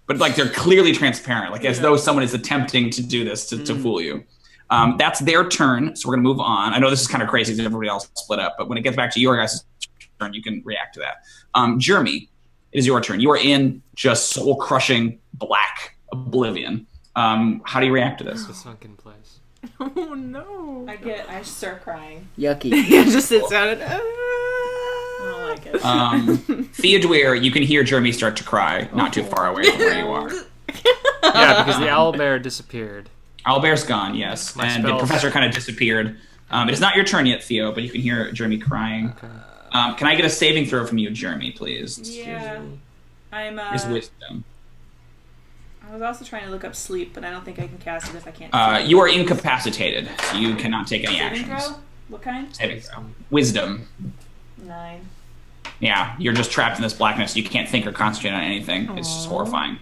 But like they're clearly transparent, like as though someone is attempting to do this to fool you. That's their turn, so we're gonna move on. I know this is kind of crazy because everybody else split up, but when it gets back to your guys' turn, you can react to that. Jrmi, it is your turn. You are in just soul-crushing black oblivion. How do you react to this? The sunken place. Oh no. I start crying. Yucky. It just sits down and I don't like it. Theodûir, you can hear Jrmi start to cry, not too far away from where you are. Yeah, because the owlbear disappeared. Owlbear's gone, yes. My And the spells. professor kind of disappeared. It is not your turn yet, Theo, but you can hear Jrmi crying. Okay. Can I get a saving throw from you, Jrmi, please? Yeah. I'm It's wisdom. I was also trying to look up sleep, but I don't think I can cast it if I can't. You are incapacitated, so you cannot take any Saving actions. throw? What kind? Saving throw. Wisdom. 9. Yeah, you're just trapped in this blackness. You can't think or concentrate on anything. It's just horrifying.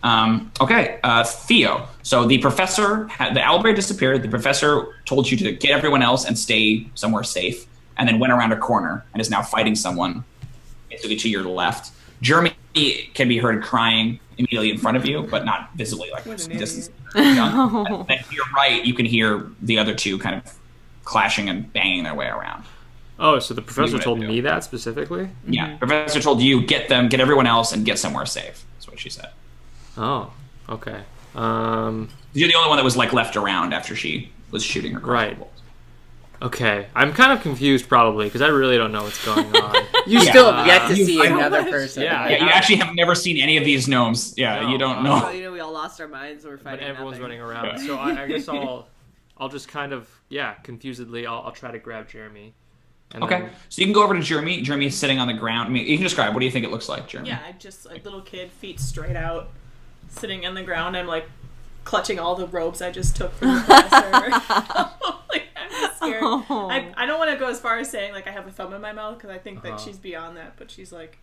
Okay, Theo. So the professor, the owlbear disappeared. The professor told you to get everyone else and stay somewhere safe, and then went around a corner and is now fighting someone basically to your left. Jrmi can be heard crying immediately in front of you, but not visibly, like some distance. And then to your right, you can hear the other two kind of clashing and banging their way around. Oh, so the professor What do told I do? me that specifically? Yeah, professor told you get everyone else and get somewhere safe. That's what she said. Oh, okay. You're the only one that was like left around after she was shooting her crossbow bolts. Okay, I'm kind of confused probably because I really don't know what's going on. You still have yet to see another person. Yeah, You actually have never seen any of these gnomes. Yeah, No. you don't know. Well, you know, we all lost our minds. We're But fighting. everyone's nothing. running around, so I guess I'll just kind of confusedly I'll try to grab Jrmi. And Okay, then- so you can go over to Jrmi. Jrmi is sitting on the ground. I mean, you can describe. What do you think it looks like, Jrmi? Yeah, I just a little kid, feet straight out, sitting on the ground. I'm like clutching all the robes I just took from the professor. Like, I'm just scared. I don't want to go as far as saying like I have a thumb in my mouth because I think that she's beyond that. But she's like,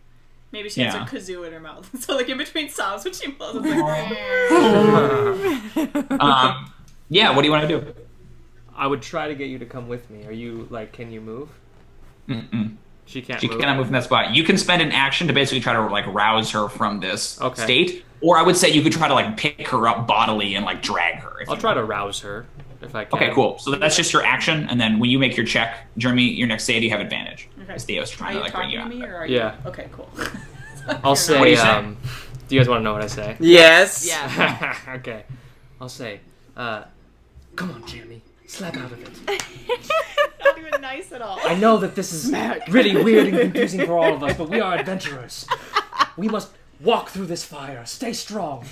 maybe she has a kazoo in her mouth. So like in between sobs when she blows, it's like. Yeah. What do you want to do? I would try to get you to come with me. Are you like? Can you move? Mm-mm. She can't. She move. cannot move from that spot. You can spend an action to basically try to like rouse her from this Okay. state, or I would say you could try to like pick her up bodily and like drag her. I'll try to rouse her if I can. Okay, cool. So that's just your action, and then when you make your check, Jrmi, your next save, you have advantage. Okay. As Theo's Are trying you to like bring talking you to out. me or are Yeah. you? Okay, cool. I'll say. What do you say? Do you guys want to know what I say? Yes. Yeah. Okay. I'll say. Come on, Jrmi. Slap out of it. Not even nice at all. I know that this is really weird and confusing for all of us, but we are adventurers. We must walk through this fire. Stay strong.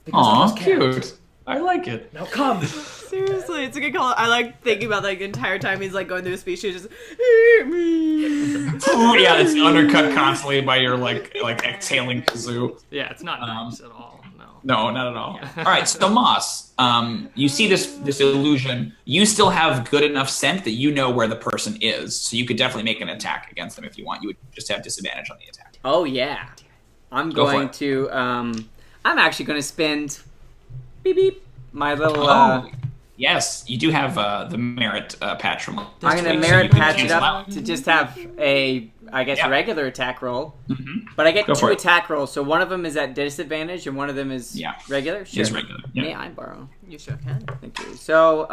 Because Aw, others can't. cute. I like it. Now come. Seriously, it's a good call. I like thinking about like the entire time he's like going through a speech. He's just eat me. Oh yeah, it's undercut constantly by your like exhaling kazoo. Yeah, it's not nice at all. No. No, not at all. All right, so Moss, you see this illusion. You still have good enough scent that you know where the person is, so you could definitely make an attack against them if you want. You would just have disadvantage on the attack. Oh yeah. I'm Go for going it. to. I'm actually going to spend. Beep beep. My little. Yes, you do have the merit patch from. I'm going to week, so merit you can patch choose it up loud. to just have a, I guess, Yeah. regular attack roll. Mhm. But I get Go 2 for it. attack rolls, so one of them is at disadvantage and one of them is regular. Sure. Just regular. Yeah. May I borrow? You sure can. Thank you. So,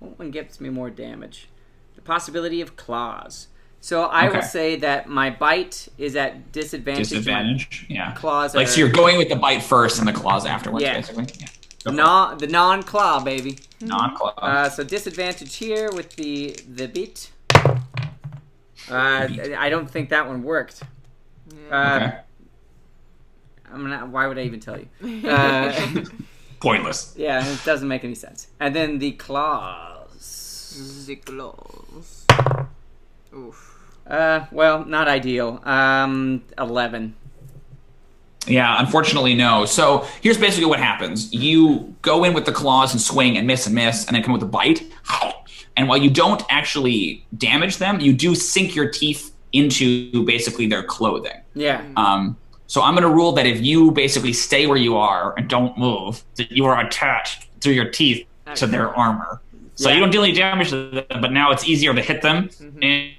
what one gives me more damage? The possibility of claws. So I will Okay. say that my bite is at disadvantage. Disadvantage. Yeah. Claws Like are so, you're going with the bite first and the claws afterwards, Yeah. basically. Yeah. Go for it. the non-claw, baby. Non-claw. So disadvantage here with the beat. I don't think that one worked. Okay. I'm not. Why would I even tell you? Pointless. Yeah, it doesn't make any sense. And then the claws. The claws. Oof. Well, not ideal. 11. Yeah, unfortunately, no. So here's basically what happens. You go in with the claws and swing and miss, and then come with a bite. And while you don't actually damage them, you do sink your teeth into basically their clothing. Yeah. So I'm going to rule that if you basically stay where you are and don't move, that you are attached through your teeth to their armor. So Yeah. you don't deal any damage to them, but now it's easier to hit them,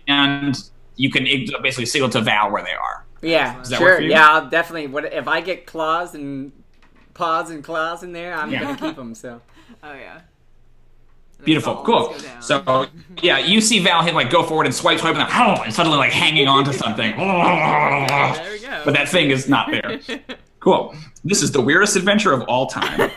and you can basically signal to Val where they are. Yeah, Does that work sure. for you? Yeah, I'll definitely. What if I get claws and paws and claws in there? I'm gonna keep them. So Oh yeah. And Beautiful, the cool. claws go down. So yeah, you see Val hit like go forward and swipe, and suddenly like hanging on to something. There we go. But that thing is not there. Cool. This is the weirdest adventure of all time.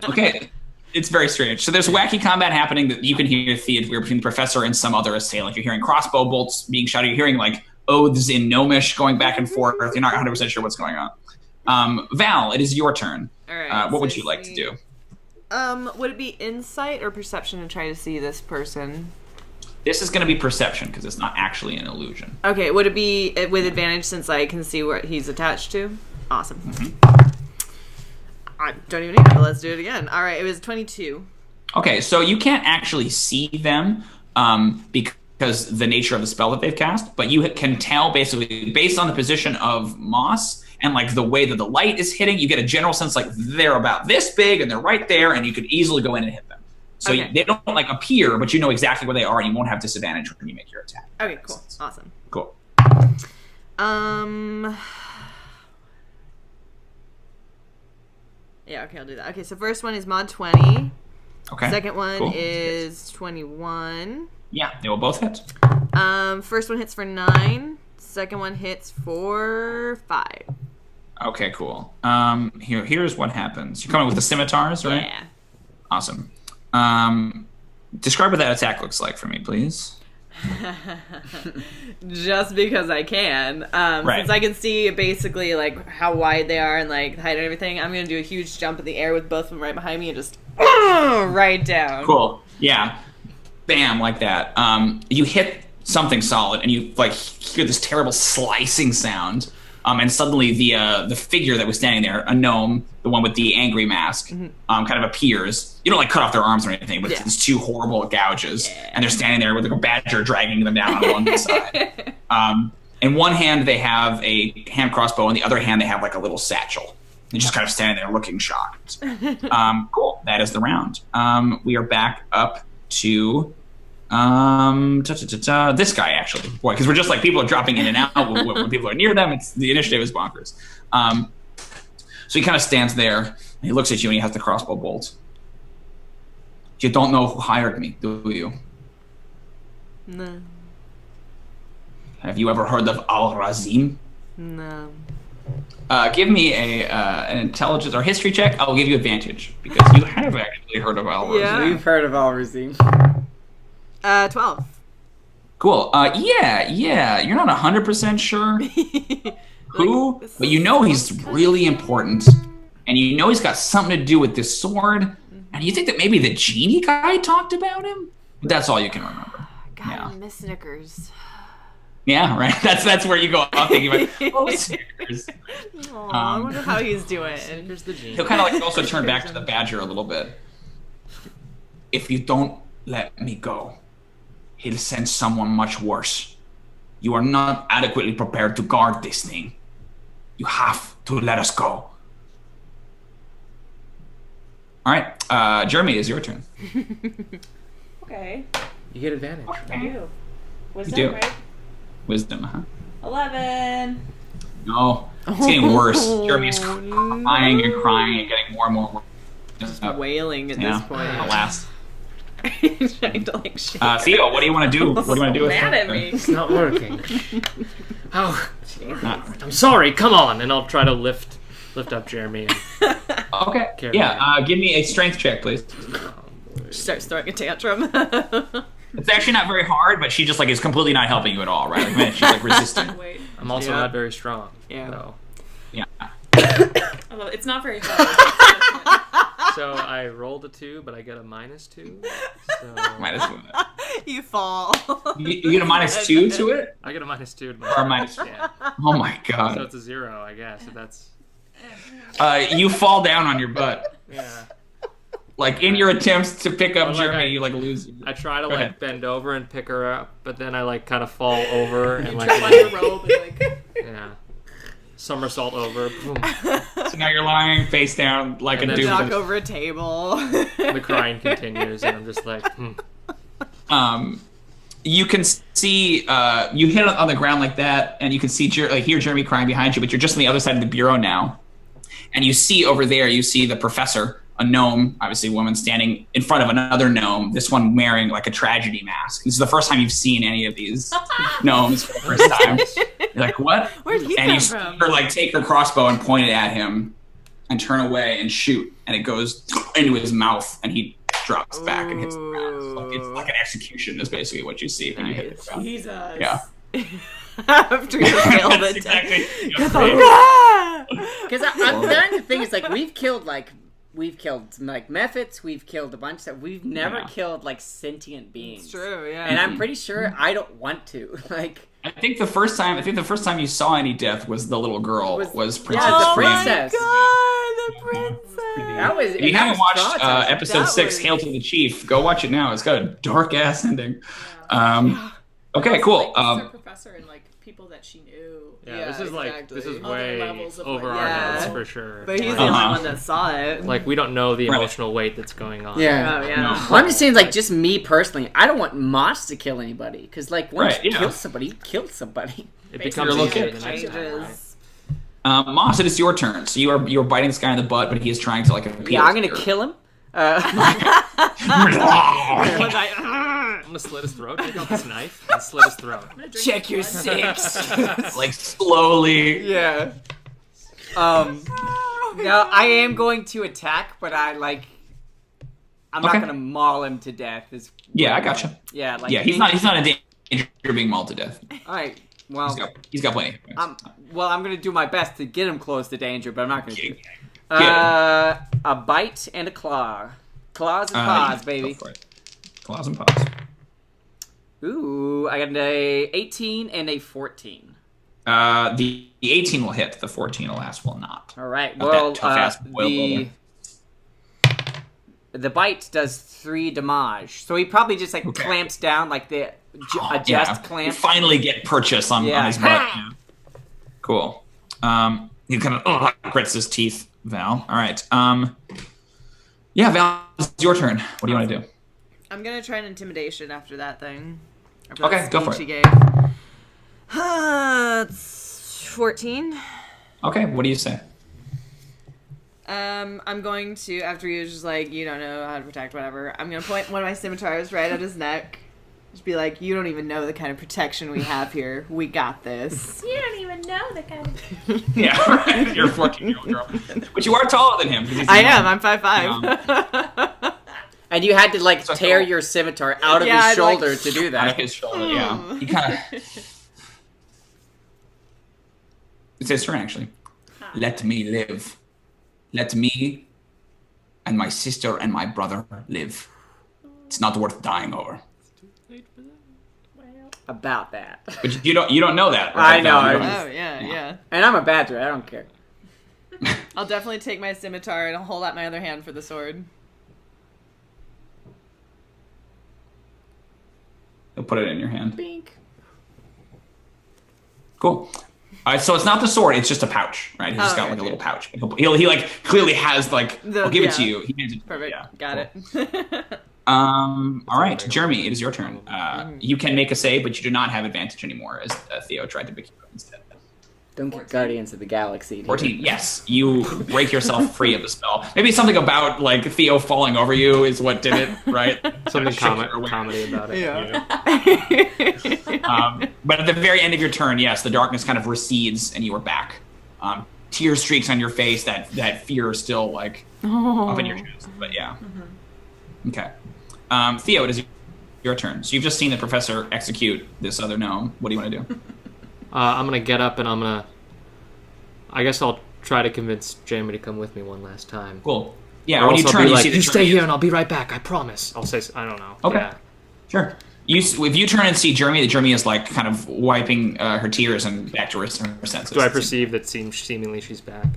Okay. It's very strange. So there's wacky combat happening that you can hear Theodûir between the professor and some other assailant. You're hearing crossbow bolts being shot. You're hearing like oaths in gnomish going back and forth. You're not 100% sure what's going on. Val, it is your turn. All right, What would so you like to do? Would it be insight or perception to try to see this person? This is going to be perception because it's not actually an illusion. Okay, would it be with advantage since I can see what he's attached to? Awesome. I don't even need it, but let's do it again. All right, it was 22. Okay, so you can't actually see them because the nature of the spell that they've cast, but you can tell basically based on the position of Moss and like the way that the light is hitting, you get a general sense like they're about this big and they're right there, and you could easily go in and hit them. So Okay. they don't like appear, but you know exactly where they are, and you won't have disadvantage when you make your attack. Okay, cool. Awesome. Cool. Yeah, okay, I'll do that. Okay, so first one is mod 20. Okay. Second one Cool. is 21. Yeah, they will both hit. First one hits for 9. Second one hits for 5. Okay, cool. Here's what happens. You're coming with the scimitars, right? Yeah. Awesome. Describe what that attack looks like for me, please. Just because I can. Right. Since I can see basically like how wide they are and like the height and everything, I'm gonna do a huge jump in the air with both of them right behind me and just right down. Cool. Yeah. Bam, like that. You hit something solid and you like hear this terrible slicing sound. And suddenly the figure that was standing there, a gnome, the one with the angry mask, kind of appears. You don't like cut off their arms or anything, but it's two horrible gouges, and they're standing there with like a badger dragging them down on one side. In one hand they have a hand crossbow, in the other hand they have like a little satchel. They're just kind of standing there looking shocked. Cool. That is the round. We are back up to this guy actually, boy, because we're just like people are dropping in and out when people are near them. It's the initiative is bonkers. So he kind of stands there and he looks at you and he has the crossbow bolt. You don't know who hired me, do you? No. Have you ever heard of Al-Razim? No. Give me an intelligence or history check. I'll give you advantage because you have actually heard of Al-Razim. Yeah. We've heard of Al-Razim. 12. Cool. Yeah. You're not 100% sure who, but you know he's really important, and you know he's got something to do with this sword, and you think that maybe the genie guy talked about him. But that's all you can remember. God, Yeah. I miss Snickers. Yeah, right. That's where you go off thinking about. Snickers. Aw, I wonder how he's doing. Here's the genie. He'll kind of like also turn back to the badger a little bit. If you don't let me go, he'll send someone much worse. You are not adequately prepared to guard this thing. You have to let us go. All right, Jrmi, it's your turn. Okay. You get advantage. I do. Wisdom, do. right? Wisdom, huh? 11. No, it's getting worse. Jrmi is crying and crying and getting more and more. Just wailing at this point. Alas. Trying to like shake Theo, what do you want to do? What do you want to do with mad that? at me. It's not working. Oh, I'm sorry. Come on, and I'll try to lift up Jrmi. Okay. Carry Give me a strength check, please. She starts throwing a tantrum. It's actually not very hard, but she just like is completely not helping you at all, right? Like, man, she's like resistant. Wait. I'm also not very strong. Yeah. So. Yeah. Although it's not very hard. So I rolled a 2, but I get a -2. So -1. You fall. You get a -2 to it, I get a -2 to or a my minus? yeah. Oh my So god! it's a 0, I guess. If that's You fall down on your butt. yeah. Like in your attempts to pick up Well, like Jrmi, you like lose. I try to Go like ahead. bend over and pick her up, but then I like kind of fall over and like Trip on your robe and like. yeah, somersault over. Boom. So now you're lying face down like And a then dude. Knock over a table. The crying continues, and I'm just like, You can see you hit on the ground like that, and you can see hear Jrmi crying behind you, but you're just on the other side of the bureau now, and you see over there, you see the professor, a gnome, obviously a woman, standing in front of another gnome. This one wearing like a tragedy mask. This is the first time you've seen any of these gnomes for the first time. You're like, what? Where'd he And come you see from? her like take her crossbow and point it at him, and turn away and shoot, and it goes into his mouth, and he drops back and hits the ground. It's like an execution is basically what you see when you hit the ground. Jesus. Yeah. After you failed That's it. exactly. Because I'm starting to think it's like we've killed some like methods, we've killed a bunch that we've never killed like sentient beings. It's true, yeah. And I'm pretty sure I don't want to. Like I think the first time you saw any death was the little girl was Princess. the Oh princess. my god, the princess. that was. If you that haven't was watched traumatizing. episode That 6, was- Hail to the Chief, go watch it now. It's got a dark ass ending. Okay, cool. Like, her professor and like people that she knew. yeah, this is like exactly. this is Other way levels of, over like, our yeah. heads for sure. But he's the Uh-huh. only one that saw it. Like we don't know the Right. emotional weight that's going on. Yeah. Oh, yeah. No. Well, I'm just saying, like, just me personally, I don't want Moss to kill anybody. Because, like, once Right, you yeah. kill somebody, you kill somebody. It Basically, becomes you're easier looking- the next time. right? Changes. Moss, it is your turn. So you are biting this guy in the butt, but he is trying to like appeal. Yeah, I'm to going to you. kill him. I'm gonna slit his throat. Take out this knife and slit his throat. Check your 6. Like slowly. Yeah. No, I am going to attack, but I'm not going to maul him to death. Yeah, I gotcha. Yeah, like he's not in danger of being mauled to death. All right. Well, he's got plenty. I'm going to do my best to get him close to danger, but I'm not going to do it. A bite and a claw. Claws and paws, baby. Go for it. Claws and paws. Ooh, I got an 18 and a 14. The 18 will hit. The 14, alas, will not. All right. Not Well, that tough-ass boil the bite does 3 damage, so he probably just clamps down, like the adjust clamp. You finally get purchase on his butt. Yeah. Cool. He kind of grits his teeth. Val. All right. Yeah, Val, it's your turn. What do you want to do? I'm gonna try an intimidation after that thing. Okay, go for it. It's 14. Okay, what do you say? I'm going to, after he was just like, you don't know how to protect, whatever, I'm gonna point one of my scimitars right at his neck. Just be like, you don't even know the kind of protection we have here. We got this. You don't even know the kind of... Yeah, right. You're a 14-year-old girl. But you are taller than him. I am. I'm 5'5". And you had to, tear your scimitar out of his shoulder to do that. Out of his shoulder, yeah. He kind of... It's his turn, actually. Let me live. Let me and my sister and my brother live. It's not worth dying over. About that. But you don't know that, right? I know. Oh, yeah. And I'm a badger. I don't care. I'll definitely take my scimitar and I'll hold out my other hand for the sword. He'll put it in your hand. Bink. Cool. So it's not the sword; it's just a pouch, right? He's just got a little pouch. He clearly has I'll give it to you. He hands it. Perfect. Yeah, got it. All right, Jrmi, it is your turn. You can make a save, but you do not have advantage anymore, as Theo tried to pick you up instead. Don't get Guardians of the Galaxy. 14. Yes, you break yourself free of the spell. Maybe something about Theo falling over you is what did it, right? Something comedy about it. Yeah. But at the very end of your turn, yes, the darkness kind of recedes and you are back. Tear streaks on your face. That fear is still up in your chest. But yeah. Mm-hmm. Okay. Theo, it is your turn. So you've just seen the professor execute this other gnome. What do you want to do? I'm going to get up and I guess I'll try to convince Jrmi to come with me one last time. Cool. Yeah, when you turn, you see you stay here and I'll be right back, I promise. I'll say, I don't know. Okay. Yeah. Sure. If you turn and see Jrmi, the Jrmi is kind of wiping her tears and back to her senses. Do I perceive that seemingly she's back?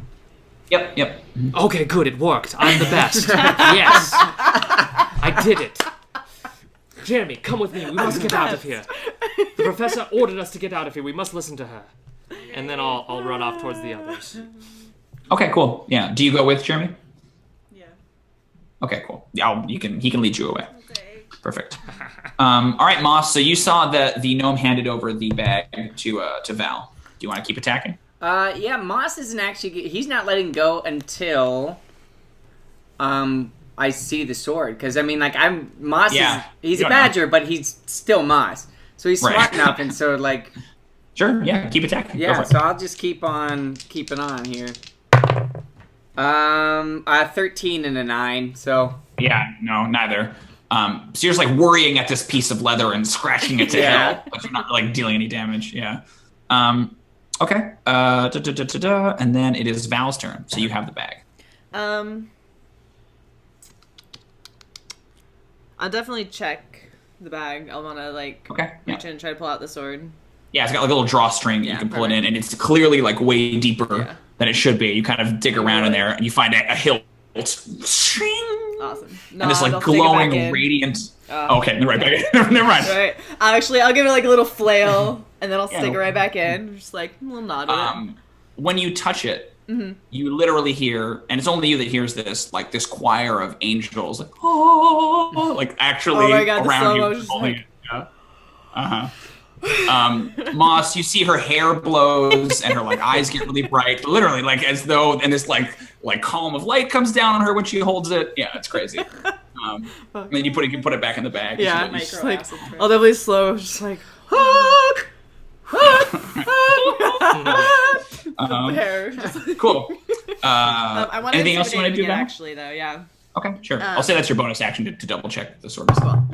Yep. Okay, good, it worked. I'm the best. Yes. I did it. Jrmi, come with me. We must get out of here. The professor ordered us to get out of here. We must listen to her. And then I'll run off towards the others. Okay, cool. Yeah. Do you go with Jrmi? Yeah. Okay, cool. Yeah, he can lead you away. Okay. Perfect. All right, Moss. So you saw the gnome handed over the bag to Val. Do you want to keep attacking? Yeah. Moss isn't actually. He's not letting go until I see the sword, because Moss. Yeah, he's a badger, but he's still Moss, so he's smart enough, and so Sure. Yeah. Keep attacking. Yeah. So I'll just keep on keeping on here. 13 and a 9. So. Yeah. No. Neither. So you're just worrying at this piece of leather and scratching it to hell, but you're not dealing any damage. Yeah. Okay. And then it is Val's turn. So you have the bag. I'll definitely check the bag. I'll want to reach in and try to pull out the sword. Yeah, it's got a little drawstring that you can pull it in, and it's clearly way deeper than it should be. You kind of dig around in there, and you find a hilt. Awesome. No, and this glowing, radiant. Okay, right back in. Never mind. Right. I'll give it a little flail, and then I'll stick it right back in. Just a little nod with it. When you touch it, you literally hear, and it's only you that hears this, this choir of angels, actually oh my God, around you. Moss, you see her hair blows and her eyes get really bright, literally as though, and this column of light comes down on her when she holds it. Yeah, it's crazy. And then you can put it back in the bag. Yeah, I'll definitely slow, just Prepare. Cool. I want anything else you want to do? Again, actually, though, yeah. Okay, sure. I'll say that's your bonus action to double check the sword is still.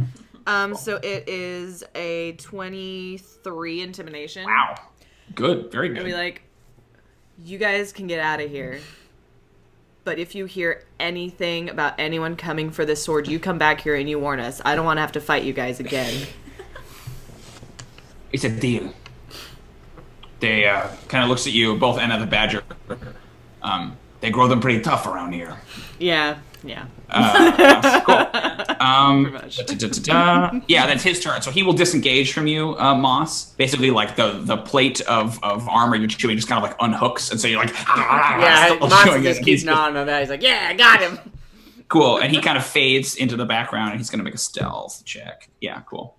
So it is a 23 intimidation. Wow. Good. Very good. I'll be like, you guys can get out of here. But if you hear anything about anyone coming for this sword, you come back here and you warn us. I don't want to have to fight you guys again. It's a deal. They kind of looks at you, both and at the badger. They grow them pretty tough around here. Yeah. Cool. Pretty much. Yeah, that's his turn. So he will disengage from you, Moss. Basically, like the plate of armor you're chewing just kind of like unhooks, and so you're like, yeah. Moss just keeps gnawing on that. He's like, yeah, I got him. Cool. And he kind of fades into the background, and he's going to make a stealth check. Yeah, cool.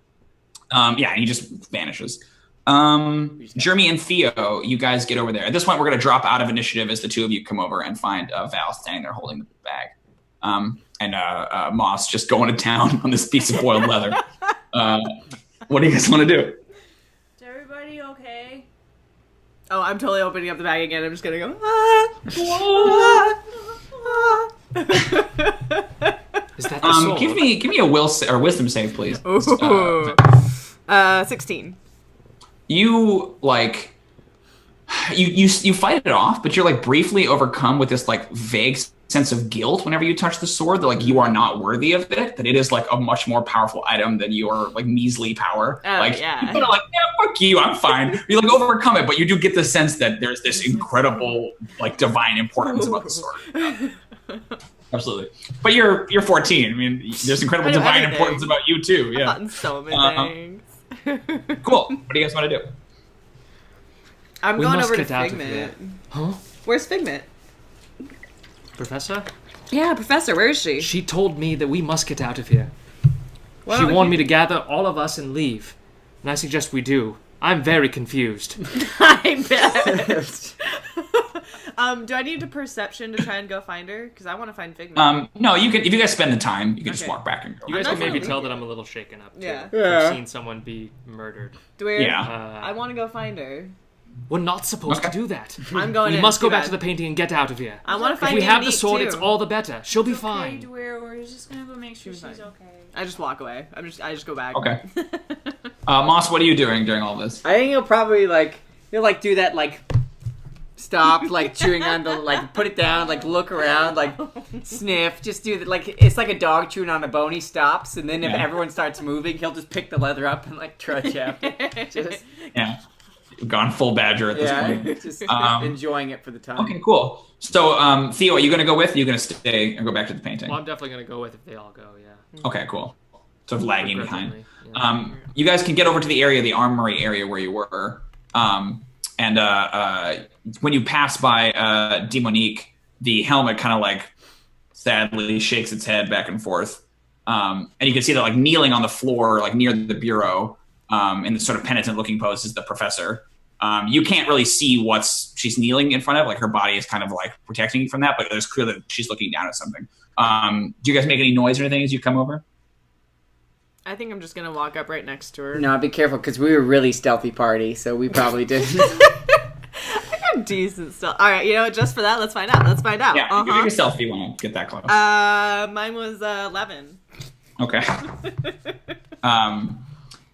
Yeah, and he just vanishes. Jrmi and Theo, you guys get over there. At this point, we're going to drop out of initiative as the two of you come over and find Val standing there holding the bag. And Moss just going to town on this piece of boiled leather. What do you guys want to do? Is everybody okay? Oh, I'm totally opening up the bag again. I'm just going to go, Is that the sword? Give me a wisdom save, please. 16. You like you fight it off, but you're like briefly overcome with this like vague sense of guilt whenever you touch the sword, that like you are not worthy of it, that it is like a much more powerful item than your like measly power. Oh, like yeah. you're like, yeah, fuck you, I'm fine. You like overcome it, but you do get the sense that there's this incredible like divine importance about the sword. Absolutely. But you're 14. I mean, there's incredible divine importance about you too. Yeah. I've gotten so many things. Cool. What do you guys want to do? I'm We going must over to get out of Figment. Huh? Where's Figment? Professor? Yeah, Professor, where is she? She told me that we must get out of here. Why She don't warned you- me to gather all of us and leave. And I suggest we do. I'm very confused. I bet. Do I need to perception to try and go find her? Because I want to find Figment. No, you can. If you guys spend the time, you can just Okay. walk back and go. You guys I'm can maybe definitely- tell that I'm a little shaken up, too. Yeah. Yeah. I've seen someone be murdered. Dwyer, Yeah. I want to go find her. We're not supposed Okay. to do that. I'm going We in, must go too back bad. to the painting and get out of here. I want to If find we have the Unique, sword, too. it's all the better. She'll be Okay, fine. we're just gonna go make sure She's she's fine. okay. I just walk away. I just go back. Okay. Moss, what are you doing during all this? I think he'll probably he'll do that stop, chewing on the put it down, look around, sniff, just do that. It's like a dog chewing on a bone. He stops, and then if Yeah. everyone starts moving, he'll just pick the leather up and trudge after. Just Yeah. You've gone full badger at this point. just Um, enjoying it for the time. Okay, cool. So, Theo, are you going to go with? Or are you going to stay and go back to the painting? Well, I'm definitely going to go with if they all go, yeah. Okay, cool. Sort of lagging behind. Begrudgingly, yeah. You guys can get over to the area, the armory area where you were. And when you pass by Demonique, the helmet kind of sadly shakes its head back and forth. And you can see that kneeling on the floor, near the bureau, in the sort of penitent looking pose is the professor. You can't really see what she's kneeling in front of. Her body is kind of protecting you from that, but there's clear that she's looking down at something. Do you guys make any noise or anything as you come over? I think I'm just gonna walk up right next to her. No, be careful because we were a really stealthy party, so we probably didn't. I'm decent still. All right, you know what? Just for that, let's find out. Yeah, you can make yourself if you want to get that close. Mine was 11. Okay.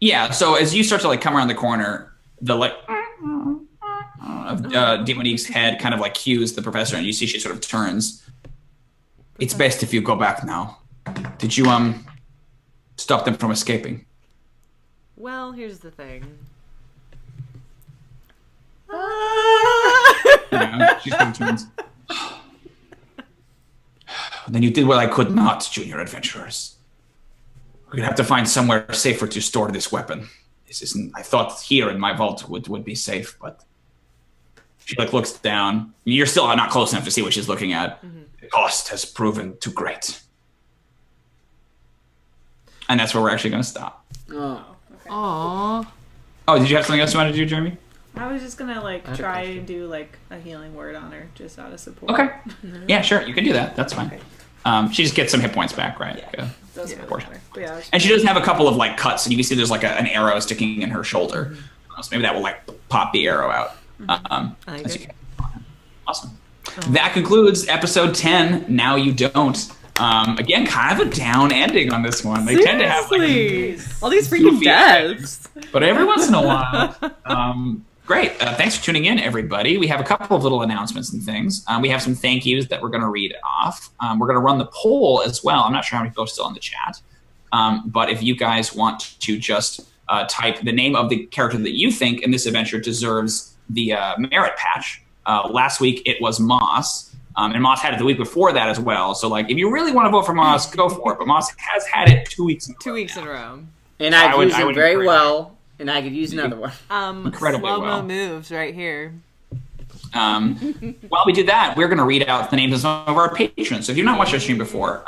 Yeah, so as you start to come around the corner, the Demonique's head kind of cues the professor, and you see she sort of turns. It's best if you go back now. Did you stop them from escaping? Well, here's the thing. Yeah, she sort of turns. Then you did what I could not, junior adventurers. We're gonna have to find somewhere safer to store this weapon. This isn't. I thought here in my vault would be safe, but she looks down. You're still not close enough to see what she's looking at. Mm-hmm. The cost has proven too great, and that's where we're actually gonna stop. Oh. Okay. Aww. Oh, did you have something else you wanted to do, Jrmi? I was just gonna try and do a healing word on her just out of support. Okay. Yeah, sure. You can do that. That's fine. She just gets some hit points back, right? Yeah. Doesn't really portion. matter. But yeah, I was And she does have a couple of cuts, and you can see there's an arrow sticking in her shoulder. So maybe that will pop the arrow out. I like as it. you can. Awesome. That concludes episode 10. Now you don't. Again, kind of a down ending on this one. They tend to have like all these freaking deaths. But every once in a while. Great. Thanks for tuning in, everybody. We have a couple of little announcements and things. We have some thank yous that we're going to read off. We're going to run the poll as well. I'm not sure how many people are still in the chat. But if you guys want to just type the name of the character that you think in this adventure deserves the merit patch. Last week it was Moss. And Moss had it the week before that as well. So, like, if you really want to vote for Moss, go for it. But Moss has had it 2 weeks in a row. 2 weeks in a row. And I've used it very well. And I could use another one. Incredibly slow-mo moves right here. While we do that, we're going to read out the names of some of our patrons. So if you've not watched our stream before,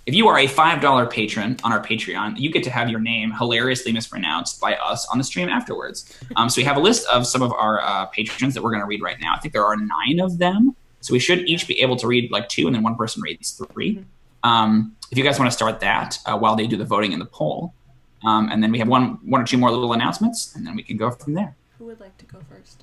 if you are a $5 patron on our Patreon, you get to have your name hilariously mispronounced by us on the stream afterwards. So we have a list of some of our patrons that we're going to read right now. I think there are 9 of them. So we should each be able to read like 2, and then one person reads 3. If you guys want to start that while they do the voting in the poll. And then we have one or two more little announcements, and then we can go from there. Who would like to go first?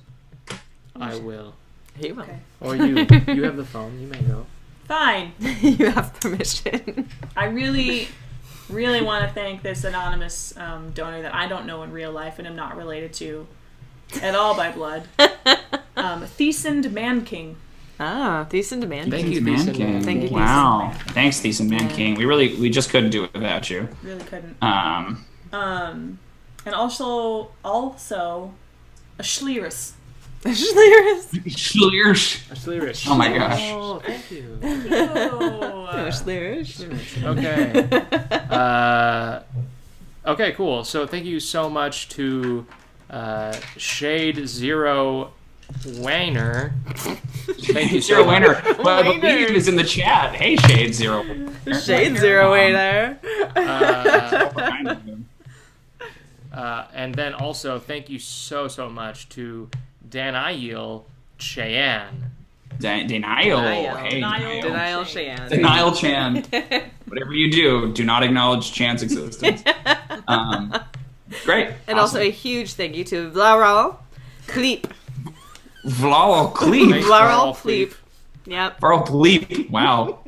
I will. He will. Okay. Or you. You have the phone. You may go. Fine. You have permission. I really, really want to thank this anonymous donor that I don't know in real life and am not related to at all by blood. Thiesened Man King. Ah, Thiesened Man King. Thank you, Man King. Thank you, Wow. Thanks, Thiesened Man King. We just couldn't do it without you. Really couldn't. Um, And also a Schleerus. Schleers. Oh my gosh. Oh, thank you. Okay. Okay, cool. So thank you so much to Shade Zero Wainer. Thank you, Zero so much. Wainer. Well, I believe is in the chat. Hey, Shade Zero. Shade Zero Wainer. And then also thank you so much to Daniel Cheyenne. Denial. Hey, Denial Cheyenne. Denial Chan. Whatever you do not acknowledge Chan's existence. Great. And also a huge thank you to Vlaral Kleep. Vlaral Kleep. Vlaral Kleep. Yep. Vlaral Kleep. Wow.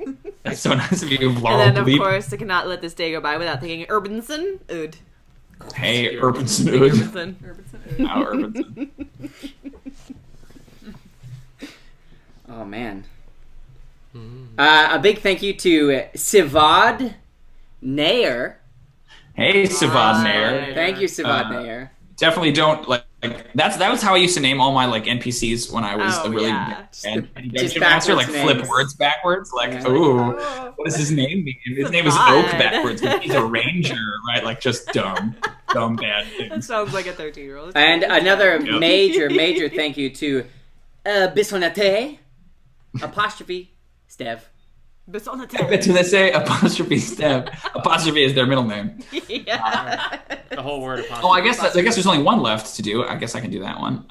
That's so nice of you, Vlaral And then, of Kleep. course, I cannot let this day go by without thanking Urbanson Ood. Hey, Urbanson Ood. Urbanson. Wow, Urbanson. Oh, man. A big thank you to Sivad Nair. Hey, Sivad Nair. Thank you, Sivad Nair. Definitely don't like that was how I used to name all my like NPCs when I was a really Just master, like backwards flip names. words backwards. Like, ooh, what does his name mean? His name is Oak backwards. He's a ranger, right? Like just dumb bad That things. sounds like a 13-year-old. And another major thank you to Bissonate apostrophe Stev. That's what they say. Apostrophe Step. Apostrophe is their middle name. Yeah. The whole word apostrophe. Oh, I guess there's only one left to do. I guess I can do that one.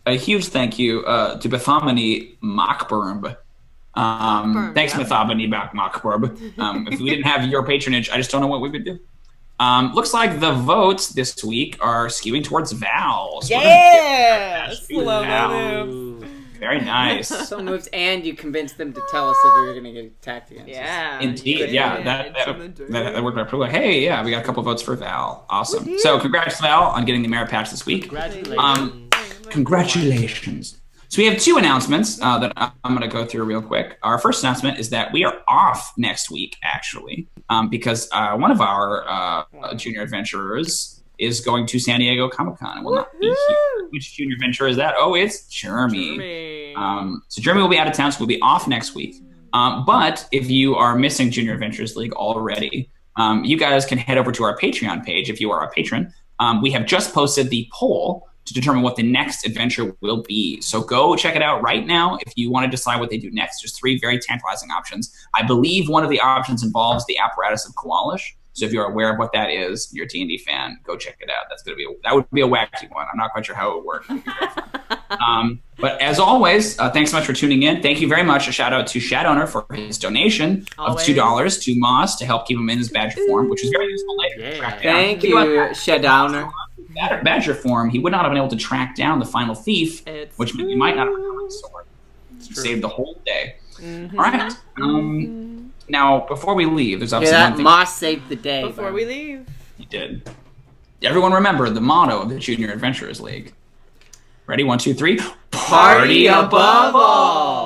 A huge thank you to Bethamini Mockburb. Thanks, Bethamini Mockburb. If we didn't have your patronage, I just don't know what we would do. Looks like the votes this week are skewing towards Val. So Yes! Val. Very nice. So moves, and you convinced them to tell us if we were going to get attacked against us. Yeah. Indeed, yeah. That worked out pretty well. Hey, yeah, we got a couple votes for Val. Awesome. Woo-hoo. So congrats, Val, on getting the merit patch this week. Congratulations. So we have 2 announcements that I'm going to go through real quick. Our first announcement is that we are off next week, actually, because one of our junior adventurers is going to San Diego Comic-Con and will not be here. Which junior adventurer is that? Oh, it's Jrmi. So Jrmi will be out of town, so we'll be off next week. But if you are missing Junior Adventures League already, you guys can head over to our Patreon page if you are a patron. We have just posted the poll to determine what the next adventure will be. So go check it out right now if you want to decide what they do next. There's 3 very tantalizing options. I believe one of the options involves the apparatus of Koalish. So if you're aware of what that is, you're a D&D fan, go check it out. That would be a wacky one. I'm not quite sure how it would work. But as always, thanks so much for tuning in. Thank you very much. A shout out to Shadowner for his donation of $2 to Moss to help keep him in his badger form, which is very useful later. Yeah. Thank you, Shadowner. Badger form, he would not have been able to track down the final thief, which meant he might not have recovered the sword. Saved the whole day. All right. Now, before we leave, there's obviously Yeah, one thing. Moss saved the day. Before we leave. He did. Everyone remember the motto of the Junior Adventurers League. Ready? 1, 2, 3. Party above all!